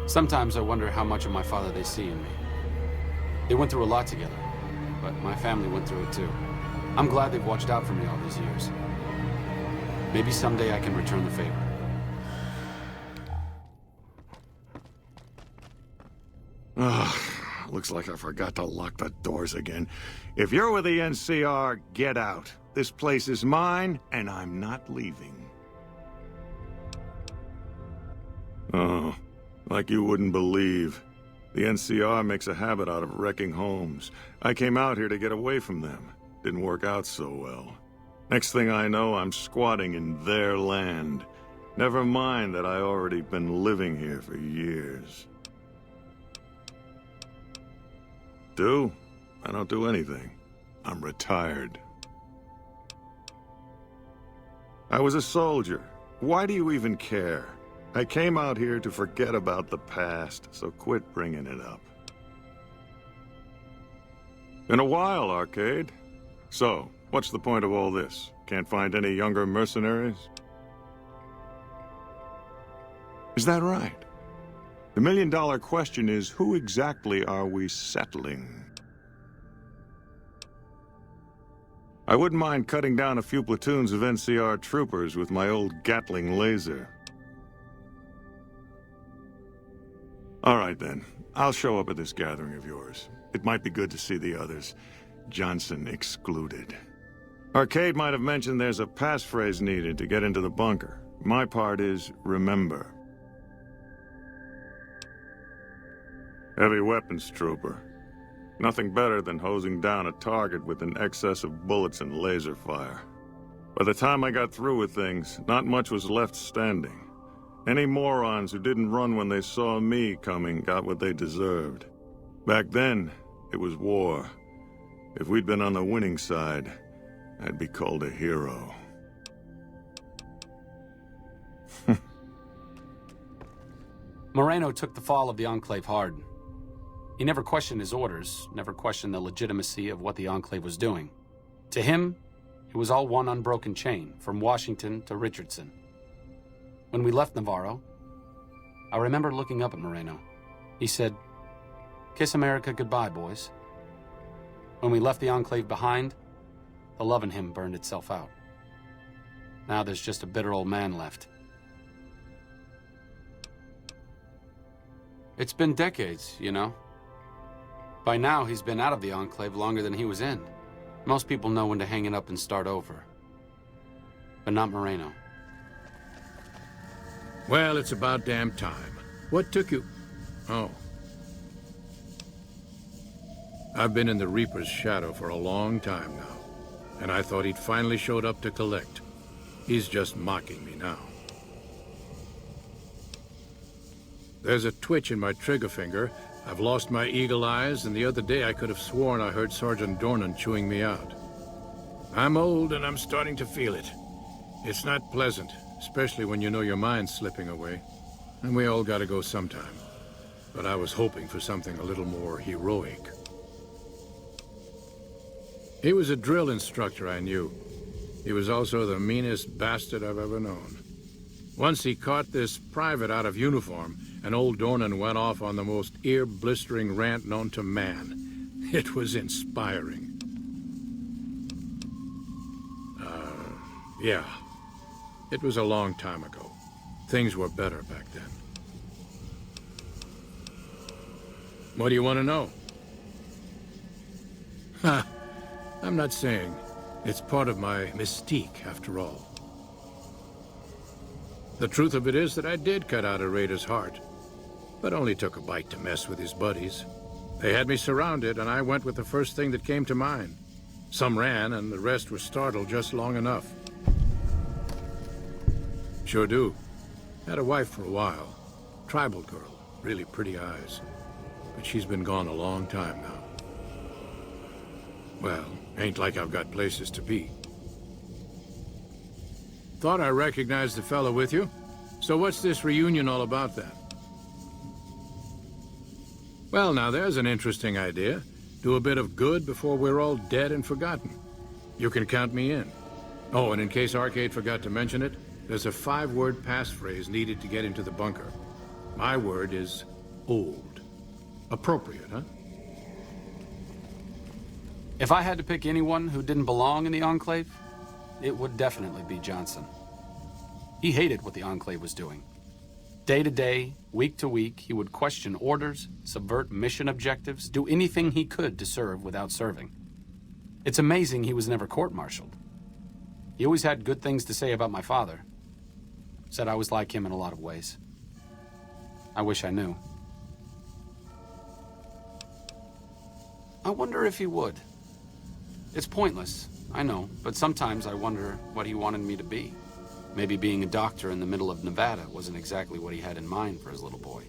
Sometimes I wonder how much of my father they see in me. They went through a lot together, but my family went through it too. I'm glad they've watched out for me all these years. Maybe someday I can return the favor. Looks like I forgot to lock the doors again. If you're with the NCR, get out. This place is mine, and I'm not leaving. Oh, like you wouldn't believe. The NCR makes a habit out of wrecking homes. I came out here to get away from them. Didn't work out so well. Next thing I know, I'm squatting in their land. Never mind that I already been living here for years. I don't do anything. I'm retired. I was a soldier. Why do you even care? I came out here to forget about the past, so quit bringing it up. Been a while, Arcade. So, what's the point of all this? Can't find any younger mercenaries? Is that right? The million-dollar question is, who exactly are we settling? I wouldn't mind cutting down a few platoons of NCR troopers with my old Gatling laser. All right, then. I'll show up at this gathering of yours. It might be good to see the others. Johnson excluded. Arcade might have mentioned there's a passphrase needed to get into the bunker. My part is, remember. Heavy weapons trooper. Nothing better than hosing down a target with an excess of bullets and laser fire. By the time I got through with things, not much was left standing. Any morons who didn't run when they saw me coming got what they deserved. Back then, it was war. If we'd been on the winning side, I'd be called a hero. Moreno took the fall of the Enclave hard. He never questioned his orders, never questioned the legitimacy of what the Enclave was doing. To him, it was all one unbroken chain, from Washington to Richardson. When we left Navarro, I remember looking up at Moreno. He said, "Kiss America goodbye, boys." When we left the Enclave behind, the love in him burned itself out. Now there's just a bitter old man left. It's been decades, you know. By now, he's been out of the Enclave longer than he was in. Most people know when to hang it up and start over. But not Moreno. Well, it's about damn time. What took you? Oh. I've been in the Reaper's shadow for a long time now, and I thought he'd finally showed up to collect. He's just mocking me now. There's a twitch in my trigger finger. I've lost my eagle eyes, and the other day I could have sworn I heard Sergeant Dornan chewing me out. I'm old, and I'm starting to feel it. It's not pleasant, especially when you know your mind's slipping away. And we all gotta go sometime. But I was hoping for something a little more heroic. He was a drill instructor I knew. He was also the meanest bastard I've ever known. Once he caught this private out of uniform, and old Dornan went off on the most ear-blistering rant known to man. It was inspiring. Yeah. It was a long time ago. Things were better back then. What do you want to know? Ha! I'm not saying. It's part of my mystique, after all. The truth of it is that I did cut out a raider's heart, but only took a bite to mess with his buddies. They had me surrounded, and I went with the first thing that came to mind. Some ran, and the rest were startled just long enough. Sure do. Had a wife for a while. Tribal girl. Really pretty eyes. But she's been gone a long time now. Well, ain't like I've got places to be. Thought I recognized the fellow with you. So what's this reunion all about then? Well, now there's an interesting idea. Do a bit of good before we're all dead and forgotten. You can count me in. Oh, and in case Arcade forgot to mention it, there's a 5-word passphrase needed to get into the bunker. My word is Auld. Appropriate, huh? If I had to pick anyone who didn't belong in the Enclave, it would definitely be Johnson. He hated what the Enclave was doing. Day to day, week to week, he would question orders, subvert mission objectives, do anything he could to serve without serving. It's amazing he was never court-martialed. He always had good things to say about my father. Said I was like him in a lot of ways. I wish I knew. I wonder if he would. It's pointless, I know, but sometimes I wonder what he wanted me to be. Maybe being a doctor in the middle of Nevada wasn't exactly what he had in mind for his little boy.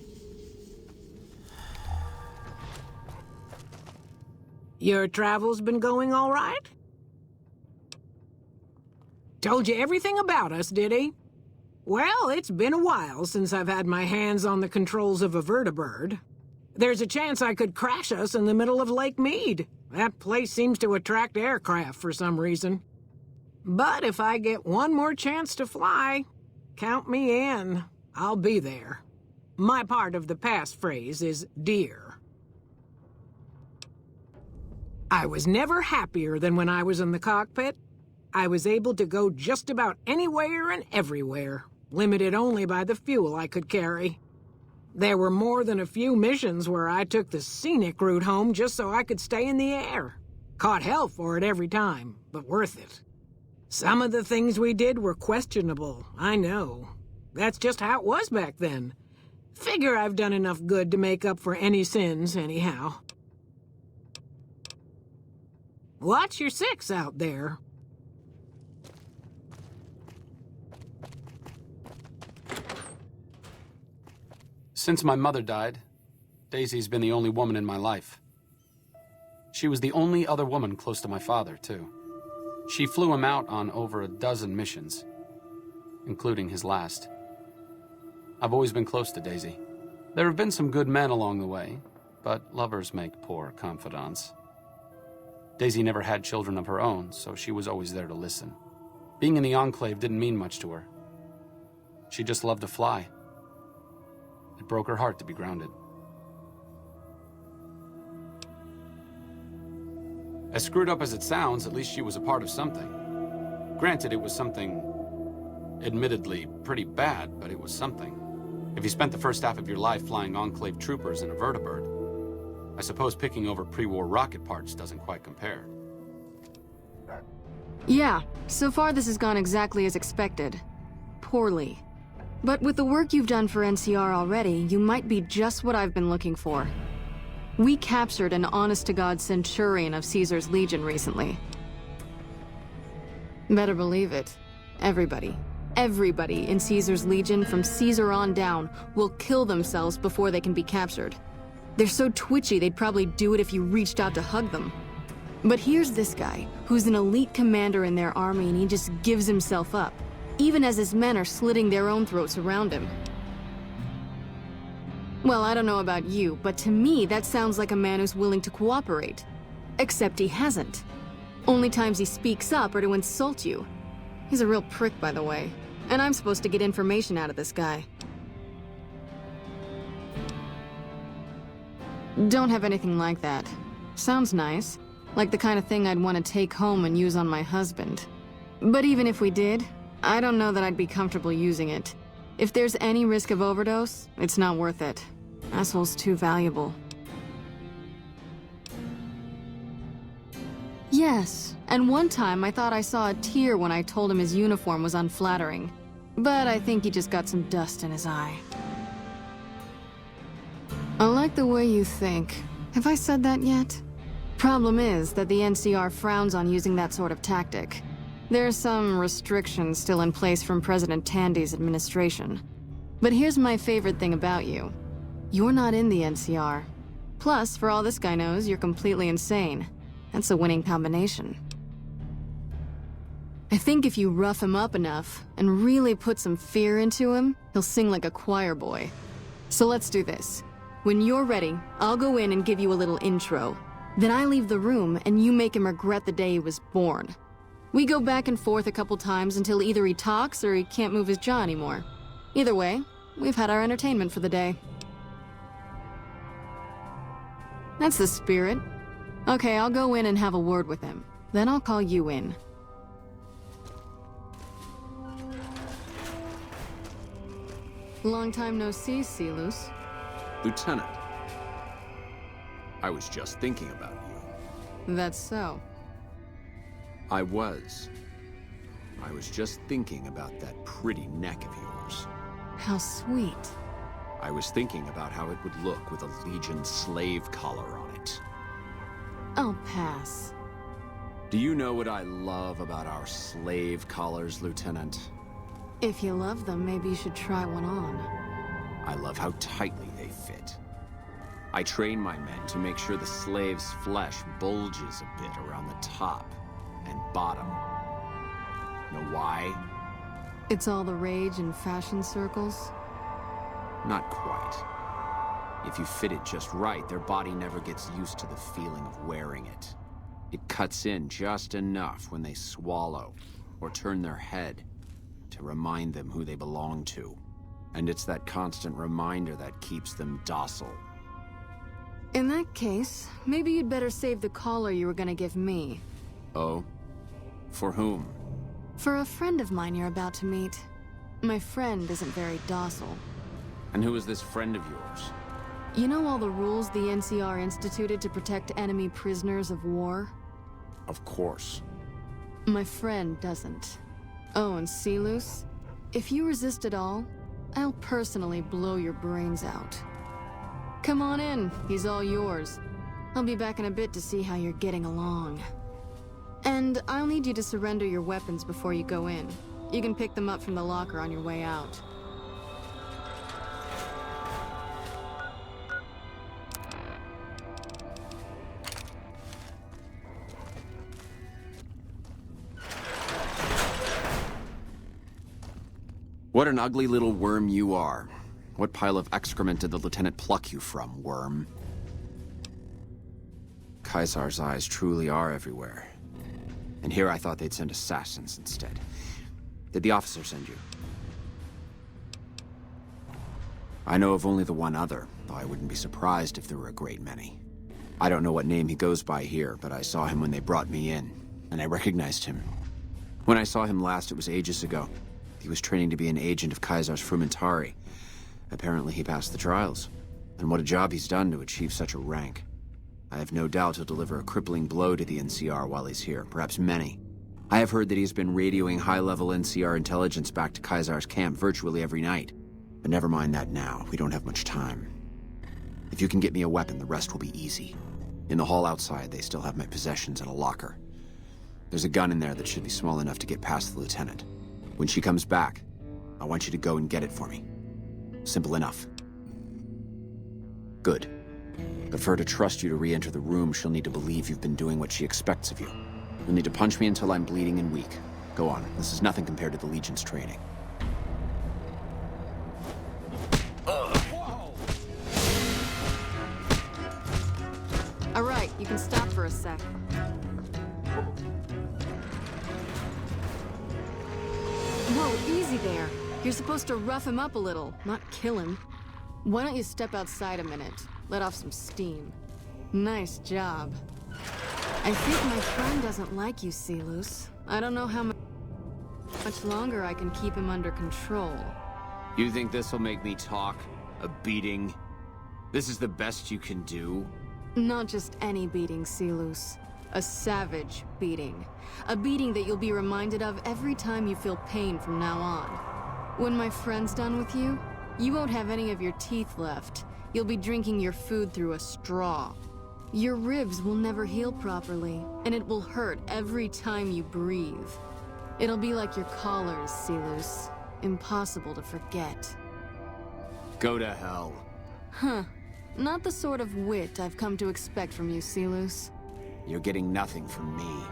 Your travel's been going all right? Told you everything about us, did he? Well, it's been a while since I've had my hands on the controls of a vertibird. There's a chance I could crash us in the middle of Lake Mead. That place seems to attract aircraft for some reason. But if I get one more chance to fly, count me in. I'll be there. My part of the passphrase is dear. I was never happier than when I was in the cockpit. I was able to go just about anywhere and everywhere, limited only by the fuel I could carry. There were more than a few missions where I took the scenic route home just so I could stay in the air. Caught hell for it every time, but worth it. Some of the things we did were questionable, I know. That's just how it was back then. Figure I've done enough good to make up for any sins, anyhow. Watch your 6 out there. Since my mother died, Daisy's been the only woman in my life. She was the only other woman close to my father, too. She flew him out on over a dozen missions, including his last. I've always been close to Daisy. There have been some good men along the way, but lovers make poor confidants. Daisy never had children of her own, so she was always there to listen. Being in the Enclave didn't mean much to her. She just loved to fly. It broke her heart to be grounded. As screwed up as it sounds, at least she was a part of something. Granted, it was something admittedly pretty bad, but it was something. If you spent the first half of your life flying Enclave troopers in a vertibird, I suppose picking over pre-war rocket parts doesn't quite compare. Yeah, so far this has gone exactly as expected. Poorly. But with the work you've done for NCR already, you might be just what I've been looking for. We captured an honest-to-God centurion of Caesar's Legion recently. Better believe it. Everybody. Everybody in Caesar's Legion, from Caesar on down, will kill themselves before they can be captured. They're so twitchy they'd probably do it if you reached out to hug them. But here's this guy, who's an elite commander in their army, and he just gives himself up, even as his men are slitting their own throats around him. Well, I don't know about you, but to me that sounds like a man who's willing to cooperate. Except he hasn't. Only times he speaks up are to insult you. He's a real prick, by the way. And I'm supposed to get information out of this guy. Don't have anything like that. Sounds nice. Like the kind of thing I'd want to take home and use on my husband. But even if we did, I don't know that I'd be comfortable using it. If there's any risk of overdose, it's not worth it. Asshole's too valuable. Yes, and one time I thought I saw a tear when I told him his uniform was unflattering. But I think he just got some dust in his eye. I like the way you think. Have I said that yet? Problem is that the NCR frowns on using that sort of tactic. There are some restrictions still in place from President Tandy's administration. But here's my favorite thing about you. You're not in the NCR. Plus, for all this guy knows, you're completely insane. That's a winning combination. I think if you rough him up enough, and really put some fear into him, he'll sing like a choir boy. So let's do this. When you're ready, I'll go in and give you a little intro. Then I leave the room, and you make him regret the day he was born. We go back and forth a couple times until either he talks or he can't move his jaw anymore. Either way, we've had our entertainment for the day. That's the spirit. Okay, I'll go in and have a word with him. Then I'll call you in. Long time no see, Silus. Lieutenant. I was just thinking about you. That's so. I was just thinking about that pretty neck of yours. How sweet. I was thinking about how it would look with a Legion slave collar on it. I'll pass. Do you know what I love about our slave collars, Lieutenant? If you love them, maybe you should try one on. I love how tightly they fit. I train my men to make sure the slave's flesh bulges a bit around the top and bottom. Know why? It's all the rage in fashion circles? Not quite. If you fit it just right, their body never gets used to the feeling of wearing it. It cuts in just enough when they swallow or turn their head to remind them who they belong to. And it's that constant reminder that keeps them docile. In that case, maybe you'd better save the collar you were gonna give me. Oh? For whom? For a friend of mine you're about to meet. My friend isn't very docile. And who is this friend of yours? You know all the rules the NCR instituted to protect enemy prisoners of war? Of course. My friend doesn't. Oh, and Silus? If you resist at all, I'll personally blow your brains out. Come on in, he's all yours. I'll be back in a bit to see how you're getting along. And I'll need you to surrender your weapons before you go in. You can pick them up from the locker on your way out. What an ugly little worm you are. What pile of excrement did the lieutenant pluck you from, worm? Caesar's eyes truly are everywhere. And here I thought they'd send assassins instead. Did the officer send you? I know of only the one other, though I wouldn't be surprised if there were a great many. I don't know what name he goes by here, but I saw him when they brought me in, and I recognized him. When I saw him last, it was ages ago. He was training to be an agent of Caesar's Frumentari. Apparently he passed the trials. And what a job he's done to achieve such a rank. I have no doubt he'll deliver a crippling blow to the NCR while he's here, perhaps many. I have heard that he's been radioing high-level NCR intelligence back to Caesar's camp virtually every night. But never mind that now, we don't have much time. If you can get me a weapon, the rest will be easy. In the hall outside, they still have my possessions in a locker. There's a gun in there that should be small enough to get past the lieutenant. When she comes back, I want you to go and get it for me. Simple enough. Good. But for her to trust you to re-enter the room, she'll need to believe you've been doing what she expects of you. You'll need to punch me until I'm bleeding and weak. Go on, this is nothing compared to the Legion's training. All right, you can stop for a sec. Whoa, easy there. You're supposed to rough him up a little, not kill him. Why don't you step outside a minute? Let off some steam. Nice job. I think my friend doesn't like you, Silus. I don't know how much longer I can keep him under control. You think this'll make me talk? A beating? This is the best you can do? Not just any beating, Silus. A savage beating. A beating that you'll be reminded of every time you feel pain from now on. When my friend's done with you, you won't have any of your teeth left. You'll be drinking your food through a straw. Your ribs will never heal properly, and it will hurt every time you breathe. It'll be like your collars, Silus. Impossible to forget. Go to hell. Huh. Not the sort of wit I've come to expect from you, Silus. You're getting nothing from me.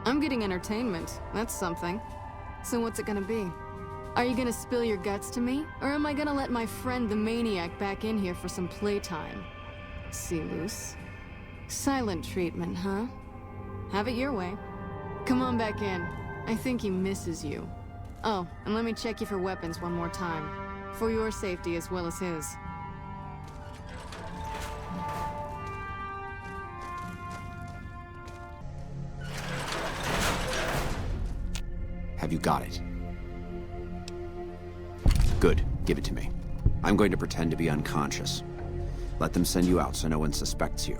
I'm getting entertainment. That's something. So what's it gonna be? Are you gonna spill your guts to me? Or am I gonna let my friend the maniac back in here for some playtime? Silus. Silent treatment, huh? Have it your way. Come on back in. I think he misses you. Oh, and let me check you for weapons one more time. For your safety as well as his. Have you got it? Good. Give it to me. I'm going to pretend to be unconscious. Let them send you out so no one suspects you.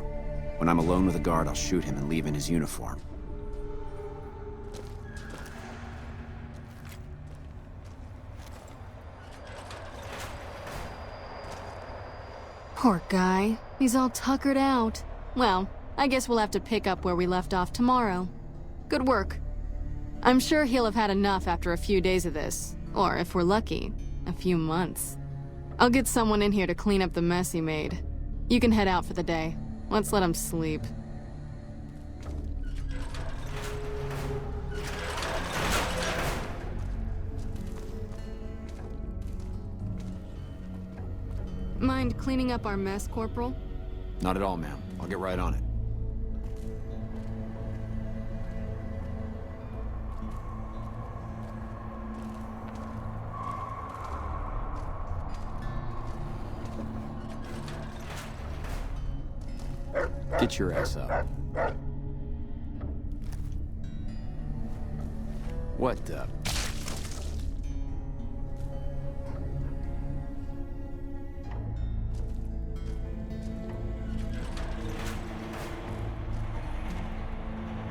When I'm alone with a guard, I'll shoot him and leave in his uniform. Poor guy. He's all tuckered out. Well, I guess we'll have to pick up where we left off tomorrow. Good work. I'm sure he'll have had enough after a few days of this. Or, if we're lucky, a few months. I'll get someone in here to clean up the mess he made. You can head out for the day. Let's let him sleep. Mind cleaning up our mess, Corporal? Not at all, ma'am. I'll get right on it. Get your ass up. What the...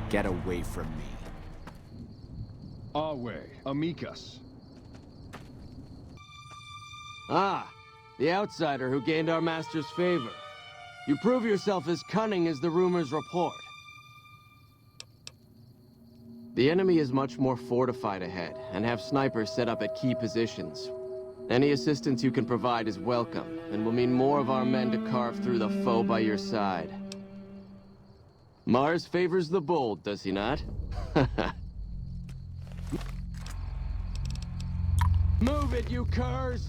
Get away from me. Our way, amicus. Ah, the outsider who gained our master's favor. You prove yourself as cunning as the rumors report. The enemy is much more fortified ahead, and have snipers set up at key positions. Any assistance you can provide is welcome, and will mean more of our men to carve through the foe by your side. Mars favors the bold, does he not? Move it, you curs!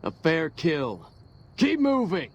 A fair kill. Keep moving!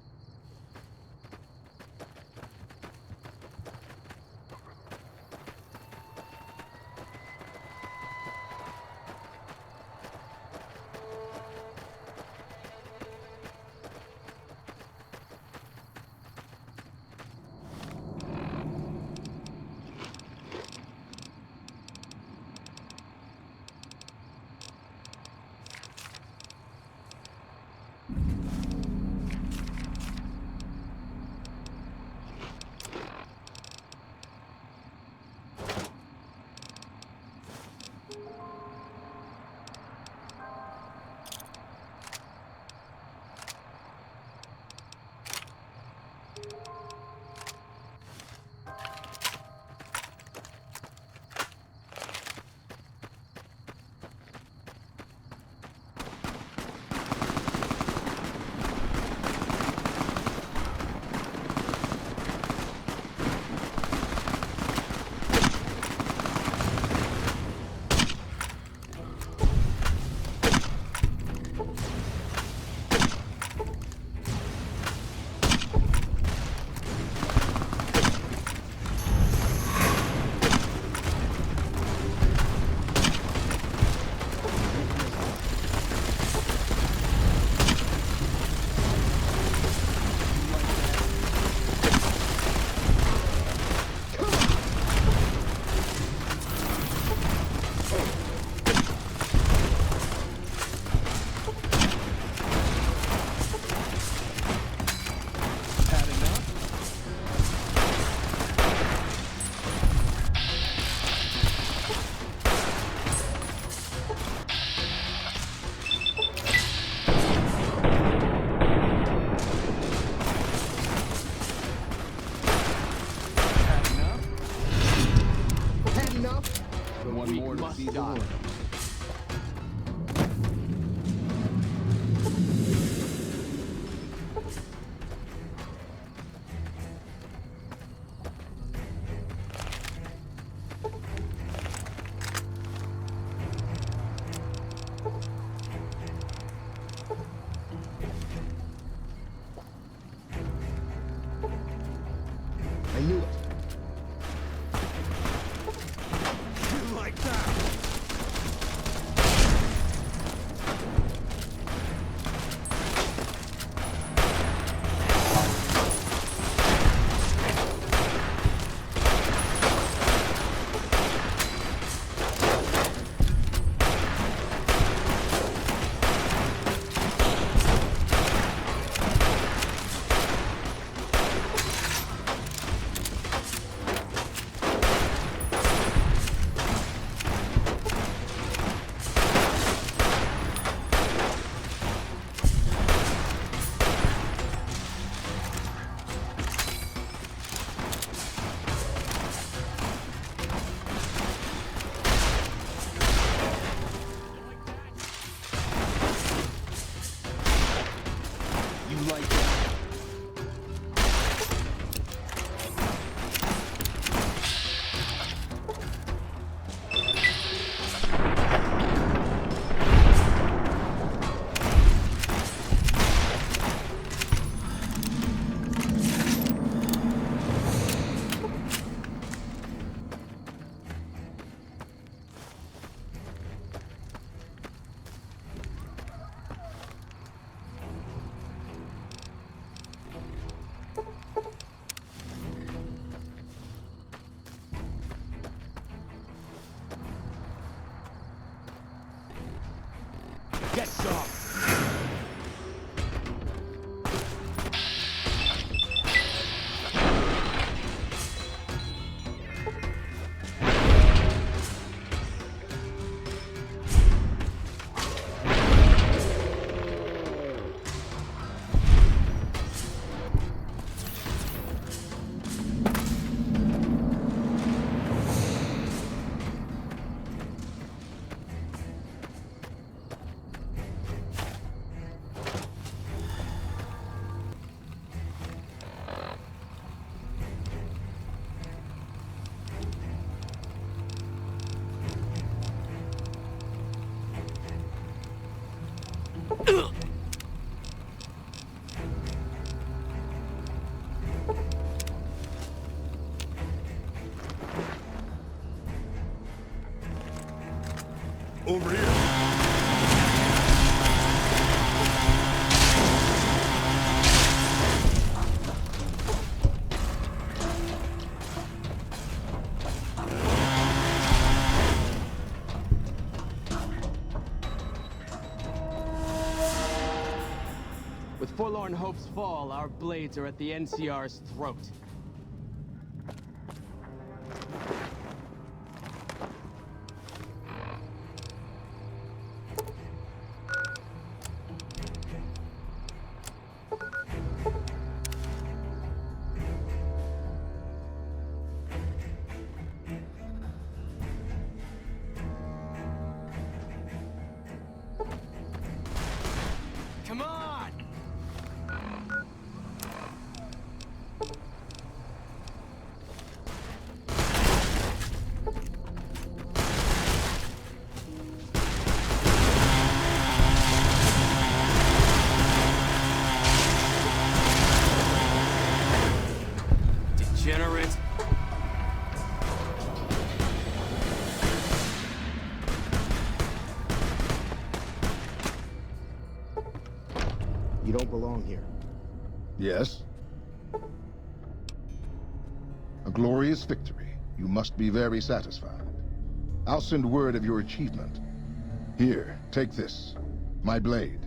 One more to feed the world. I knew it. You like that? Get some! Over here. With Forlorn Hope's fall, our blades are at the NCR's throat. Come on! Degenerate. You don't belong here. Yes? A glorious victory. You must be very satisfied. I'll send word of your achievement. Here, take this. My blade.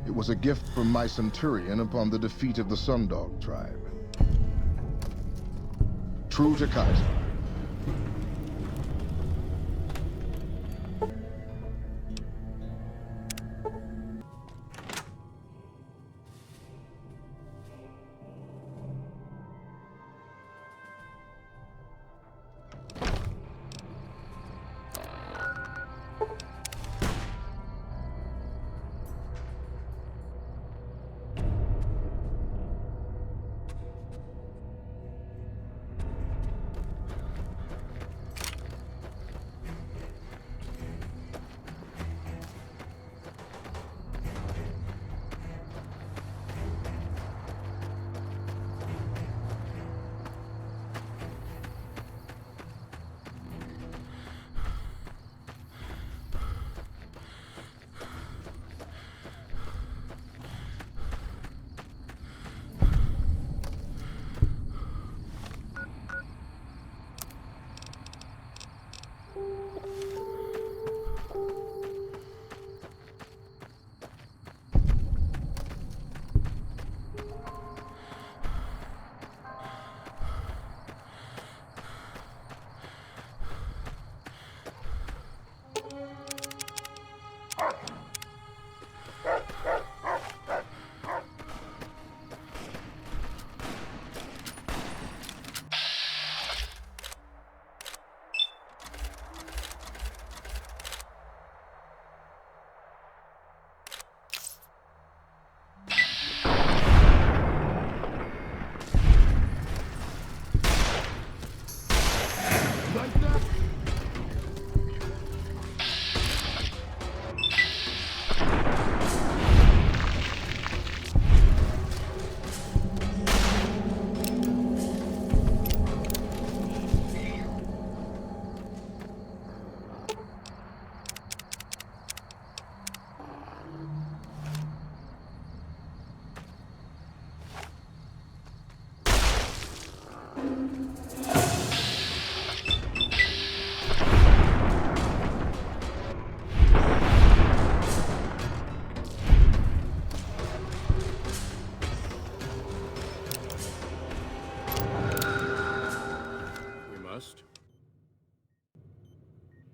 It was a gift from my Centurion upon the defeat of the Sundog tribe. True to Kaiser.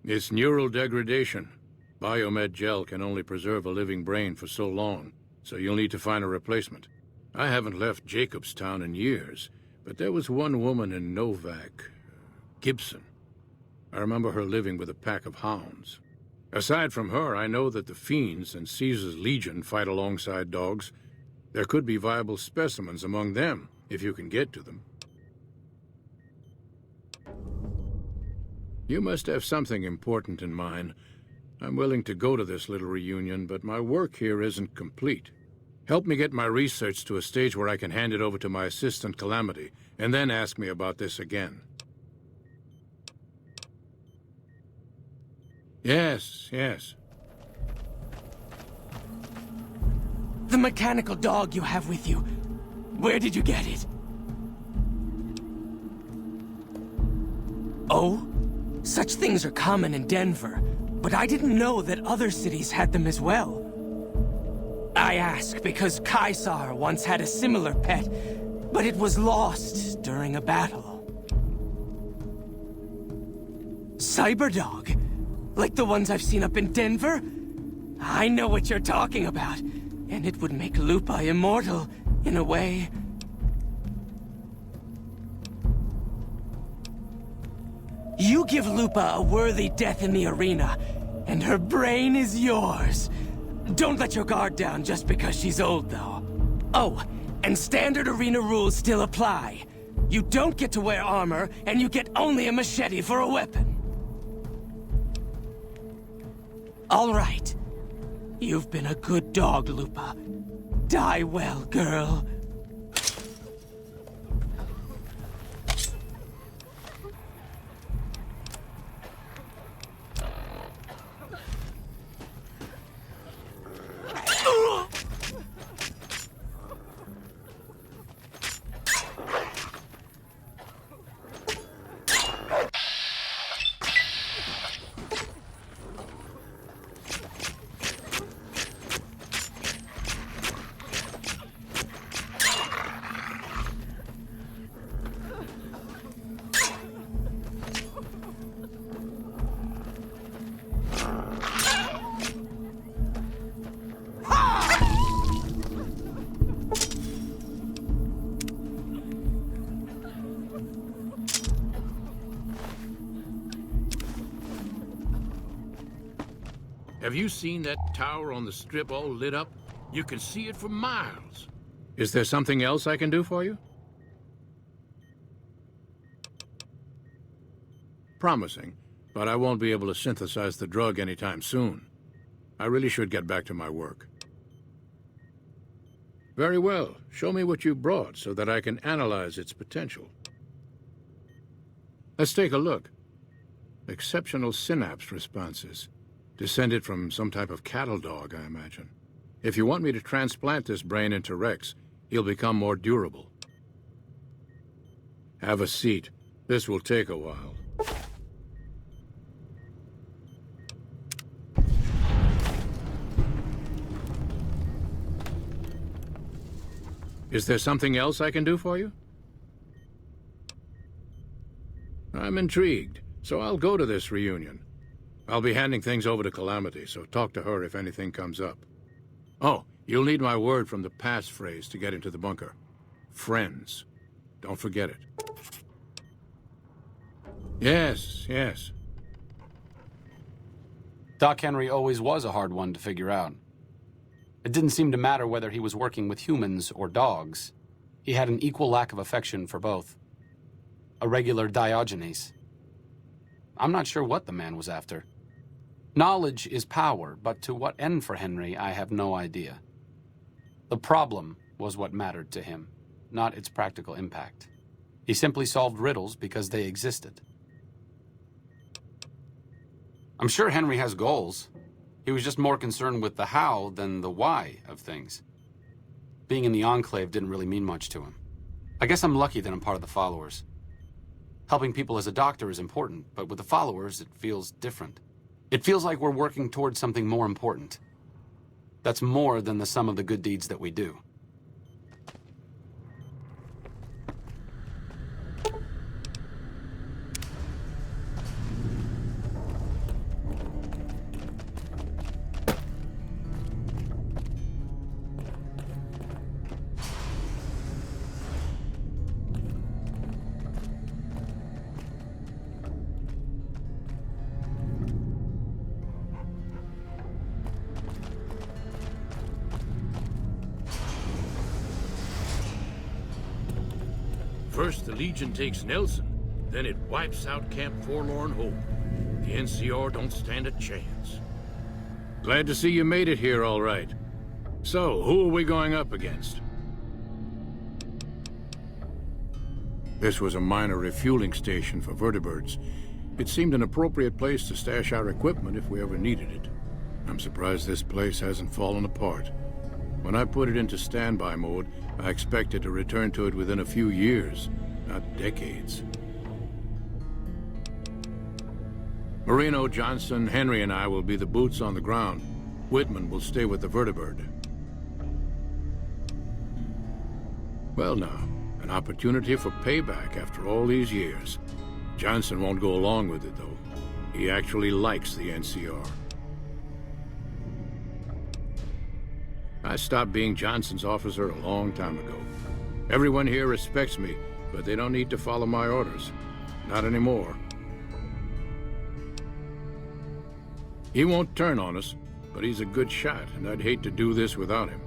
It's neural degradation. Biomed gel can only preserve a living brain for so long, so you'll need to find a replacement. I haven't left Jacobstown in years, but there was one woman in Novak, Gibson. I remember her living with a pack of hounds. Aside from her, I know that the Fiends and Caesar's Legion fight alongside dogs. There could be viable specimens among them, if you can get to them. You must have something important in mind. I'm willing to go to this little reunion, but my work here isn't complete. Help me get my research to a stage where I can hand it over to my assistant, Calamity, and then ask me about this again. Yes, yes. The mechanical dog you have with you. Where did you get it? Oh? Such things are common in Denver, but I didn't know that other cities had them as well. I ask because Caesar once had a similar pet, but it was lost during a battle. Cyberdog? Like the ones I've seen up in Denver? I know what you're talking about, and it would make Lupa immortal, in a way. You give Lupa a worthy death in the arena, and her brain is yours. Don't let your guard down just because she's old, though. Oh, and standard arena rules still apply. You don't get to wear armor, and you get only a machete for a weapon. All right. You've been a good dog, Lupa. Die well, girl. Have you seen that tower on the strip all lit up? You can see it for miles. Is there something else I can do for you? Promising, but I won't be able to synthesize the drug anytime soon. I really should get back to my work. Very well. Show me what you brought so that I can analyze its potential. Let's take a look. Exceptional synapse responses. Descended from some type of cattle dog, I imagine. If you want me to transplant this brain into Rex, he'll become more durable. Have a seat. This will take a while. Is there something else I can do for you? I'm intrigued, so I'll go to this reunion. I'll be handing things over to Calamity, so talk to her if anything comes up. Oh, you'll need my word from the passphrase to get into the bunker. Friends. Don't forget it. Yes, yes. Doc Henry always was a hard one to figure out. It didn't seem to matter whether he was working with humans or dogs. He had an equal lack of affection for both. A regular Diogenes. I'm not sure what the man was after. Knowledge is power, but to what end for Henry, I have no idea. The problem was what mattered to him, not its practical impact. He simply solved riddles because they existed. I'm sure Henry has goals. He was just more concerned with the how than the why of things. Being in the Enclave didn't really mean much to him. I guess I'm lucky that I'm part of the Followers. Helping people as a doctor is important, but with the Followers, it feels different. It feels like we're working towards something more important. That's more than the sum of the good deeds that we do. First, the Legion takes Nelson, then it wipes out Camp Forlorn Hope. The NCR don't stand a chance. Glad to see you made it here all right. So, who are we going up against? This was a minor refueling station for vertibirds. It seemed an appropriate place to stash our equipment if we ever needed it. I'm surprised this place hasn't fallen apart. When I put it into standby mode, I expected to return to it within a few years, not decades. Marino, Johnson, Henry, and I will be the boots on the ground. Whitman will stay with the vertibird. Well now, an opportunity for payback after all these years. Johnson won't go along with it, though. He actually likes the NCR. I stopped being Johnson's officer a long time ago. Everyone here respects me, but they don't need to follow my orders. Not anymore. He won't turn on us, but he's a good shot, and I'd hate to do this without him.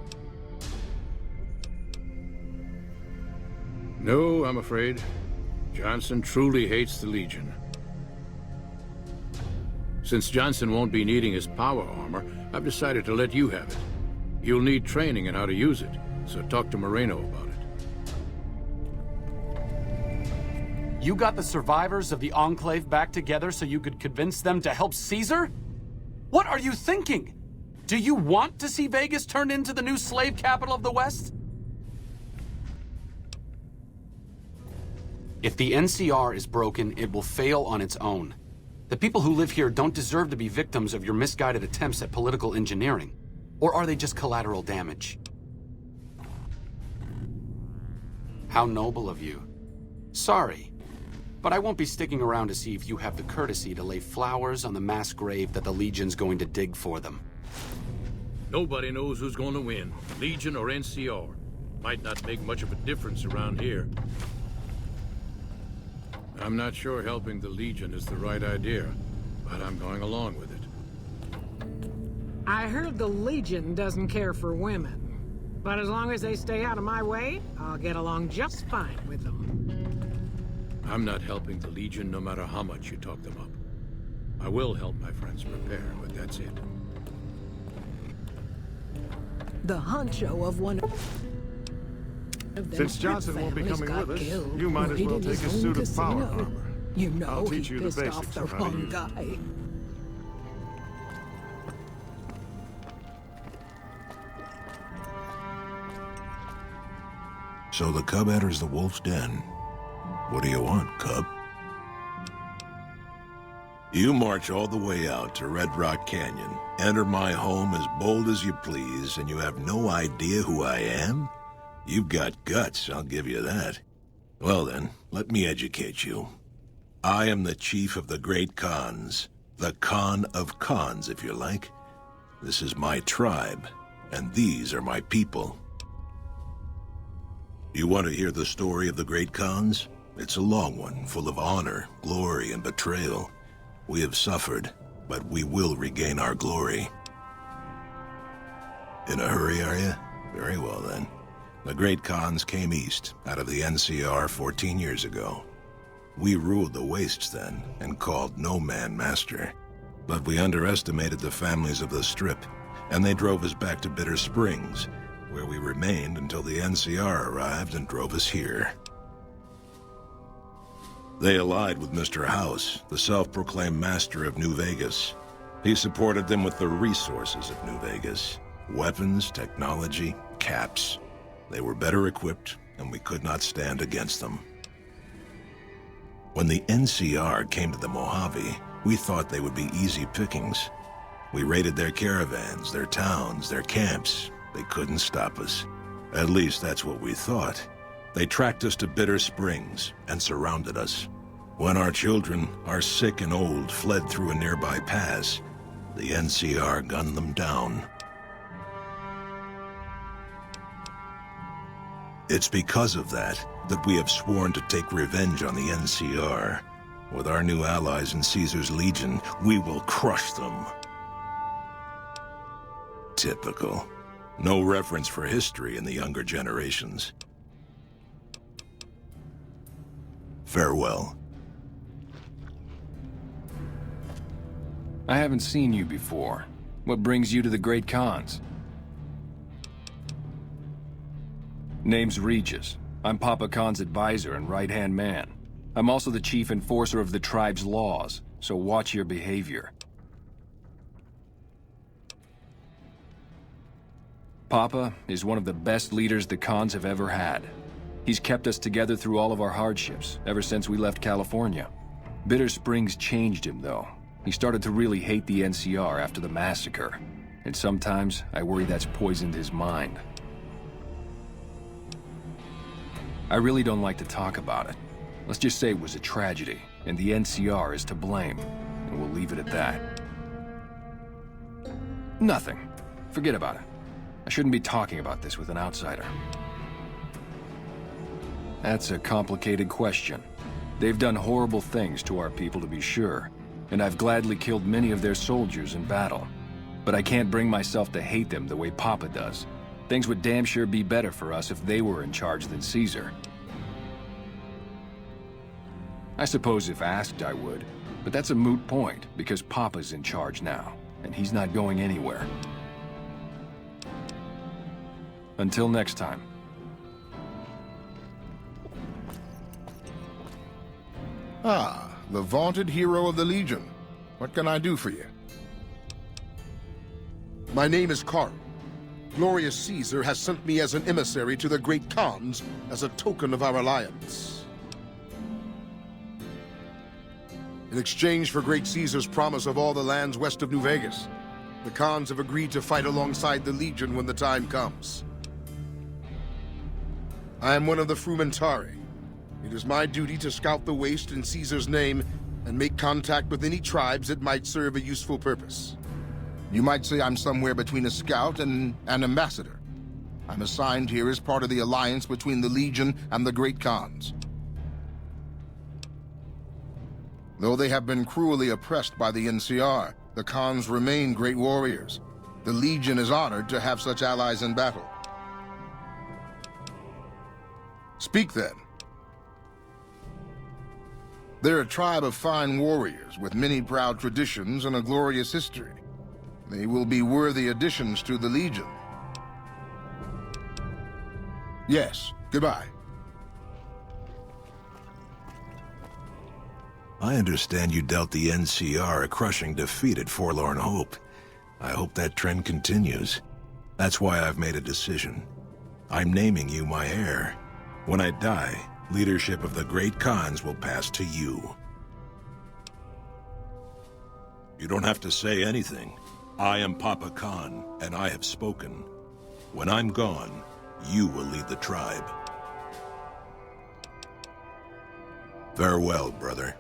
No, I'm afraid. Johnson truly hates the Legion. Since Johnson won't be needing his power armor, I've decided to let you have it. You'll need training in how to use it, so talk to Moreno about it. You got the survivors of the Enclave back together so you could convince them to help Caesar? What are you thinking? Do you want to see Vegas turned into the new slave capital of the West? If the NCR is broken, it will fail on its own. The people who live here don't deserve to be victims of your misguided attempts at political engineering. Or are they just collateral damage? How noble of you. Sorry, but I won't be sticking around to see if you have the courtesy to lay flowers on the mass grave that the Legion's going to dig for them. Nobody knows who's going to win, Legion or NCR. Might not make much of a difference around here. I'm not sure helping the Legion is the right idea, but I'm going along with it. I heard the Legion doesn't care for women. But as long as they stay out of my way, I'll get along just fine with them. I'm not helping the Legion no matter how much you talk them up. I will help my friends prepare, but that's it. The honcho of one of them. Since Johnson won't be coming with us, you might as well take a suit of power armor. You know, I'll teach you the pissed off basics the of how to wrong use it. guy. So the cub enters the wolf's den. What do you want, cub? You march all the way out to Red Rock Canyon, enter my home as bold as you please, and you have no idea who I am? You've got guts, I'll give you that. Well then, let me educate you. I am the chief of the great Khans. The Khan of Khans, if you like. This is my tribe, and these are my people. You want to hear the story of the great Khans? It's a long one, full of honor, glory, and betrayal. We have suffered, but we will regain our glory. In a hurry, are you? Very well, then. The great Khans came east, out of the NCR 14 years ago. We ruled the wastes then, and called no man master. But we underestimated the families of the Strip, and they drove us back to Bitter Springs, where we remained until the NCR arrived and drove us here. They allied with Mr. House, the self-proclaimed master of New Vegas. He supported them with the resources of New Vegas. Weapons, technology, caps. They were better equipped, and we could not stand against them. When the NCR came to the Mojave, we thought they would be easy pickings. We raided their caravans, their towns, their camps. They couldn't stop us. At least that's what we thought. They tracked us to Bitter Springs and surrounded us. When our children, our sick and old, fled through a nearby pass, the NCR gunned them down. It's because of that we have sworn to take revenge on the NCR. With our new allies in Caesar's Legion, we will crush them. Typical. No reference for history in the younger generations. Farewell. I haven't seen you before. What brings you to the Great Khans? Name's Regis. I'm Papa Khan's advisor and right-hand man. I'm also the chief enforcer of the tribe's laws, so watch your behavior. Papa is one of the best leaders the Khans have ever had. He's kept us together through all of our hardships, ever since we left California. Bitter Springs changed him, though. He started to really hate the NCR after the massacre, and sometimes I worry that's poisoned his mind. I really don't like to talk about it. Let's just say it was a tragedy, and the NCR is to blame, and we'll leave it at that. Nothing. Forget about it. I shouldn't be talking about this with an outsider. That's a complicated question. They've done horrible things to our people, to be sure, and I've gladly killed many of their soldiers in battle. But I can't bring myself to hate them the way Papa does. Things would damn sure be better for us if they were in charge than Caesar. I suppose if asked I would, but that's a moot point, because Papa's in charge now, and he's not going anywhere. Until next time. Ah, the vaunted hero of the Legion. What can I do for you? My name is Carl. Glorious Caesar has sent me as an emissary to the Great Khans as a token of our alliance. In exchange for Great Caesar's promise of all the lands west of New Vegas, the Khans have agreed to fight alongside the Legion when the time comes. I am one of the Frumentari. It is my duty to scout the waste in Caesar's name and make contact with any tribes that might serve a useful purpose. You might say I'm somewhere between a scout and an ambassador. I'm assigned here as part of the alliance between the Legion and the Great Khans. Though they have been cruelly oppressed by the NCR, the Khans remain great warriors. The Legion is honored to have such allies in battle. Speak then. They're a tribe of fine warriors with many proud traditions and a glorious history. They will be worthy additions to the Legion. Yes, goodbye. I understand you dealt the NCR a crushing defeat at Forlorn Hope. I hope that trend continues. That's why I've made a decision. I'm naming you my heir. When I die, leadership of the Great Khans will pass to you. You don't have to say anything. I am Papa Khan, and I have spoken. When I'm gone, you will lead the tribe. Farewell, brother.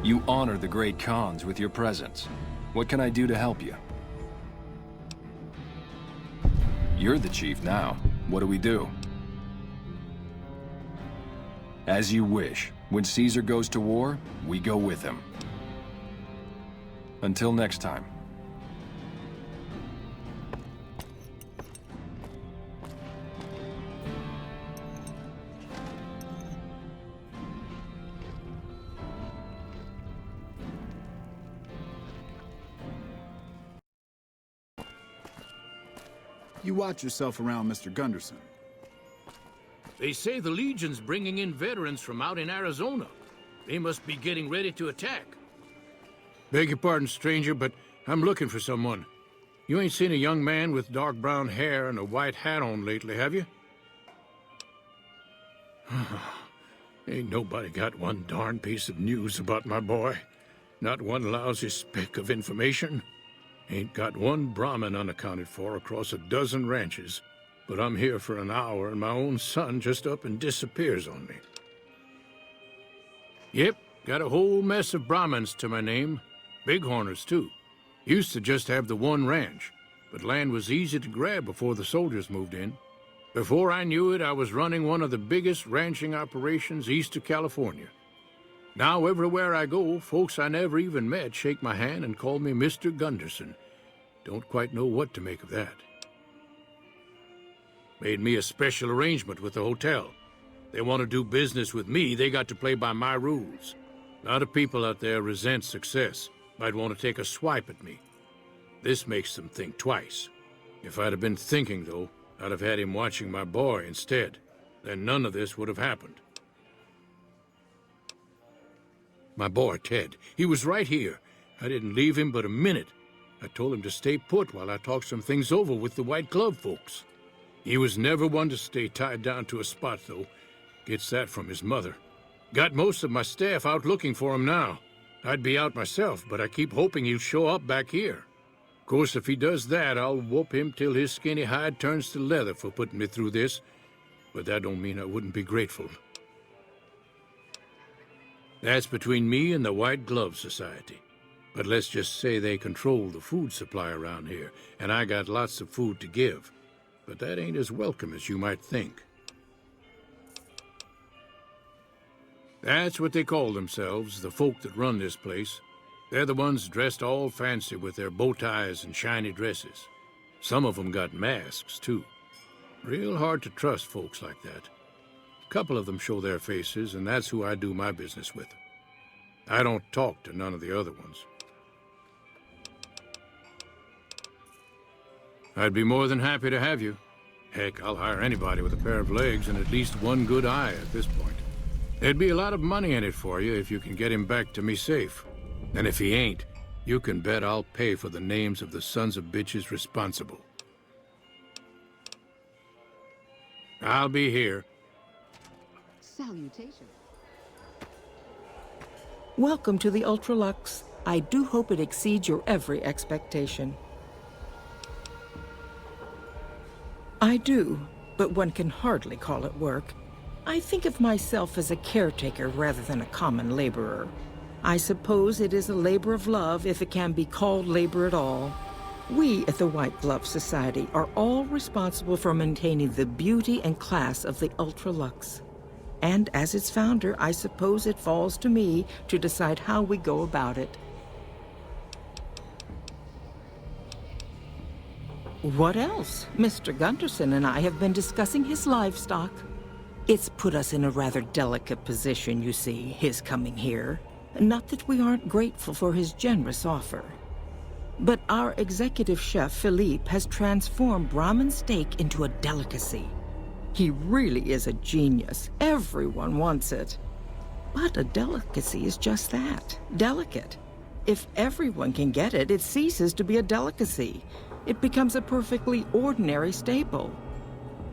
You honor the great Khans with your presence. What can I do to help you? You're the chief now. What do we do? As you wish. When Caesar goes to war, we go with him. Until next time. You watch yourself around Mr. Gunderson. They say the Legion's bringing in veterans from out in Arizona. They must be getting ready to attack. Beg your pardon, stranger, but I'm looking for someone. You ain't seen a young man with dark brown hair and a white hat on lately, have you? Ain't nobody got one darn piece of news about my boy. Not one lousy speck of information. Ain't got one Brahmin unaccounted for across a dozen ranches. But I'm here for an hour and my own son just up and disappears on me. Yep, got a whole mess of Brahmins to my name. Bighorners, too. Used to just have the one ranch, but land was easy to grab before the soldiers moved in. Before I knew it, I was running one of the biggest ranching operations east of California. Now, everywhere I go, folks I never even met shake my hand and call me Mr. Gunderson. Don't quite know what to make of that. Made me a special arrangement with the hotel. They want to do business with me, they got to play by my rules. A lot of people out there resent success. Might want to take a swipe at me. This makes them think twice. If I'd have been thinking, though, I'd have had him watching my boy instead. Then none of this would have happened. My boy, Ted, he was right here. I didn't leave him but a minute. I told him to stay put while I talked some things over with the White Glove folks. He was never one to stay tied down to a spot, though. Gets that from his mother. Got most of my staff out looking for him now. I'd be out myself, but I keep hoping he'll show up back here. Of course, if he does that, I'll whoop him till his skinny hide turns to leather for putting me through this. But that don't mean I wouldn't be grateful. That's between me and the White Glove Society. But let's just say they control the food supply around here, and I got lots of food to give. But that ain't as welcome as you might think. That's what they call themselves, the folk that run this place. They're the ones dressed all fancy with their bow ties and shiny dresses. Some of them got masks, too. Real hard to trust folks like that. A couple of them show their faces, and that's who I do my business with. I don't talk to none of the other ones. I'd be more than happy to have you. Heck, I'll hire anybody with a pair of legs and at least one good eye at this point. There'd be a lot of money in it for you if you can get him back to me safe. And if he ain't, you can bet I'll pay for the names of the sons of bitches responsible. I'll be here. Salutation. Welcome to the Ultralux. I do hope it exceeds your every expectation. I do, but one can hardly call it work. I think of myself as a caretaker rather than a common laborer. I suppose it is a labor of love if it can be called labor at all. We at the White Glove Society are all responsible for maintaining the beauty and class of the Ultralux. And as its founder, I suppose it falls to me to decide how we go about it. What else? Mr. Gunderson and I have been discussing his livestock. It's put us in a rather delicate position, you see, his coming here. Not that we aren't grateful for his generous offer. But our executive chef, Philippe, has transformed Brahmin steak into a delicacy. He really is a genius. Everyone wants it. But a delicacy is just that, delicate. If everyone can get it, it ceases to be a delicacy. It becomes a perfectly ordinary staple.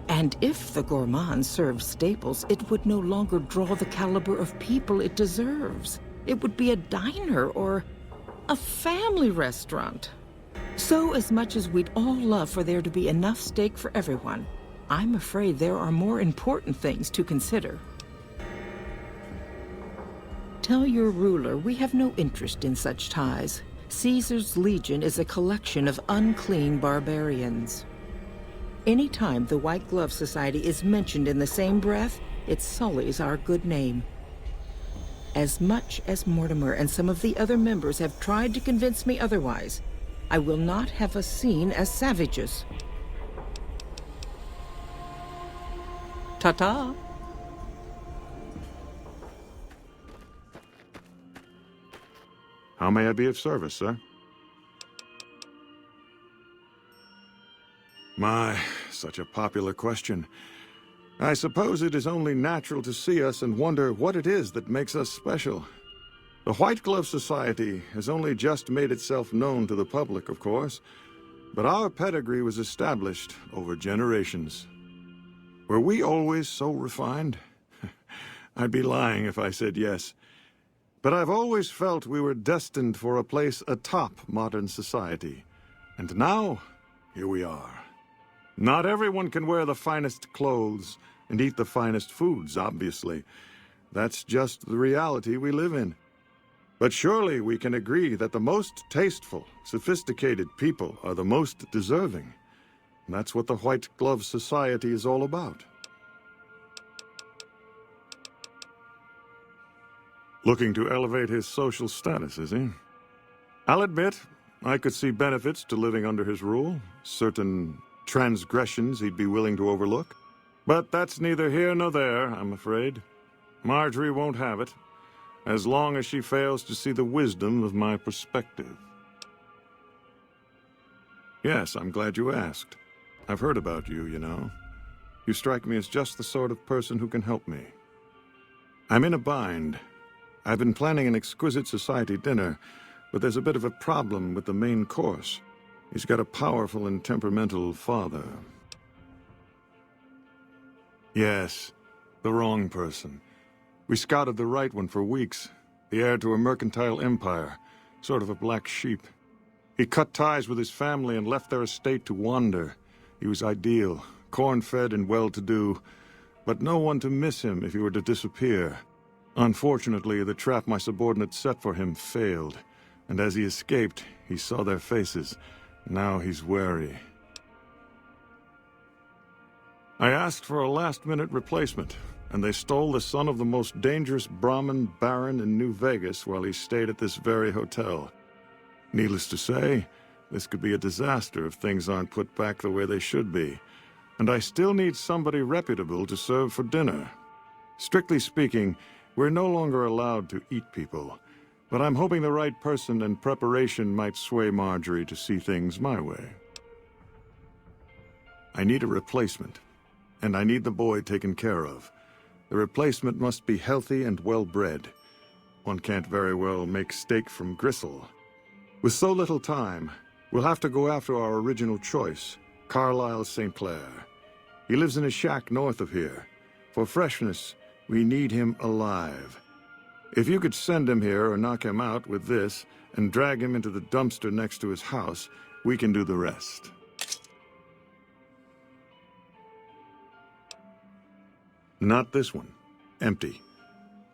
And if the gourmand served staples, it would no longer draw the caliber of people it deserves. It would be a diner or a family restaurant. So as much as we'd all love for there to be enough steak for everyone, I'm afraid there are more important things to consider. Tell your ruler we have no interest in such ties. Caesar's Legion is a collection of unclean barbarians. Anytime the White Glove Society is mentioned in the same breath, it sullies our good name. As much as Mortimer and some of the other members have tried to convince me otherwise, I will not have us seen as savages. Ta-ta. How may I be of service, sir? My, such a popular question. I suppose it is only natural to see us and wonder what it is that makes us special. The White Glove Society has only just made itself known to the public, of course, but our pedigree was established over generations. Were we always so refined? I'd be lying if I said yes. But I've always felt we were destined for a place atop modern society. And now, here we are. Not everyone can wear the finest clothes and eat the finest foods, obviously. That's just the reality we live in. But surely we can agree that the most tasteful, sophisticated people are the most deserving. And that's what the White Glove Society is all about. Looking to elevate his social status, is he? I'll admit, I could see benefits to living under his rule, certain transgressions he'd be willing to overlook. But that's neither here nor there, I'm afraid. Marjorie won't have it, as long as she fails to see the wisdom of my perspective. Yes, I'm glad you asked. I've heard about you, you know. You strike me as just the sort of person who can help me. I'm in a bind. I've been planning an exquisite society dinner, but there's a bit of a problem with the main course. He's got a powerful and temperamental father. Yes, the wrong person. We scouted the right one for weeks. The heir to a mercantile empire, sort of a black sheep. He cut ties with his family and left their estate to wander. He was ideal, corn-fed and well-to-do, but no one to miss him if he were to disappear. Unfortunately, the trap my subordinates set for him failed, and as he escaped, he saw their faces. Now he's wary. I asked for a last-minute replacement, and they stole the son of the most dangerous Brahmin baron in New Vegas while he stayed at this very hotel. Needless to say, this could be a disaster if things aren't put back the way they should be, and I still need somebody reputable to serve for dinner. Strictly speaking, we're no longer allowed to eat people, but I'm hoping the right person and preparation might sway Marjorie to see things my way. I need a replacement, and I need the boy taken care of. The replacement must be healthy and well-bred. One can't very well make steak from gristle. With so little time, we'll have to go after our original choice, Carlisle St. Clair. He lives in a shack north of here. For freshness, we need him alive. If you could send him here or knock him out with this and drag him into the dumpster next to his house, we can do the rest. Not this one. Empty.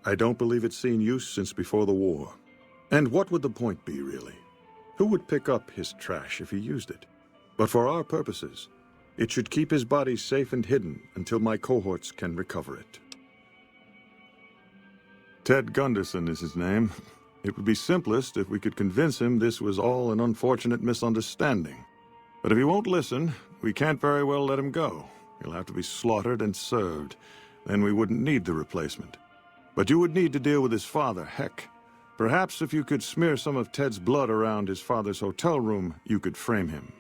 I don't believe it's seen use since before the war. And what would the point be, really? Who would pick up his trash if he used it? But for our purposes, it should keep his body safe and hidden until my cohorts can recover it. Ted Gunderson is his name. It would be simplest if we could convince him this was all an unfortunate misunderstanding. But if he won't listen, we can't very well let him go. He'll have to be slaughtered and served. Then we wouldn't need the replacement. But you would need to deal with his father, heck. Perhaps if you could smear some of Ted's blood around his father's hotel room, you could frame him.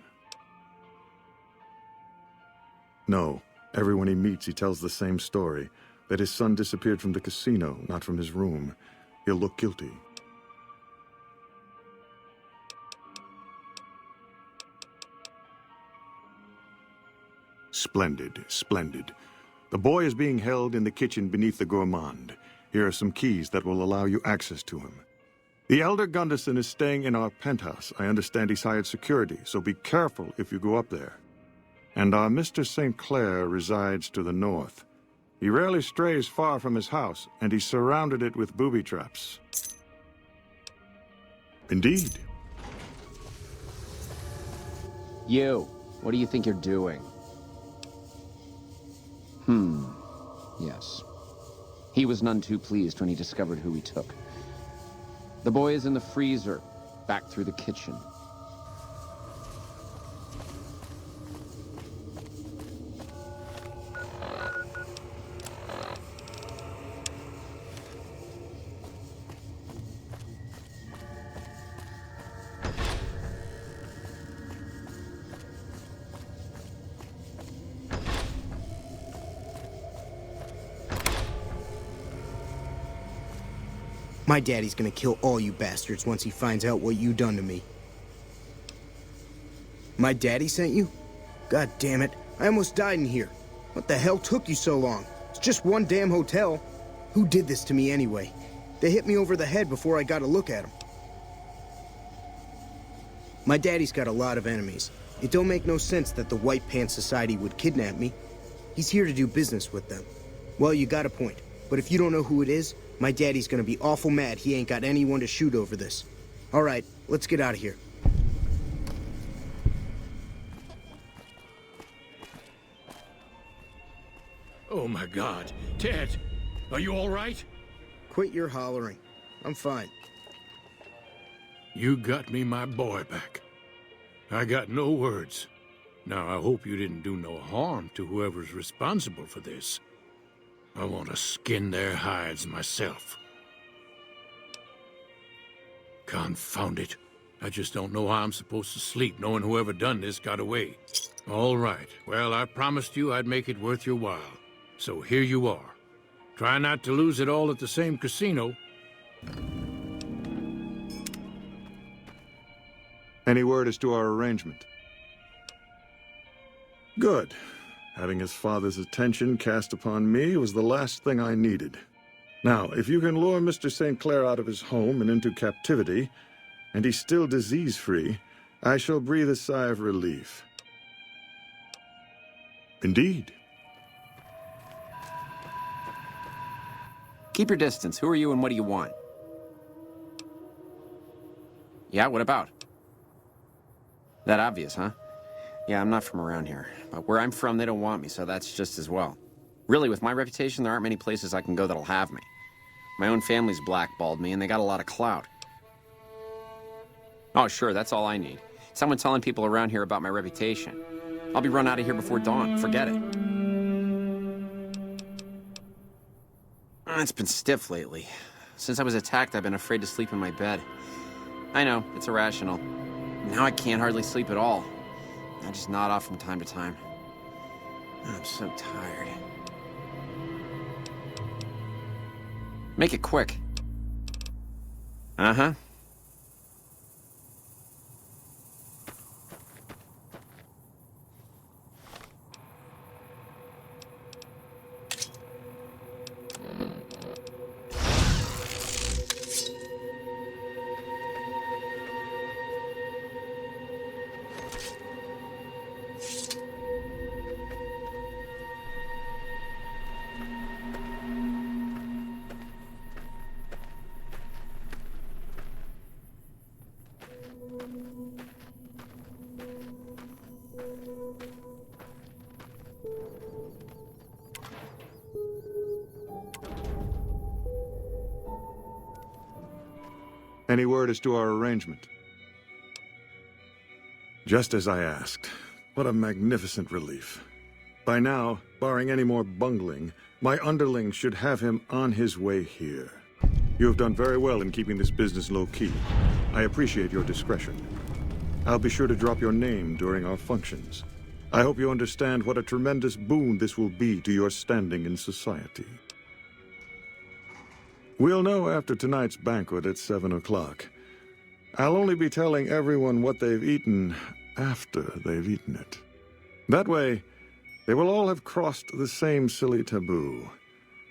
No, everyone he meets, he tells the same story. That his son disappeared from the casino, not from his room. He'll look guilty. Splendid, splendid. The boy is being held in the kitchen beneath the gourmand. Here are some keys that will allow you access to him. The elder Gunderson is staying in our penthouse. I understand he's hired security, so be careful if you go up there. And our Mr. St. Clair resides to the north. He rarely strays far from his house, and he surrounded it with booby traps. Indeed. You, what do you think you're doing? Yes. He was none too pleased when he discovered who he took. The boy is in the freezer, back through the kitchen. My daddy's gonna kill all you bastards once he finds out what you done to me. My daddy sent you? God damn it, I almost died in here. What the hell took you so long? It's just one damn hotel. Who did this to me anyway? They hit me over the head before I got a look at them. My daddy's got a lot of enemies. It don't make no sense that the White Pants Society would kidnap me. He's here to do business with them. Well, you got a point. But if you don't know who it is, my daddy's gonna be awful mad he ain't got anyone to shoot over this. All right, let's get out of here. Oh my God. Ted, are you all right? Quit your hollering. I'm fine. You got me my boy back. I got no words. Now, I hope you didn't do no harm to whoever's responsible for this. I want to skin their hides myself. Confound it. I just don't know how I'm supposed to sleep knowing whoever done this got away. All right. Well, I promised you I'd make it worth your while. So here you are. Try not to lose it all at the same casino. Any word as to our arrangement? Good. Having his father's attention cast upon me was the last thing I needed. Now, if you can lure Mr. St. Clair out of his home and into captivity, and he's still disease-free, I shall breathe a sigh of relief. Indeed. Keep your distance. Who are you and what do you want? Yeah, what about? That obvious, huh? Yeah, I'm not from around here. But where I'm from, they don't want me, so that's just as well. Really, with my reputation, there aren't many places I can go that'll have me. My own family's blackballed me, and they got a lot of clout. Oh, sure, that's all I need. Someone telling people around here about my reputation. I'll be run out of here before dawn. Forget it. It's been stiff lately. Since I was attacked, I've been afraid to sleep in my bed. I know, it's irrational. Now I can't hardly sleep at all. I just nod off from time to time. I'm so tired. Make it quick. Uh-huh. Any word as to our arrangement? Just as I asked. What a magnificent relief. By now, barring any more bungling, my underlings should have him on his way here. You have done very well in keeping this business low-key. I appreciate your discretion. I'll be sure to drop your name during our functions. I hope you understand what a tremendous boon this will be to your standing in society. We'll know after tonight's banquet at 7 o'clock. I'll only be telling everyone what they've eaten after they've eaten it. That way, they will all have crossed the same silly taboo.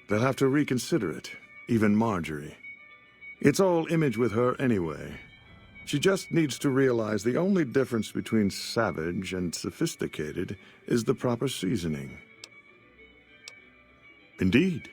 They'll have to reconsider it, even Marjorie. It's all image with her anyway. She just needs to realize the only difference between savage and sophisticated is the proper seasoning. Indeed.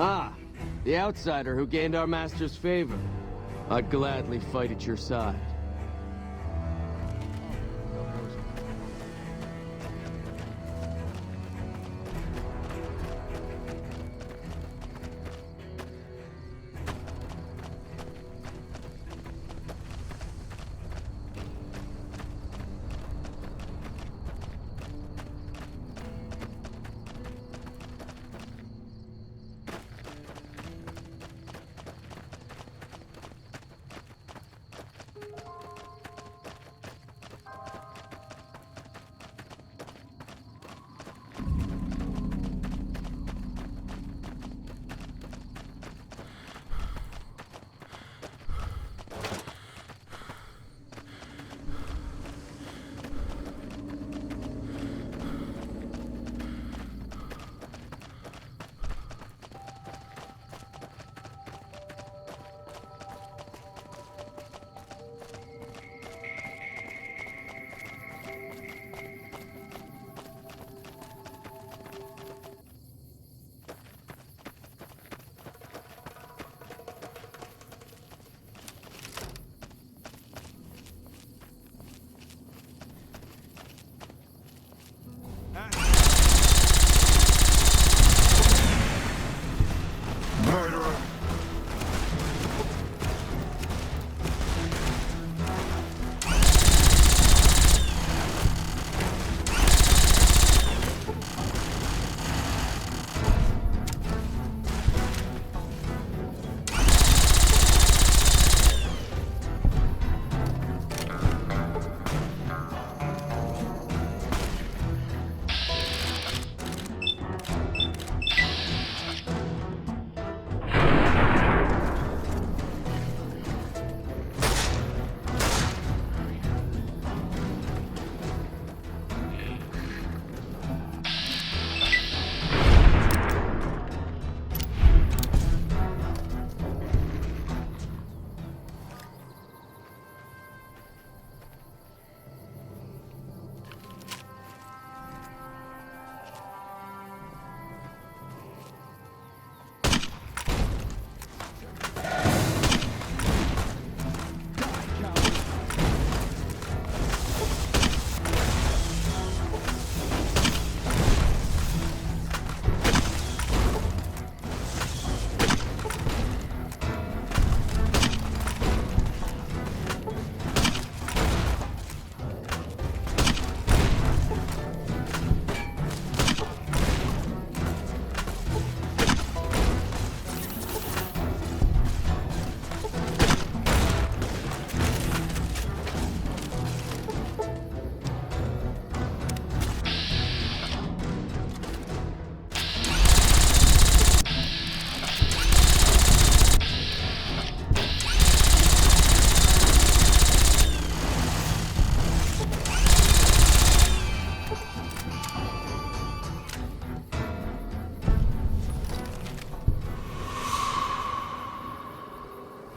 Ah, the outsider who gained our master's favor. I'd gladly fight at your side.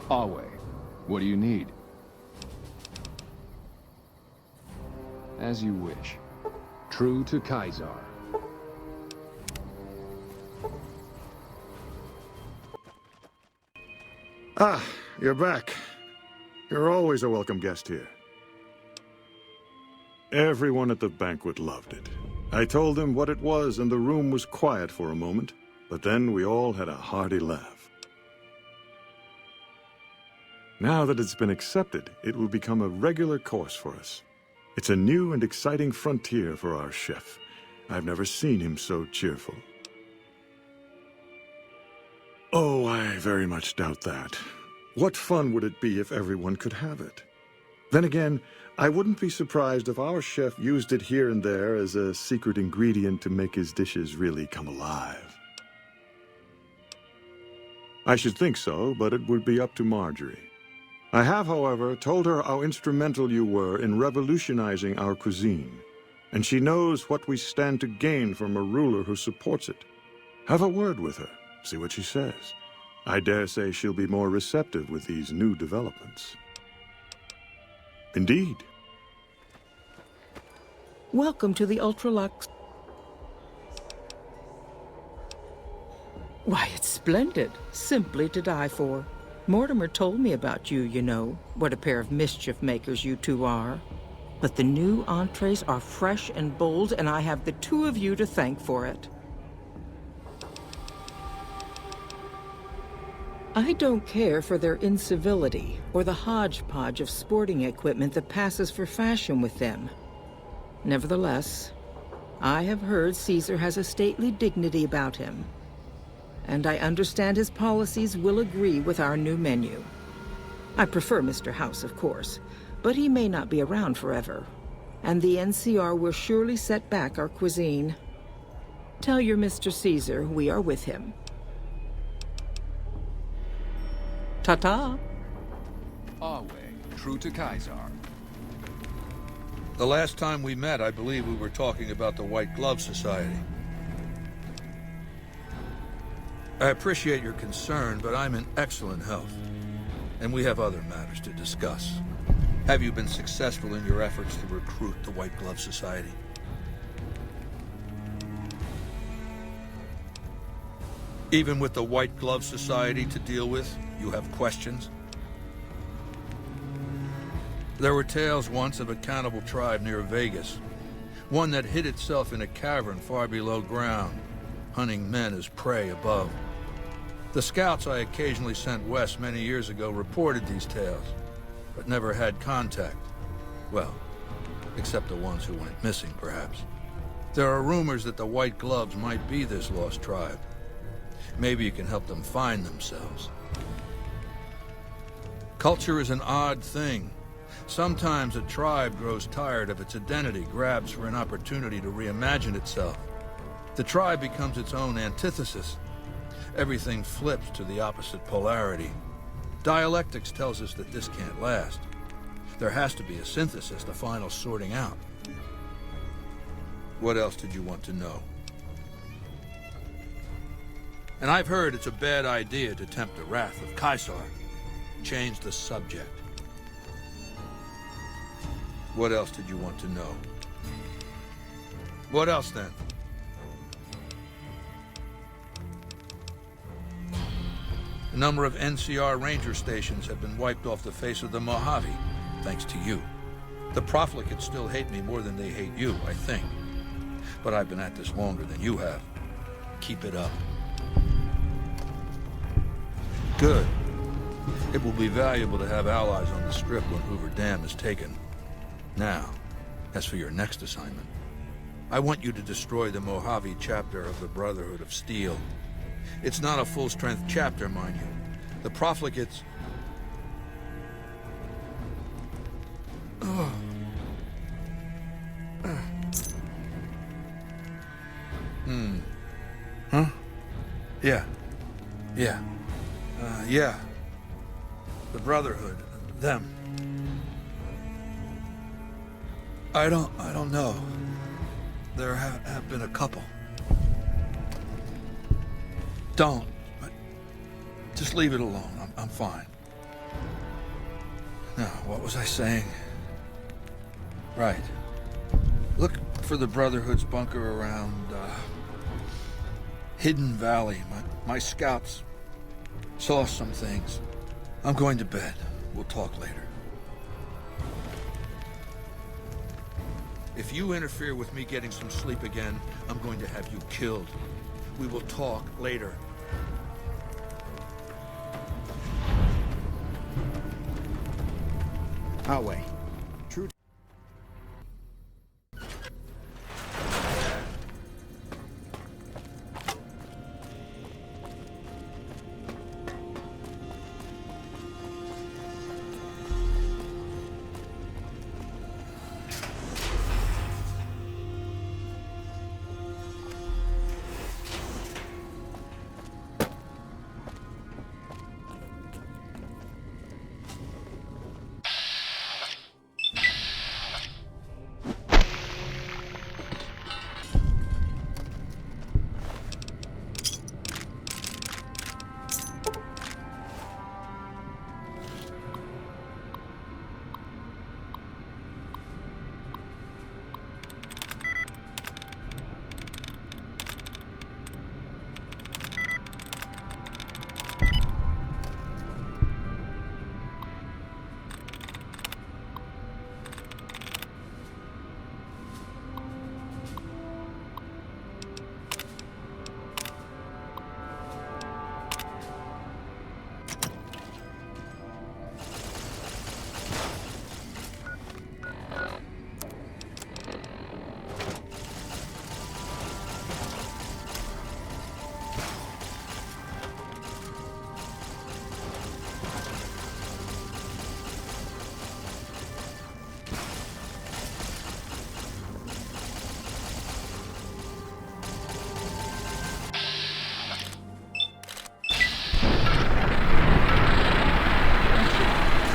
Always. What do you need? As you wish. True to Kaiser. Ah, you're back. You're always a welcome guest here. Everyone at the banquet loved it. I told them what it was, and the room was quiet for a moment, but then we all had a hearty laugh. Now that it's been accepted, it will become a regular course for us. It's a new and exciting frontier for our chef. I've never seen him so cheerful. Oh, I very much doubt that. What fun would it be if everyone could have it? Then again, I wouldn't be surprised if our chef used it here and there as a secret ingredient to make his dishes really come alive. I should think so, but it would be up to Marjorie. I have, however, told her how instrumental you were in revolutionizing our cuisine, and she knows what we stand to gain from a ruler who supports it. Have a word with her, see what she says. I dare say she'll be more receptive with these new developments. Indeed. Welcome to the Ultralux. Why, it's splendid. Simply to die for. Mortimer told me about you, you know. What a pair of mischief makers you two are. But the new entrees are fresh and bold, and I have the two of you to thank for it. I don't care for their incivility, or the hodgepodge of sporting equipment that passes for fashion with them. Nevertheless, I have heard Caesar has a stately dignity about him, and I understand his policies will agree with our new menu. I prefer Mr. House, of course, but he may not be around forever, and the NCR will surely set back our cuisine. Tell your Mr. Caesar we are with him. Ta-ta. Always true to Kaiser. The last time we met, I believe we were talking about the White Glove Society. I appreciate your concern, but I'm in excellent health, and we have other matters to discuss. Have you been successful in your efforts to recruit the White Glove Society? Even with the White Glove Society to deal with, you have questions? There were tales once of a cannibal tribe near Vegas, one that hid itself in a cavern far below ground, hunting men as prey above. The scouts I occasionally sent west many years ago reported these tales, but never had contact. Well, except the ones who went missing, perhaps. There are rumors that the White Gloves might be this lost tribe. Maybe you can help them find themselves. Culture is an odd thing. Sometimes a tribe grows tired of its identity, grabs for an opportunity to reimagine itself. The tribe becomes its own antithesis. Everything flips to the opposite polarity. Dialectics tells us that this can't last. There has to be a synthesis, the final sorting out. What else did you want to know? And I've heard it's a bad idea to tempt the wrath of Kaiser. Change the subject. What else did you want to know? What else, then? A number of NCR ranger stations have been wiped off the face of the Mojave, thanks to you. The profligates still hate me more than they hate you, I think. But I've been at this longer than you have. Keep it up. Good. It will be valuable to have allies on the Strip when Hoover Dam is taken. Now, as for your next assignment, I want you to destroy the Mojave chapter of the Brotherhood of Steel. It's not a full-strength chapter, mind you. The profligates... Oh. Huh? Yeah. Yeah. Yeah. The Brotherhood. Them. I don't know. There have been a couple. Don't. But just leave it alone. I'm fine. Now, what was I saying? Right. Look for the Brotherhood's bunker around, Hidden Valley. My scouts saw some things. I'm going to bed. We'll talk later. If you interfere with me getting some sleep again, I'm going to have you killed. We will talk later. Our way.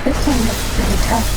This one looks pretty tough.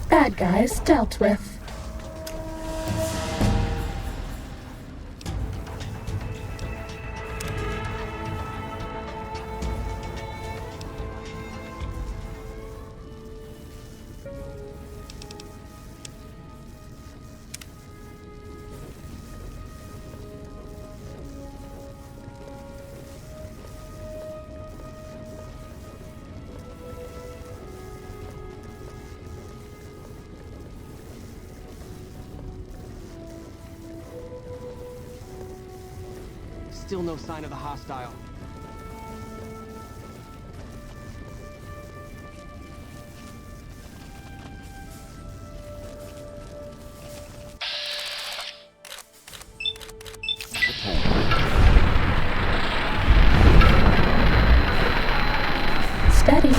Bad guys dealt with. Still no sign of the hostile. Steady.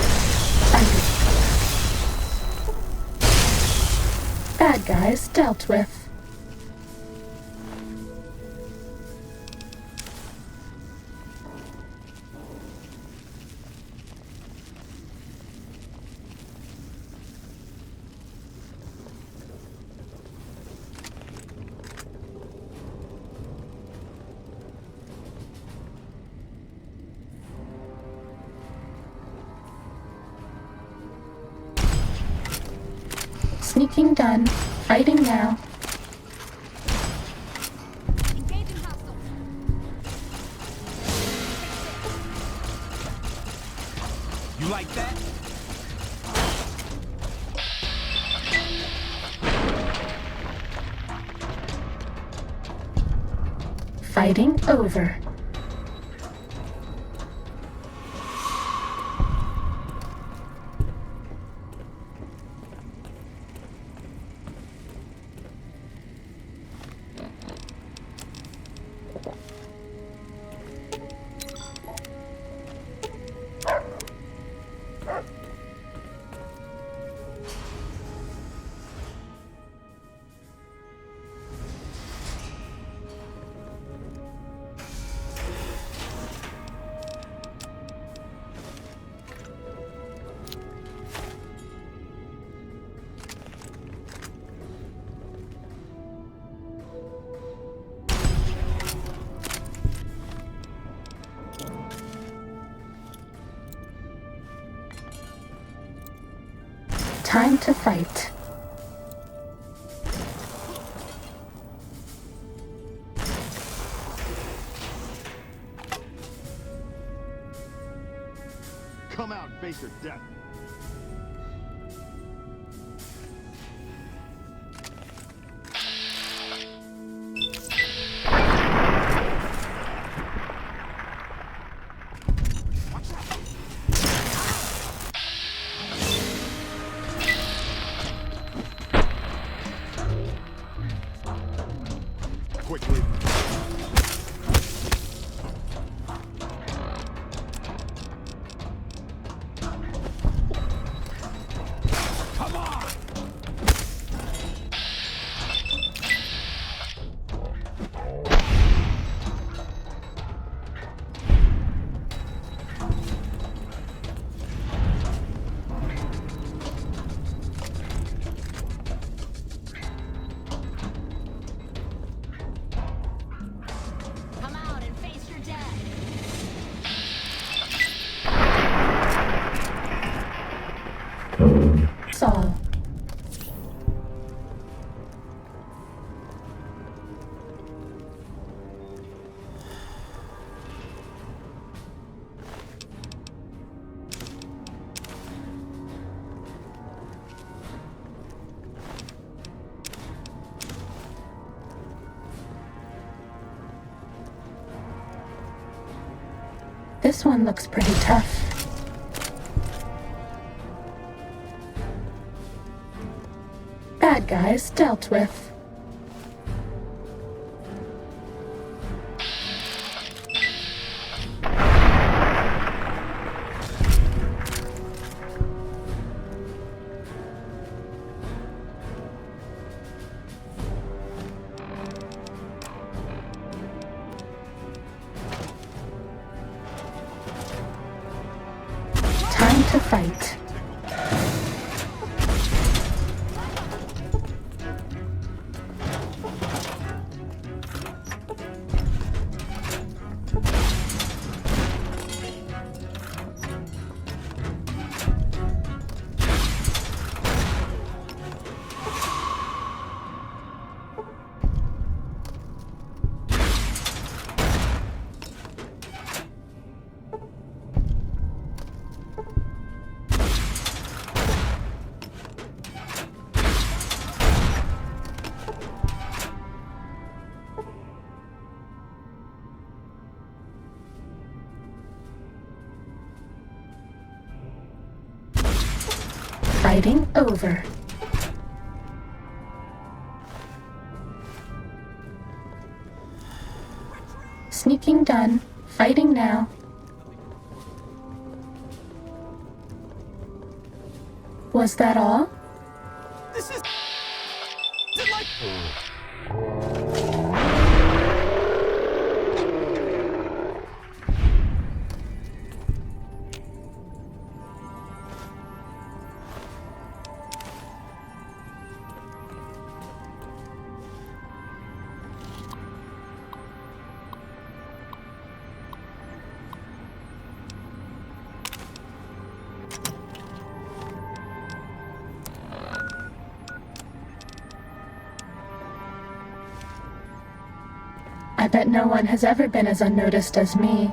Bad guys dealt with. Sneaking done. Fighting now. like that? Fighting over. Time to fight. Come out and face your death. Quickly. Come on! Come out and face your death. Saul. This one looks pretty tough. Bad guys dealt with. Time to fight. Fighting over. Sneaking done. Fighting now. Was that all? This is like... I bet no one has ever been as unnoticed as me.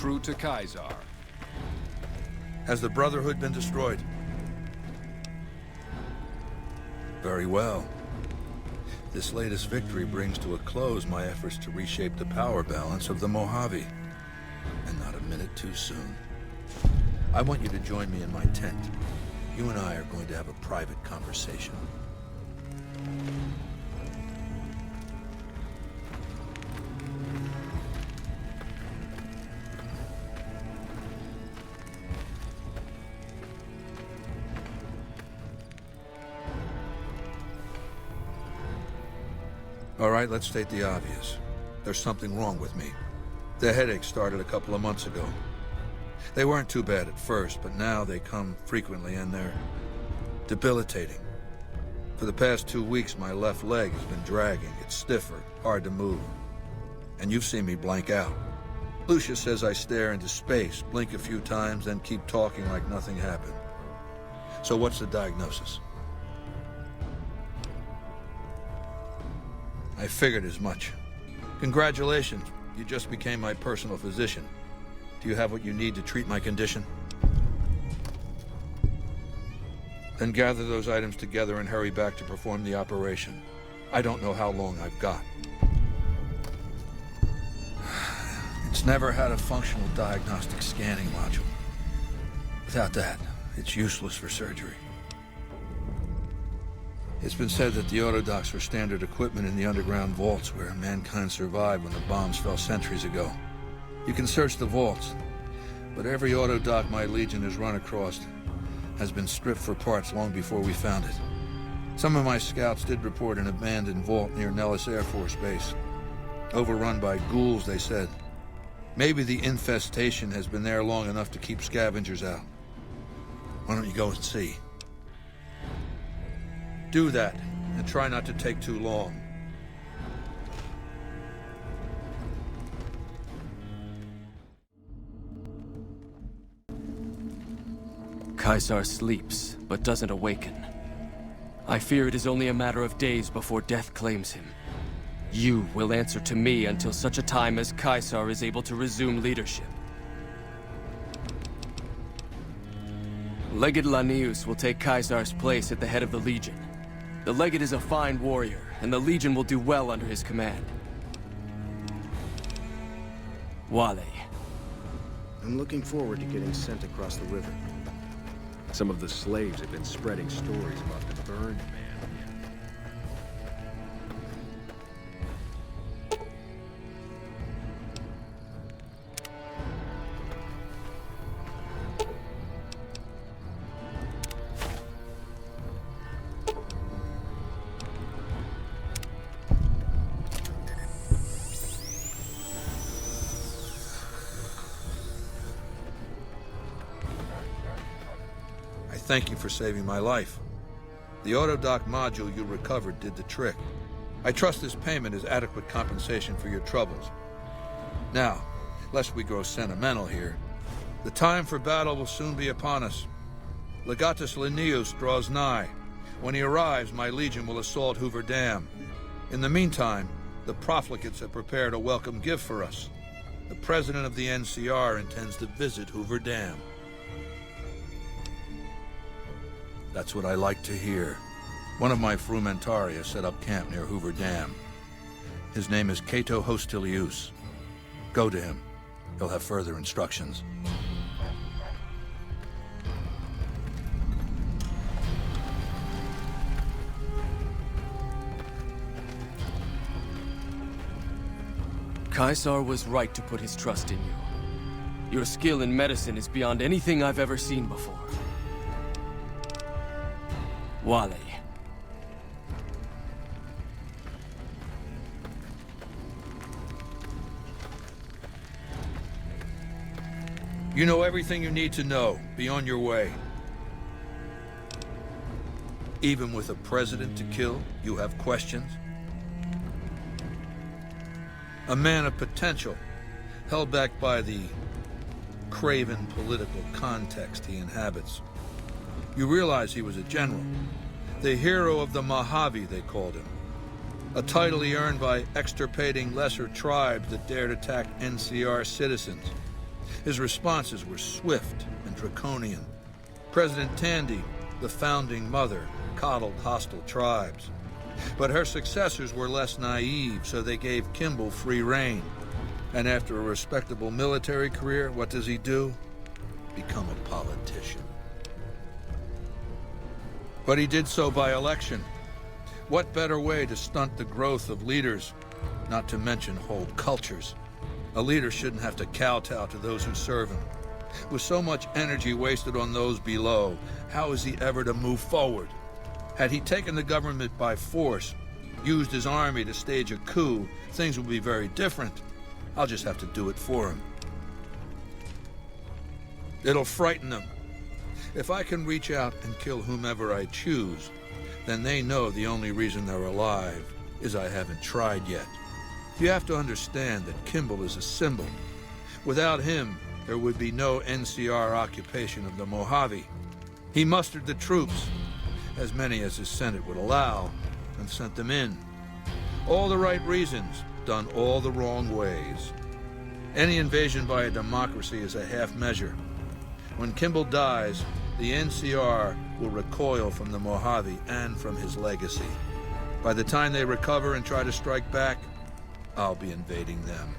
true to Caesar. Has the Brotherhood been destroyed? Very well. This latest victory brings to a close my efforts to reshape the power balance of the Mojave. And not a minute too soon. I want you to join me in my tent. You and I are going to have a private conversation. All right, let's state the obvious. There's something wrong with me. The headaches started a couple of months ago. They weren't too bad at first, but now they come frequently and they're debilitating. For the past 2 weeks, my left leg has been dragging. It's stiffer, hard to move. And you've seen me blank out. Lucia says I stare into space, blink a few times, then keep talking like nothing happened. So what's the diagnosis? I figured as much. Congratulations, you just became my personal physician. Do you have what you need to treat my condition? Then gather those items together and hurry back to perform the operation. I don't know how long I've got. It's never had a functional diagnostic scanning module. Without that, it's useless for surgery. It's been said that the autodocs were standard equipment in the underground vaults where mankind survived when the bombs fell centuries ago. You can search the vaults, but every autodoc my Legion has run across has been stripped for parts long before we found it. Some of my scouts did report an abandoned vault near Nellis Air Force Base. Overrun by ghouls, they said. Maybe the infestation has been there long enough to keep scavengers out. Why don't you go and see? Do that, and try not to take too long. Caesar sleeps, but doesn't awaken. I fear it is only a matter of days before death claims him. You will answer to me until such a time as Caesar is able to resume leadership. Legate Lanius will take Caesar's place at the head of the Legion. The Legate is a fine warrior, and the Legion will do well under his command. Wale. I'm looking forward to getting sent across the river. Some of the slaves have been spreading stories about the burned man. Thank you for saving my life. The autodoc module you recovered did the trick. I trust this payment is adequate compensation for your troubles. Now, lest we grow sentimental here, the time for battle will soon be upon us. Legatus Linnaeus draws nigh. When he arrives, my Legion will assault Hoover Dam. In the meantime, the profligates have prepared a welcome gift for us. The president of the NCR intends to visit Hoover Dam. That's what I like to hear. One of my Frumentari has set up camp near Hoover Dam. His name is Cato Hostilius. Go to him. He'll have further instructions. Caesar was right to put his trust in you. Your skill in medicine is beyond anything I've ever seen before. Wale. You know everything you need to know. Be on your way. Even with a president to kill, you have questions? A man of potential, held back by the craven political context he inhabits. You realize he was a general. The hero of the Mojave, they called him. A title he earned by extirpating lesser tribes that dared attack NCR citizens. His responses were swift and draconian. President Tandy, the founding mother, coddled hostile tribes. But her successors were less naive, so they gave Kimball free rein. And after a respectable military career, what does he do? Become a politician. But he did so by election. What better way to stunt the growth of leaders, not to mention whole cultures? A leader shouldn't have to kowtow to those who serve him. With so much energy wasted on those below, how is he ever to move forward? Had he taken the government by force, used his army to stage a coup, things would be very different. I'll just have to do it for him. It'll frighten them. If I can reach out and kill whomever I choose, then they know the only reason they're alive is I haven't tried yet. You have to understand that Kimball is a symbol. Without him, there would be no NCR occupation of the Mojave. He mustered the troops, as many as his Senate would allow, and sent them in. All the right reasons, done all the wrong ways. Any invasion by a democracy is a half measure. When Kimball dies, the NCR will recoil from the Mojave and from his legacy. By the time they recover and try to strike back, I'll be invading them.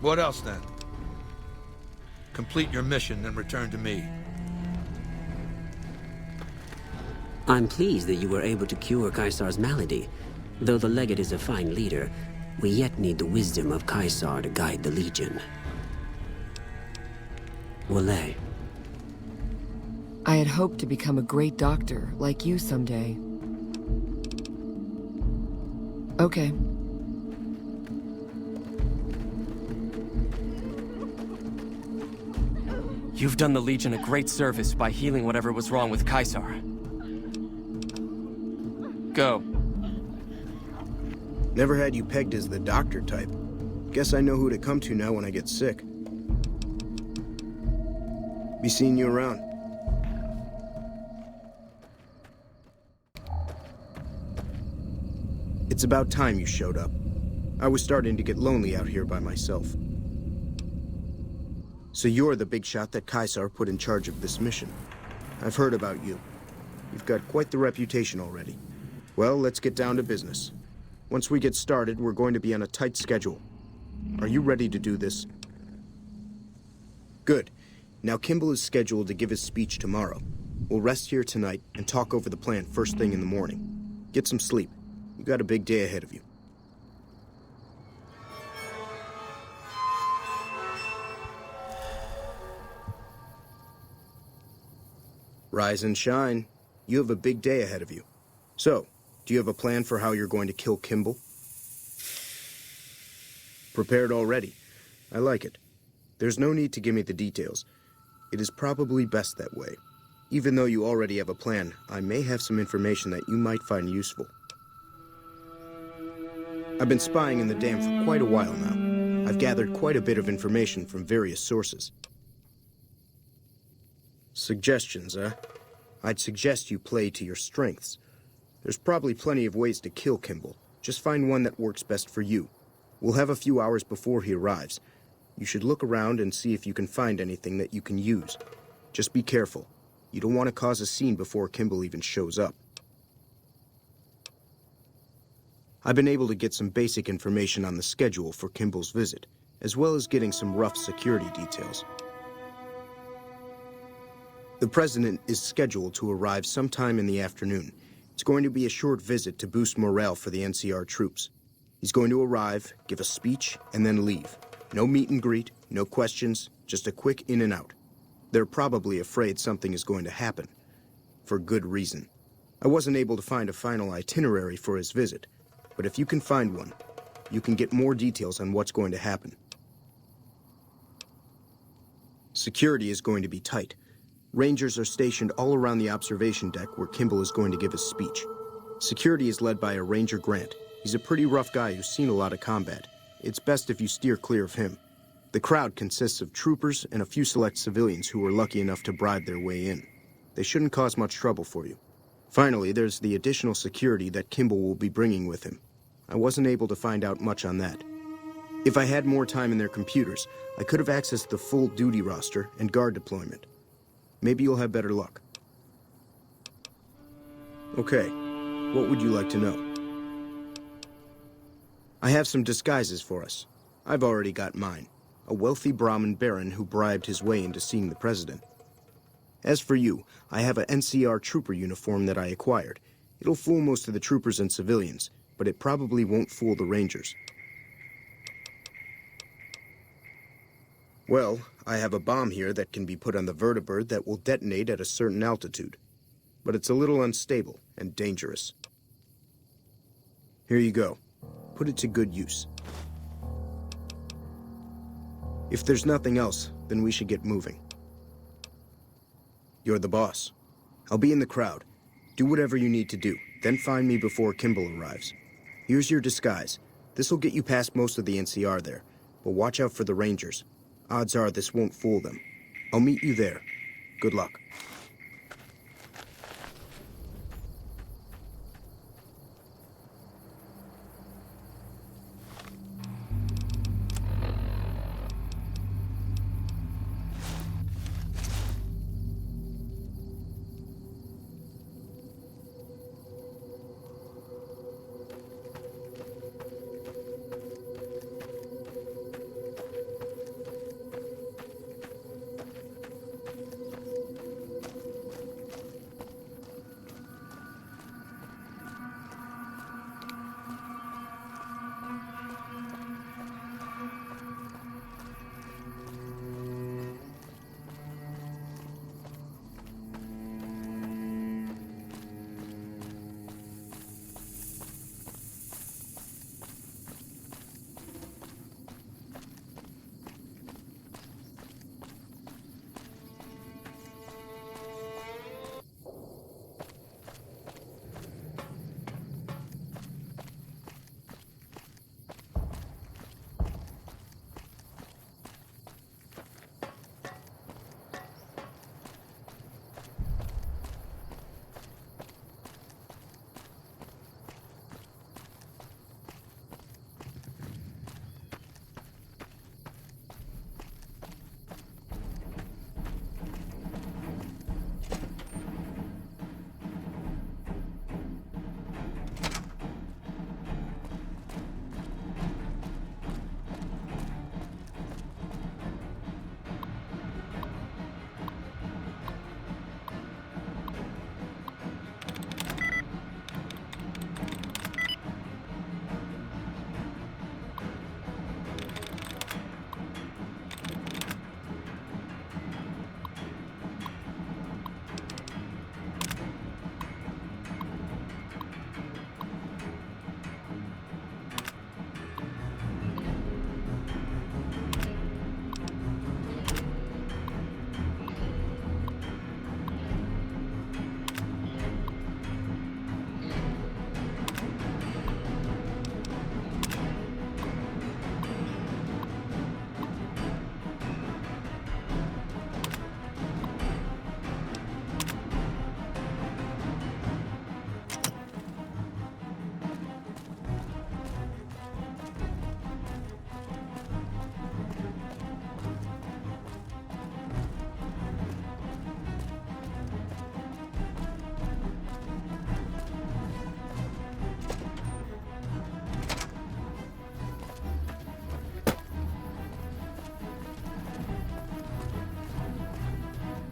What else, then? Complete your mission and return to me. I'm pleased that you were able to cure Caesar's malady. Though the legate is a fine leader, we yet need the wisdom of Caesar to guide the Legion. Wale. I had hoped to become a great doctor, like you someday. Okay. You've done the Legion a great service by healing whatever was wrong with Caesar. Go. Never had you pegged as the doctor type. Guess I know who to come to now when I get sick. Be seeing you around. It's about time you showed up. I was starting to get lonely out here by myself. So you're the big shot that Caesar put in charge of this mission. I've heard about you. You've got quite the reputation already. Well, let's get down to business. Once we get started, we're going to be on a tight schedule. Are you ready to do this? Good. Now Kimball is scheduled to give his speech tomorrow. We'll rest here tonight and talk over the plan first thing in the morning. Get some sleep. You got a big day ahead of you. Rise and shine. You have a big day ahead of you. So, do you have a plan for how you're going to kill Kimball? Prepared already. I like it. There's no need to give me the details. It is probably best that way. Even though you already have a plan, I may have some information that you might find useful. I've been spying in the dam for quite a while now. I've gathered quite a bit of information from various sources. Suggestions, huh? I'd suggest you play to your strengths. There's probably plenty of ways to kill Kimball. Just find one that works best for you. We'll have a few hours before he arrives. You should look around and see if you can find anything that you can use. Just be careful. You don't want to cause a scene before Kimball even shows up. I've been able to get some basic information on the schedule for Kimball's visit, as well as getting some rough security details. The President is scheduled to arrive sometime in the afternoon. It's going to be a short visit to boost morale for the NCR troops. He's going to arrive, give a speech, and then leave. No meet and greet, no questions, just a quick in and out. They're probably afraid something is going to happen. For good reason. I wasn't able to find a final itinerary for his visit, but if you can find one, you can get more details on what's going to happen. Security is going to be tight. Rangers are stationed all around the observation deck where Kimball is going to give his speech. Security is led by a Ranger Grant. He's a pretty rough guy who's seen a lot of combat. It's best if you steer clear of him. The crowd consists of troopers and a few select civilians who were lucky enough to bribe their way in. They shouldn't cause much trouble for you. Finally, there's the additional security that Kimball will be bringing with him. I wasn't able to find out much on that. If I had more time in their computers, I could have accessed the full duty roster and guard deployment. Maybe you'll have better luck. Okay, what would you like to know? I have some disguises for us. I've already got mine. A wealthy Brahmin baron who bribed his way into seeing the president. As for you, I have an NCR trooper uniform that I acquired. It'll fool most of the troopers and civilians, but it probably won't fool the Rangers. Well, I have a bomb here that can be put on the vertibird that will detonate at a certain altitude. But it's a little unstable and dangerous. Here you go. Put it to good use. If there's nothing else, then we should get moving. You're the boss. I'll be in the crowd. Do whatever you need to do, then find me before Kimball arrives. Here's your disguise. This'll get you past most of the NCR there, but watch out for the Rangers. Odds are this won't fool them. I'll meet you there. Good luck.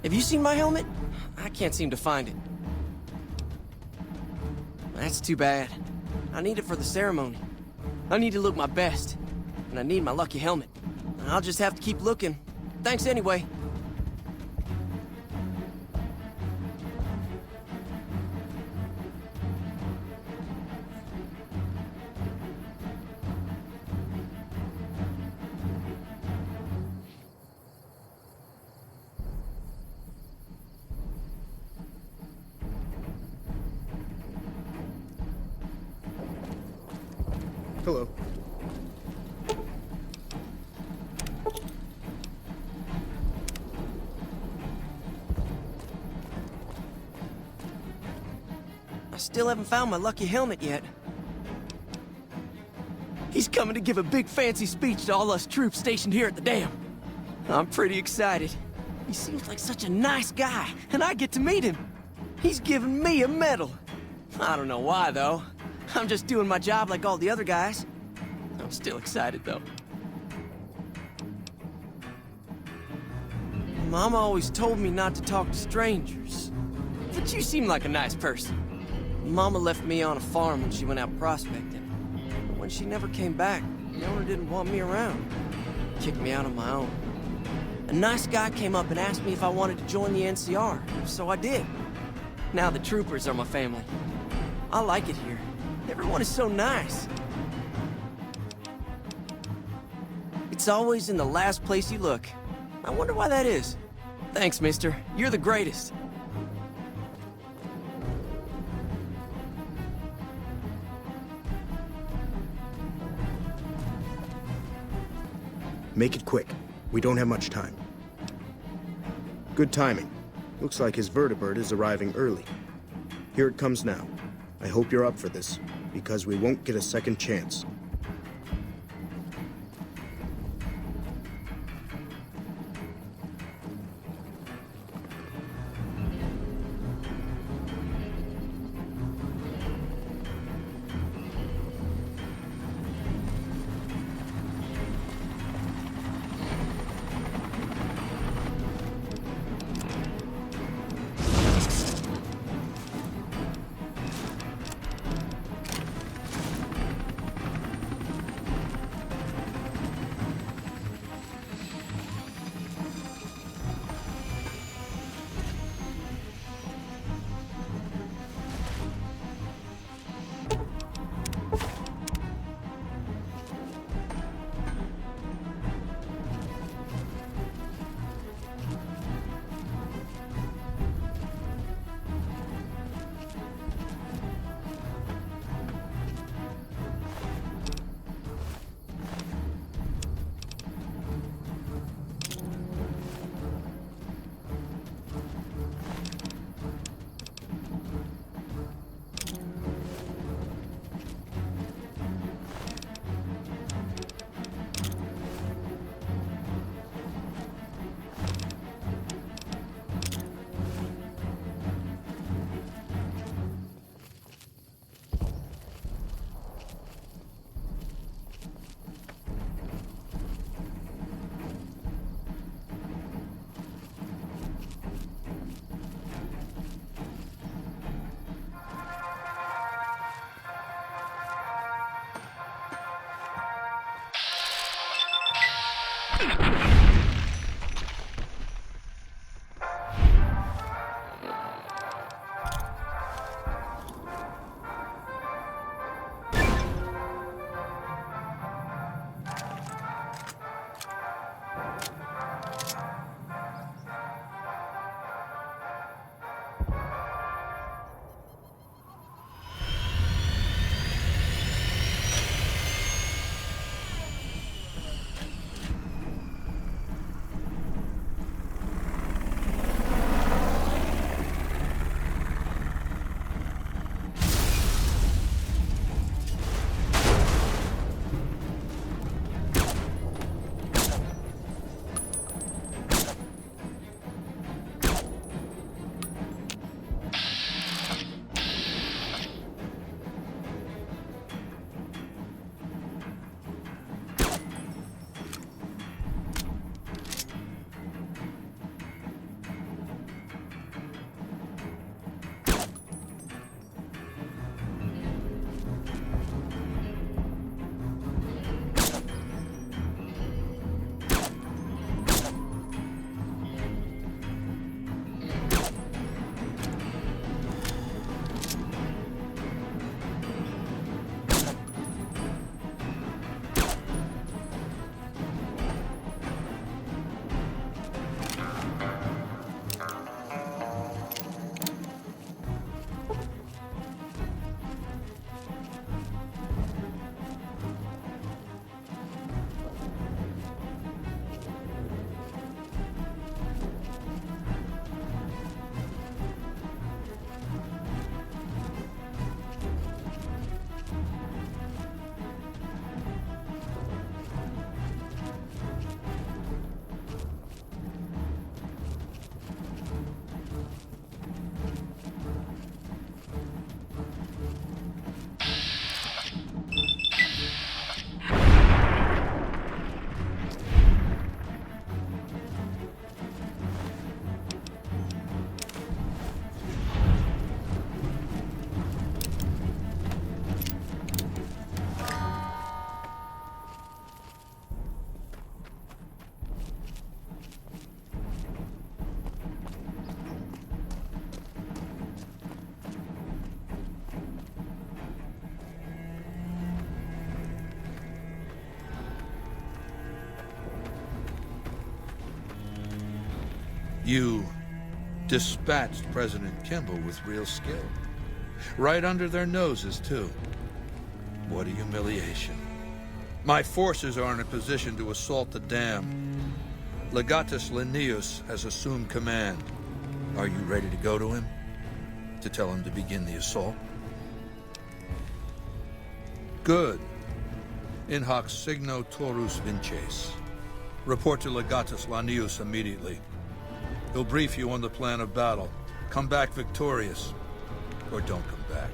Have you seen my helmet? I can't seem to find it. That's too bad. I need it for the ceremony. I need to look my best. And I need my lucky helmet. I'll just have to keep looking. Thanks anyway. Hello. I still haven't found my lucky helmet yet. He's coming to give a big fancy speech to all us troops stationed here at the dam. I'm pretty excited. He seems like such a nice guy, and I get to meet him. He's giving me a medal. I don't know why, though. I'm just doing my job like all the other guys. I'm still excited, though. Mama always told me not to talk to strangers. But you seem like a nice person. Mama left me on a farm when she went out prospecting. But when she never came back, the owner didn't want me around. Kicked me out on my own. A nice guy came up and asked me if I wanted to join the NCR, so I did. Now the troopers are my family. I like it here. Everyone is so nice. It's always in the last place you look. I wonder why that is. Thanks, mister. You're the greatest. Make it quick. We don't have much time. Good timing. Looks like his vertibird is arriving early. Here it comes now. I hope you're up for this, because we won't get a second chance. You dispatched President Kimball with real skill. Right under their noses, too. What a humiliation. My forces are in a position to assault the dam. Legatus Linnaeus has assumed command. Are you ready to go to him? To tell him to begin the assault? Good. In hoc signo torus vinces. Report to Legatus Linnaeus immediately. He'll brief you on the plan of battle. Come back victorious, or don't come back.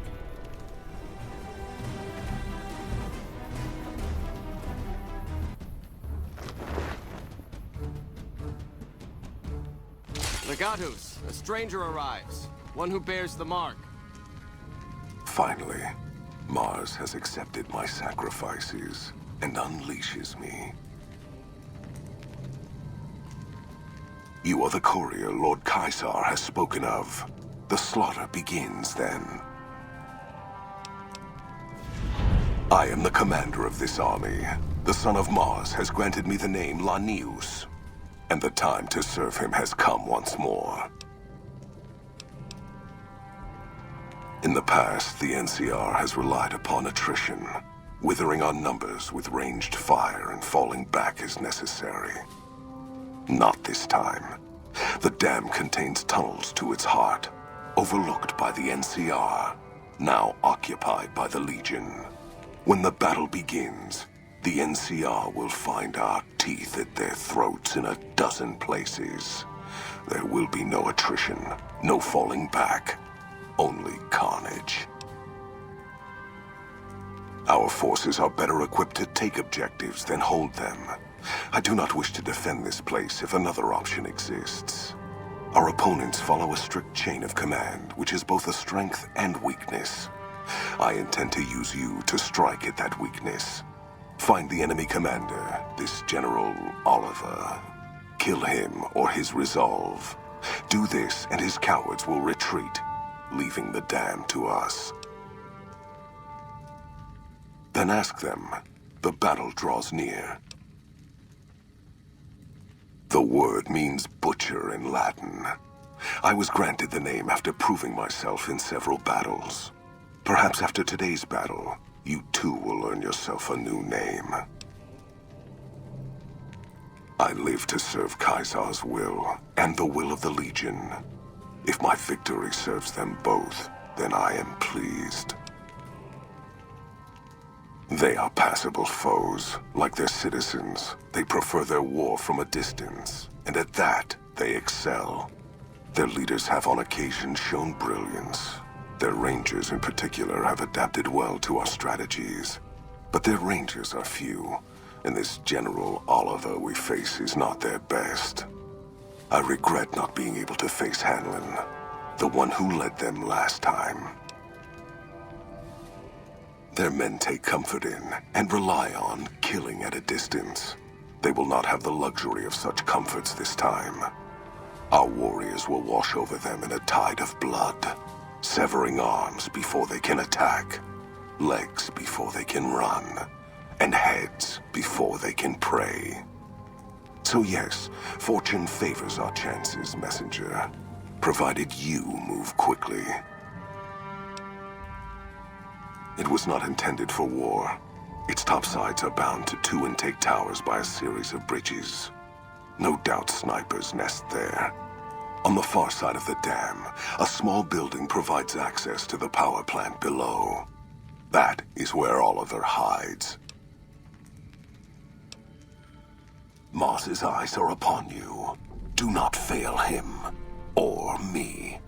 Legatus, a stranger arrives. One who bears the mark. Finally, Mars has accepted my sacrifices and unleashes me. You are the courier Lord Caesar has spoken of. The slaughter begins then. I am the commander of this army. The son of Mars has granted me the name Linnaeus, and the time to serve him has come once more. In the past, the NCR has relied upon attrition, withering our numbers with ranged fire and falling back as necessary. Not this time. The dam contains tunnels to its heart, overlooked by the NCR, now occupied by the Legion. When the battle begins, the NCR will find our teeth at their throats in a dozen places. There will be no attrition, no falling back, only carnage. Our forces are better equipped to take objectives than hold them. I do not wish to defend this place if another option exists. Our opponents follow a strict chain of command, which is both a strength and weakness. I intend to use you to strike at that weakness. Find the enemy commander, this General Oliver. Kill him or his resolve. Do this and his cowards will retreat, leaving the dam to us. Then ask them. The battle draws near. The word means butcher in Latin. I was granted the name after proving myself in several battles. Perhaps after today's battle, you too will earn yourself a new name. I live to serve Caesar's will, and the will of the Legion. If my victory serves them both, then I am pleased. They are passable foes. Like their citizens, they prefer their war from a distance, and at that, they excel. Their leaders have on occasion shown brilliance. Their rangers in particular have adapted well to our strategies. But their rangers are few, and this General Oliver we face is not their best. I regret not being able to face Hanlon, the one who led them last time. Their men take comfort in, and rely on, killing at a distance. They will not have the luxury of such comforts this time. Our warriors will wash over them in a tide of blood, severing arms before they can attack, legs before they can run, and heads before they can pray. So yes, fortune favors our chances, messenger, provided you move quickly. It was not intended for war. Its top sides are bound to two intake towers by a series of bridges. No doubt snipers nest there. On the far side of the dam, a small building provides access to the power plant below. That is where Oliver hides. Moss's eyes are upon you. Do not fail him, or me.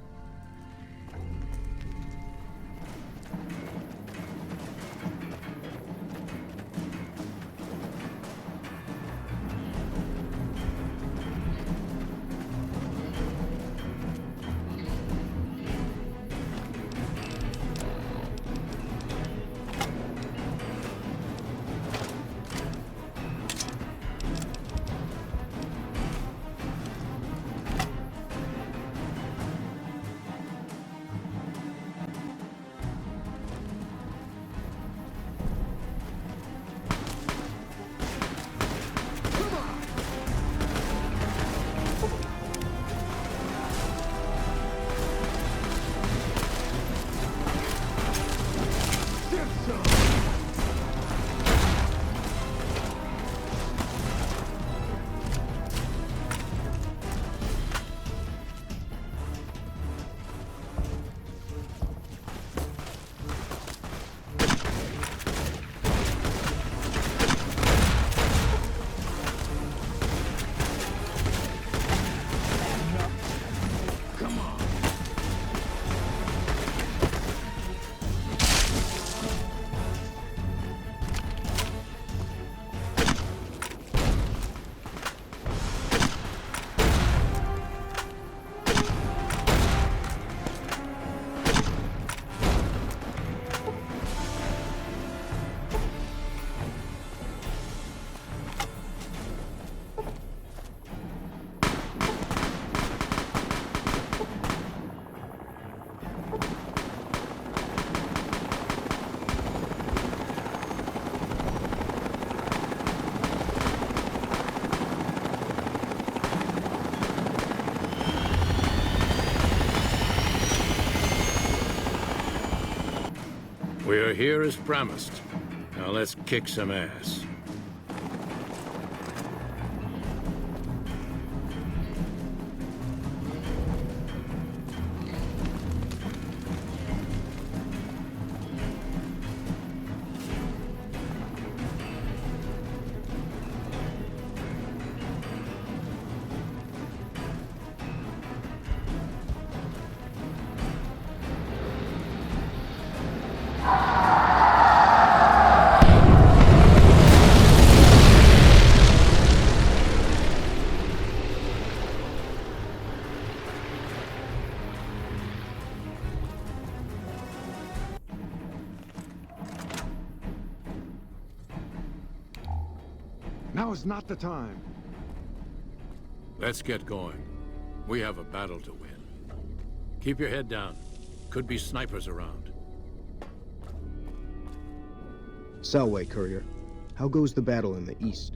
We are here as promised. Now let's kick some ass. Now is not the time. Let's get going. We have a battle to win. Keep your head down. Could be snipers around. Salway, Courier. How goes the battle in the east?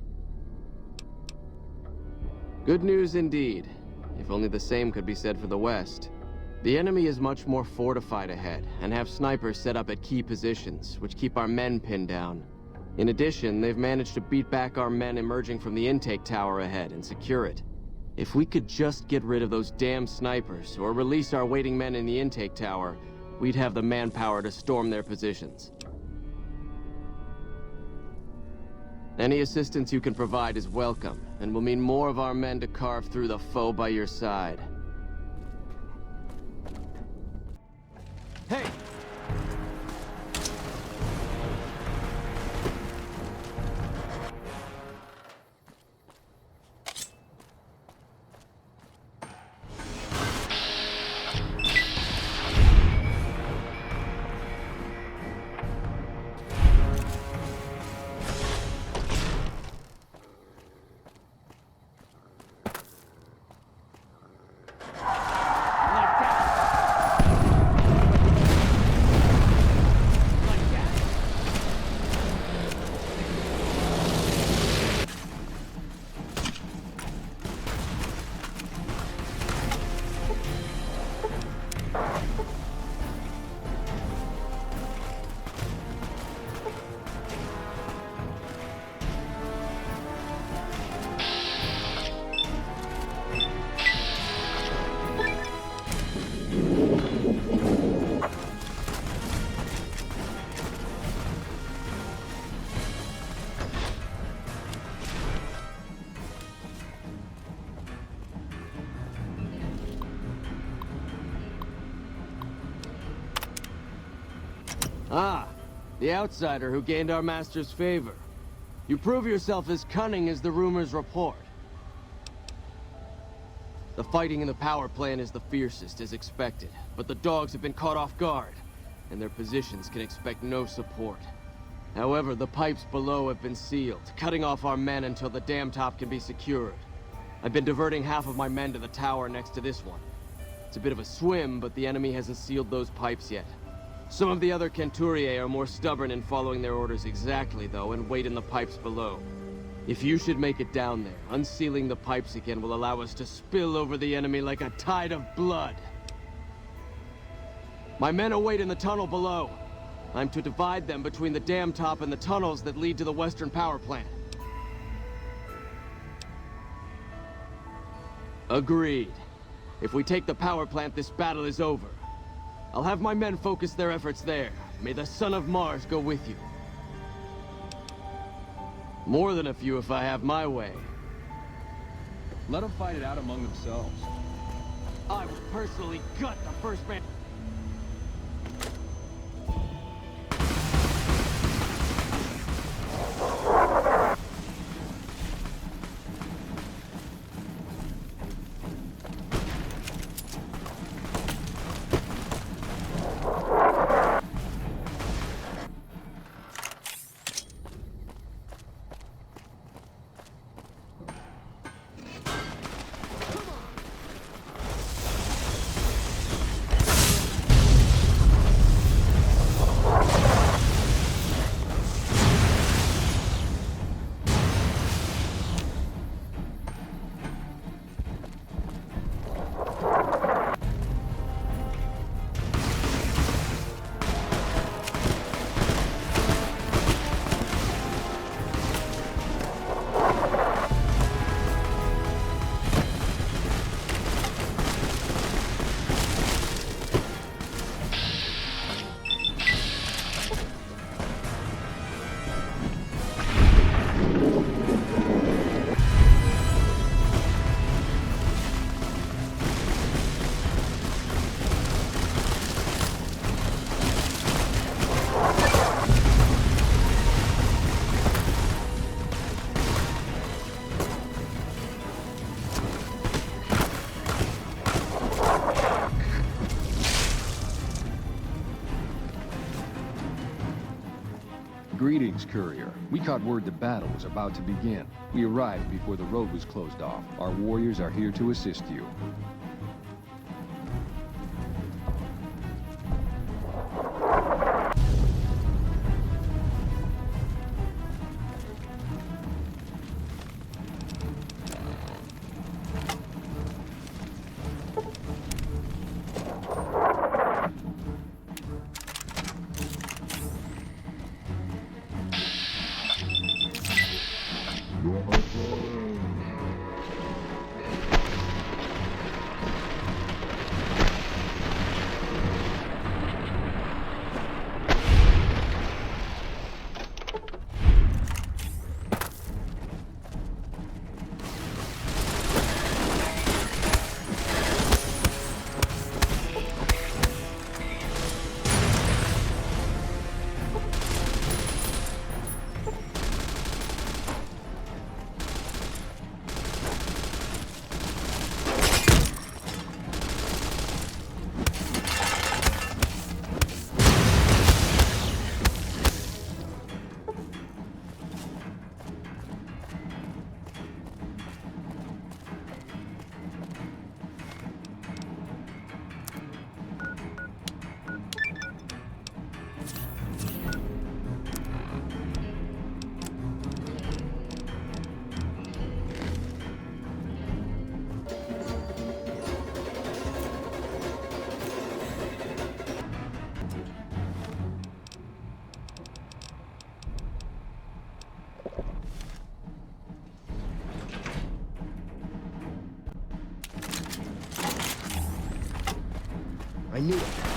Good news indeed. If only the same could be said for the west. The enemy is much more fortified ahead, and have snipers set up at key positions, which keep our men pinned down. In addition, they've managed to beat back our men emerging from the intake tower ahead and secure it. If we could just get rid of those damn snipers, or release our waiting men in the intake tower, we'd have the manpower to storm their positions. Any assistance you can provide is welcome, and will mean more of our men to carve through the foe by your side. Hey! Ah, the outsider who gained our master's favor. You prove yourself as cunning as the rumors report. The fighting in the power plant is the fiercest, as expected, but the dogs have been caught off guard, and their positions can expect no support. However, the pipes below have been sealed, cutting off our men until the dam top can be secured. I've been diverting half of my men to the tower next to this one. It's a bit of a swim, but the enemy hasn't sealed those pipes yet. Some of the other Centuriae are more stubborn in following their orders exactly, though, and wait in the pipes below. If you should make it down there, unsealing the pipes again will allow us to spill over the enemy like a tide of blood. My men await in the tunnel below. I'm to divide them between the dam top and the tunnels that lead to the western power plant. Agreed. If we take the power plant, this battle is over. I'll have my men focus their efforts there. May the son of Mars go with you. More than a few if I have my way. Let them fight it out among themselves. I would personally gut the first man. Greetings, courier. We caught word the battle was about to begin. We arrived before the road was closed off. Our warriors are here to assist you. I knew it.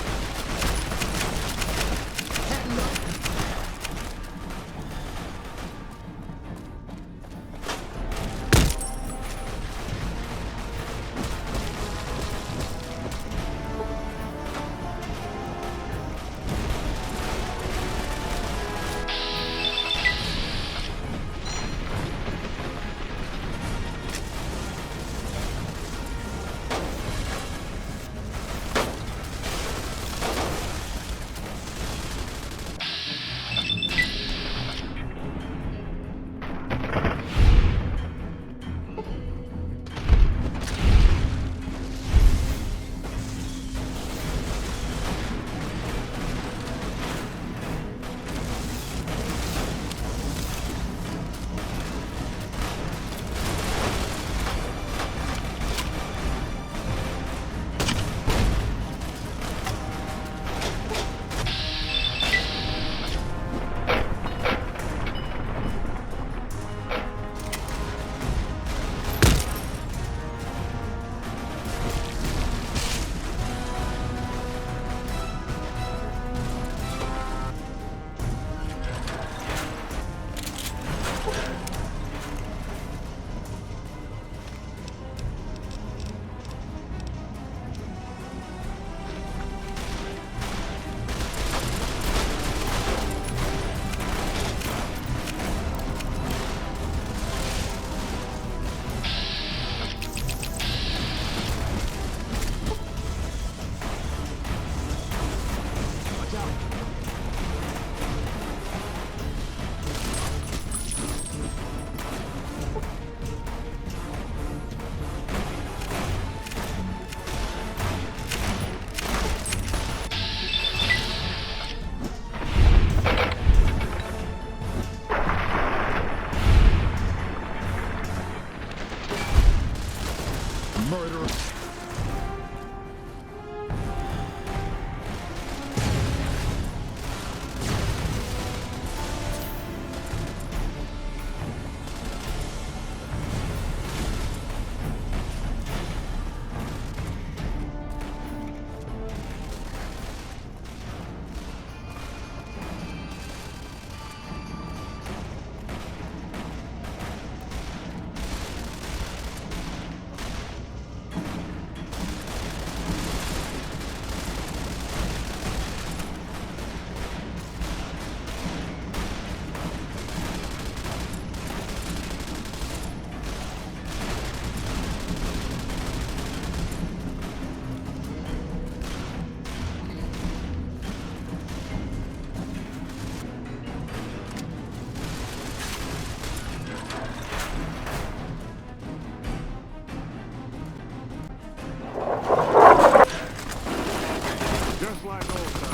like old times.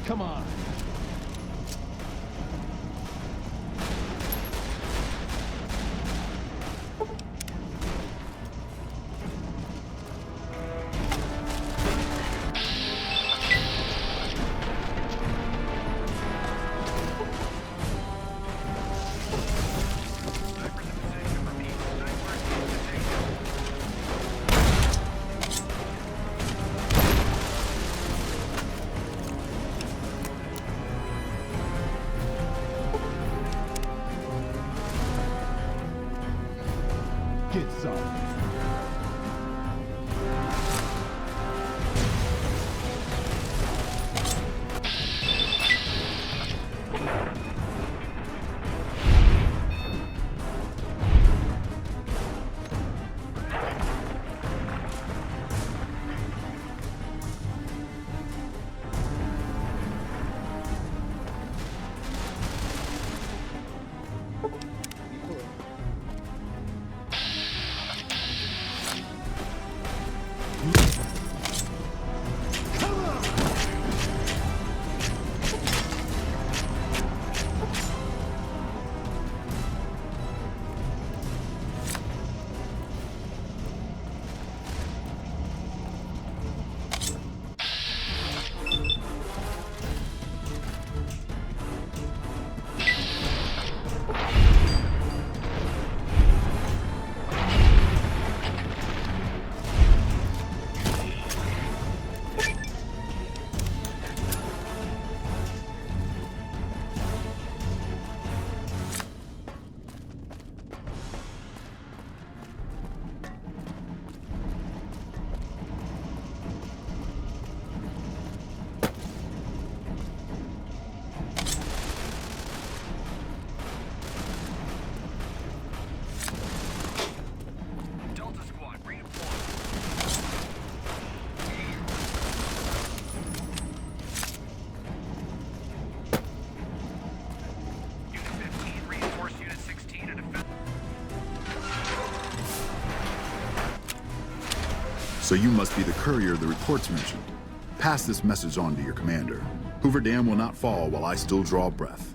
Come on. Get some. So you must be the courier the reports mentioned. Pass this message on to your commander. Hoover Dam will not fall while I still draw breath.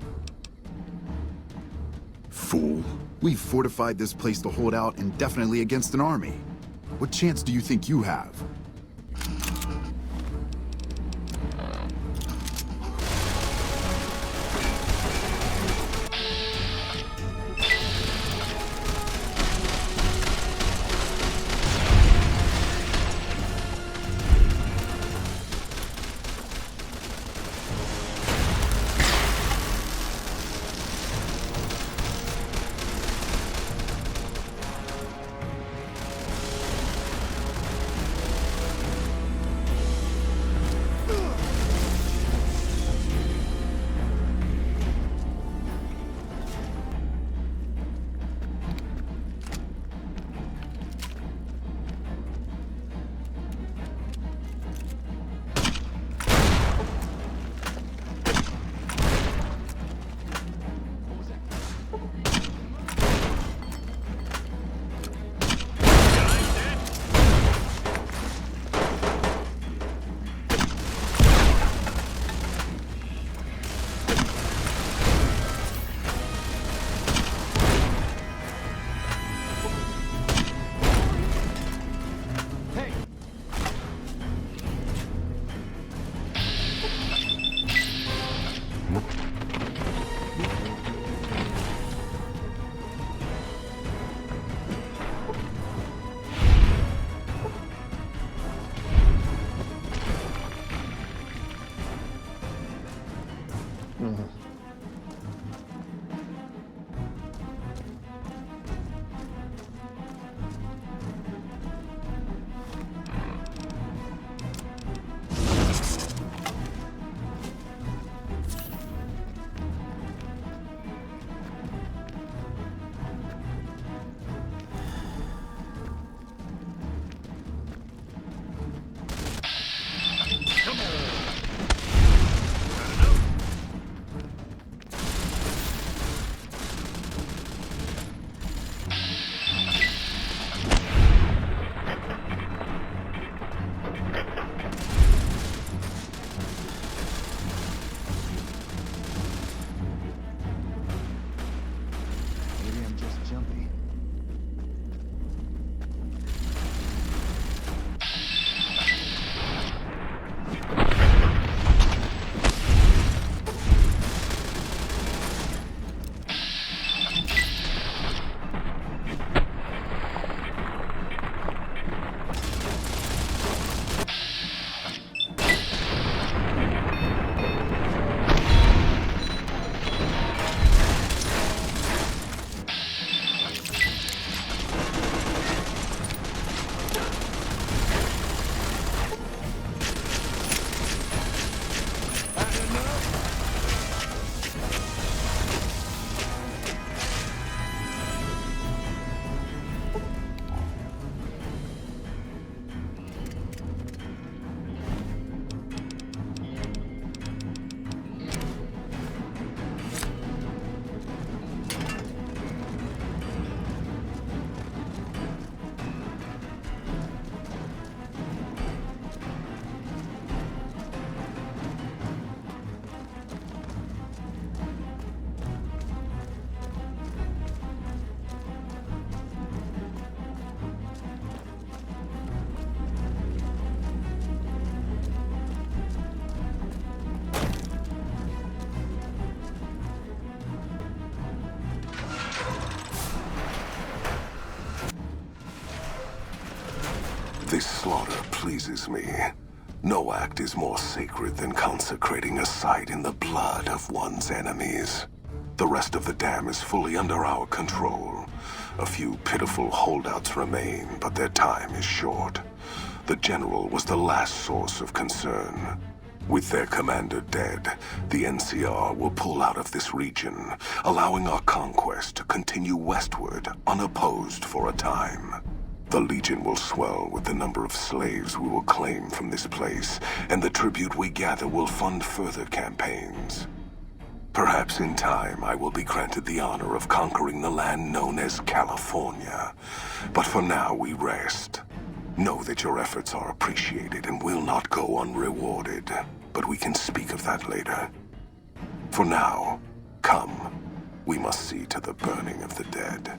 Fool. We've fortified this place to hold out indefinitely against an army. What chance do you think you have? This slaughter pleases me. No act is more sacred than consecrating a site in the blood of one's enemies. The rest of the dam is fully under our control. A few pitiful holdouts remain, but their time is short. The General was the last source of concern. With their commander dead, the NCR will pull out of this region, allowing our conquest to continue westward unopposed for a time. The Legion will swell with the number of slaves we will claim from this place, and the tribute we gather will fund further campaigns. Perhaps in time I will be granted the honor of conquering the land known as California. But for now we rest. Know that your efforts are appreciated and will not go unrewarded, but we can speak of that later. For now, come. We must see to the burning of the dead.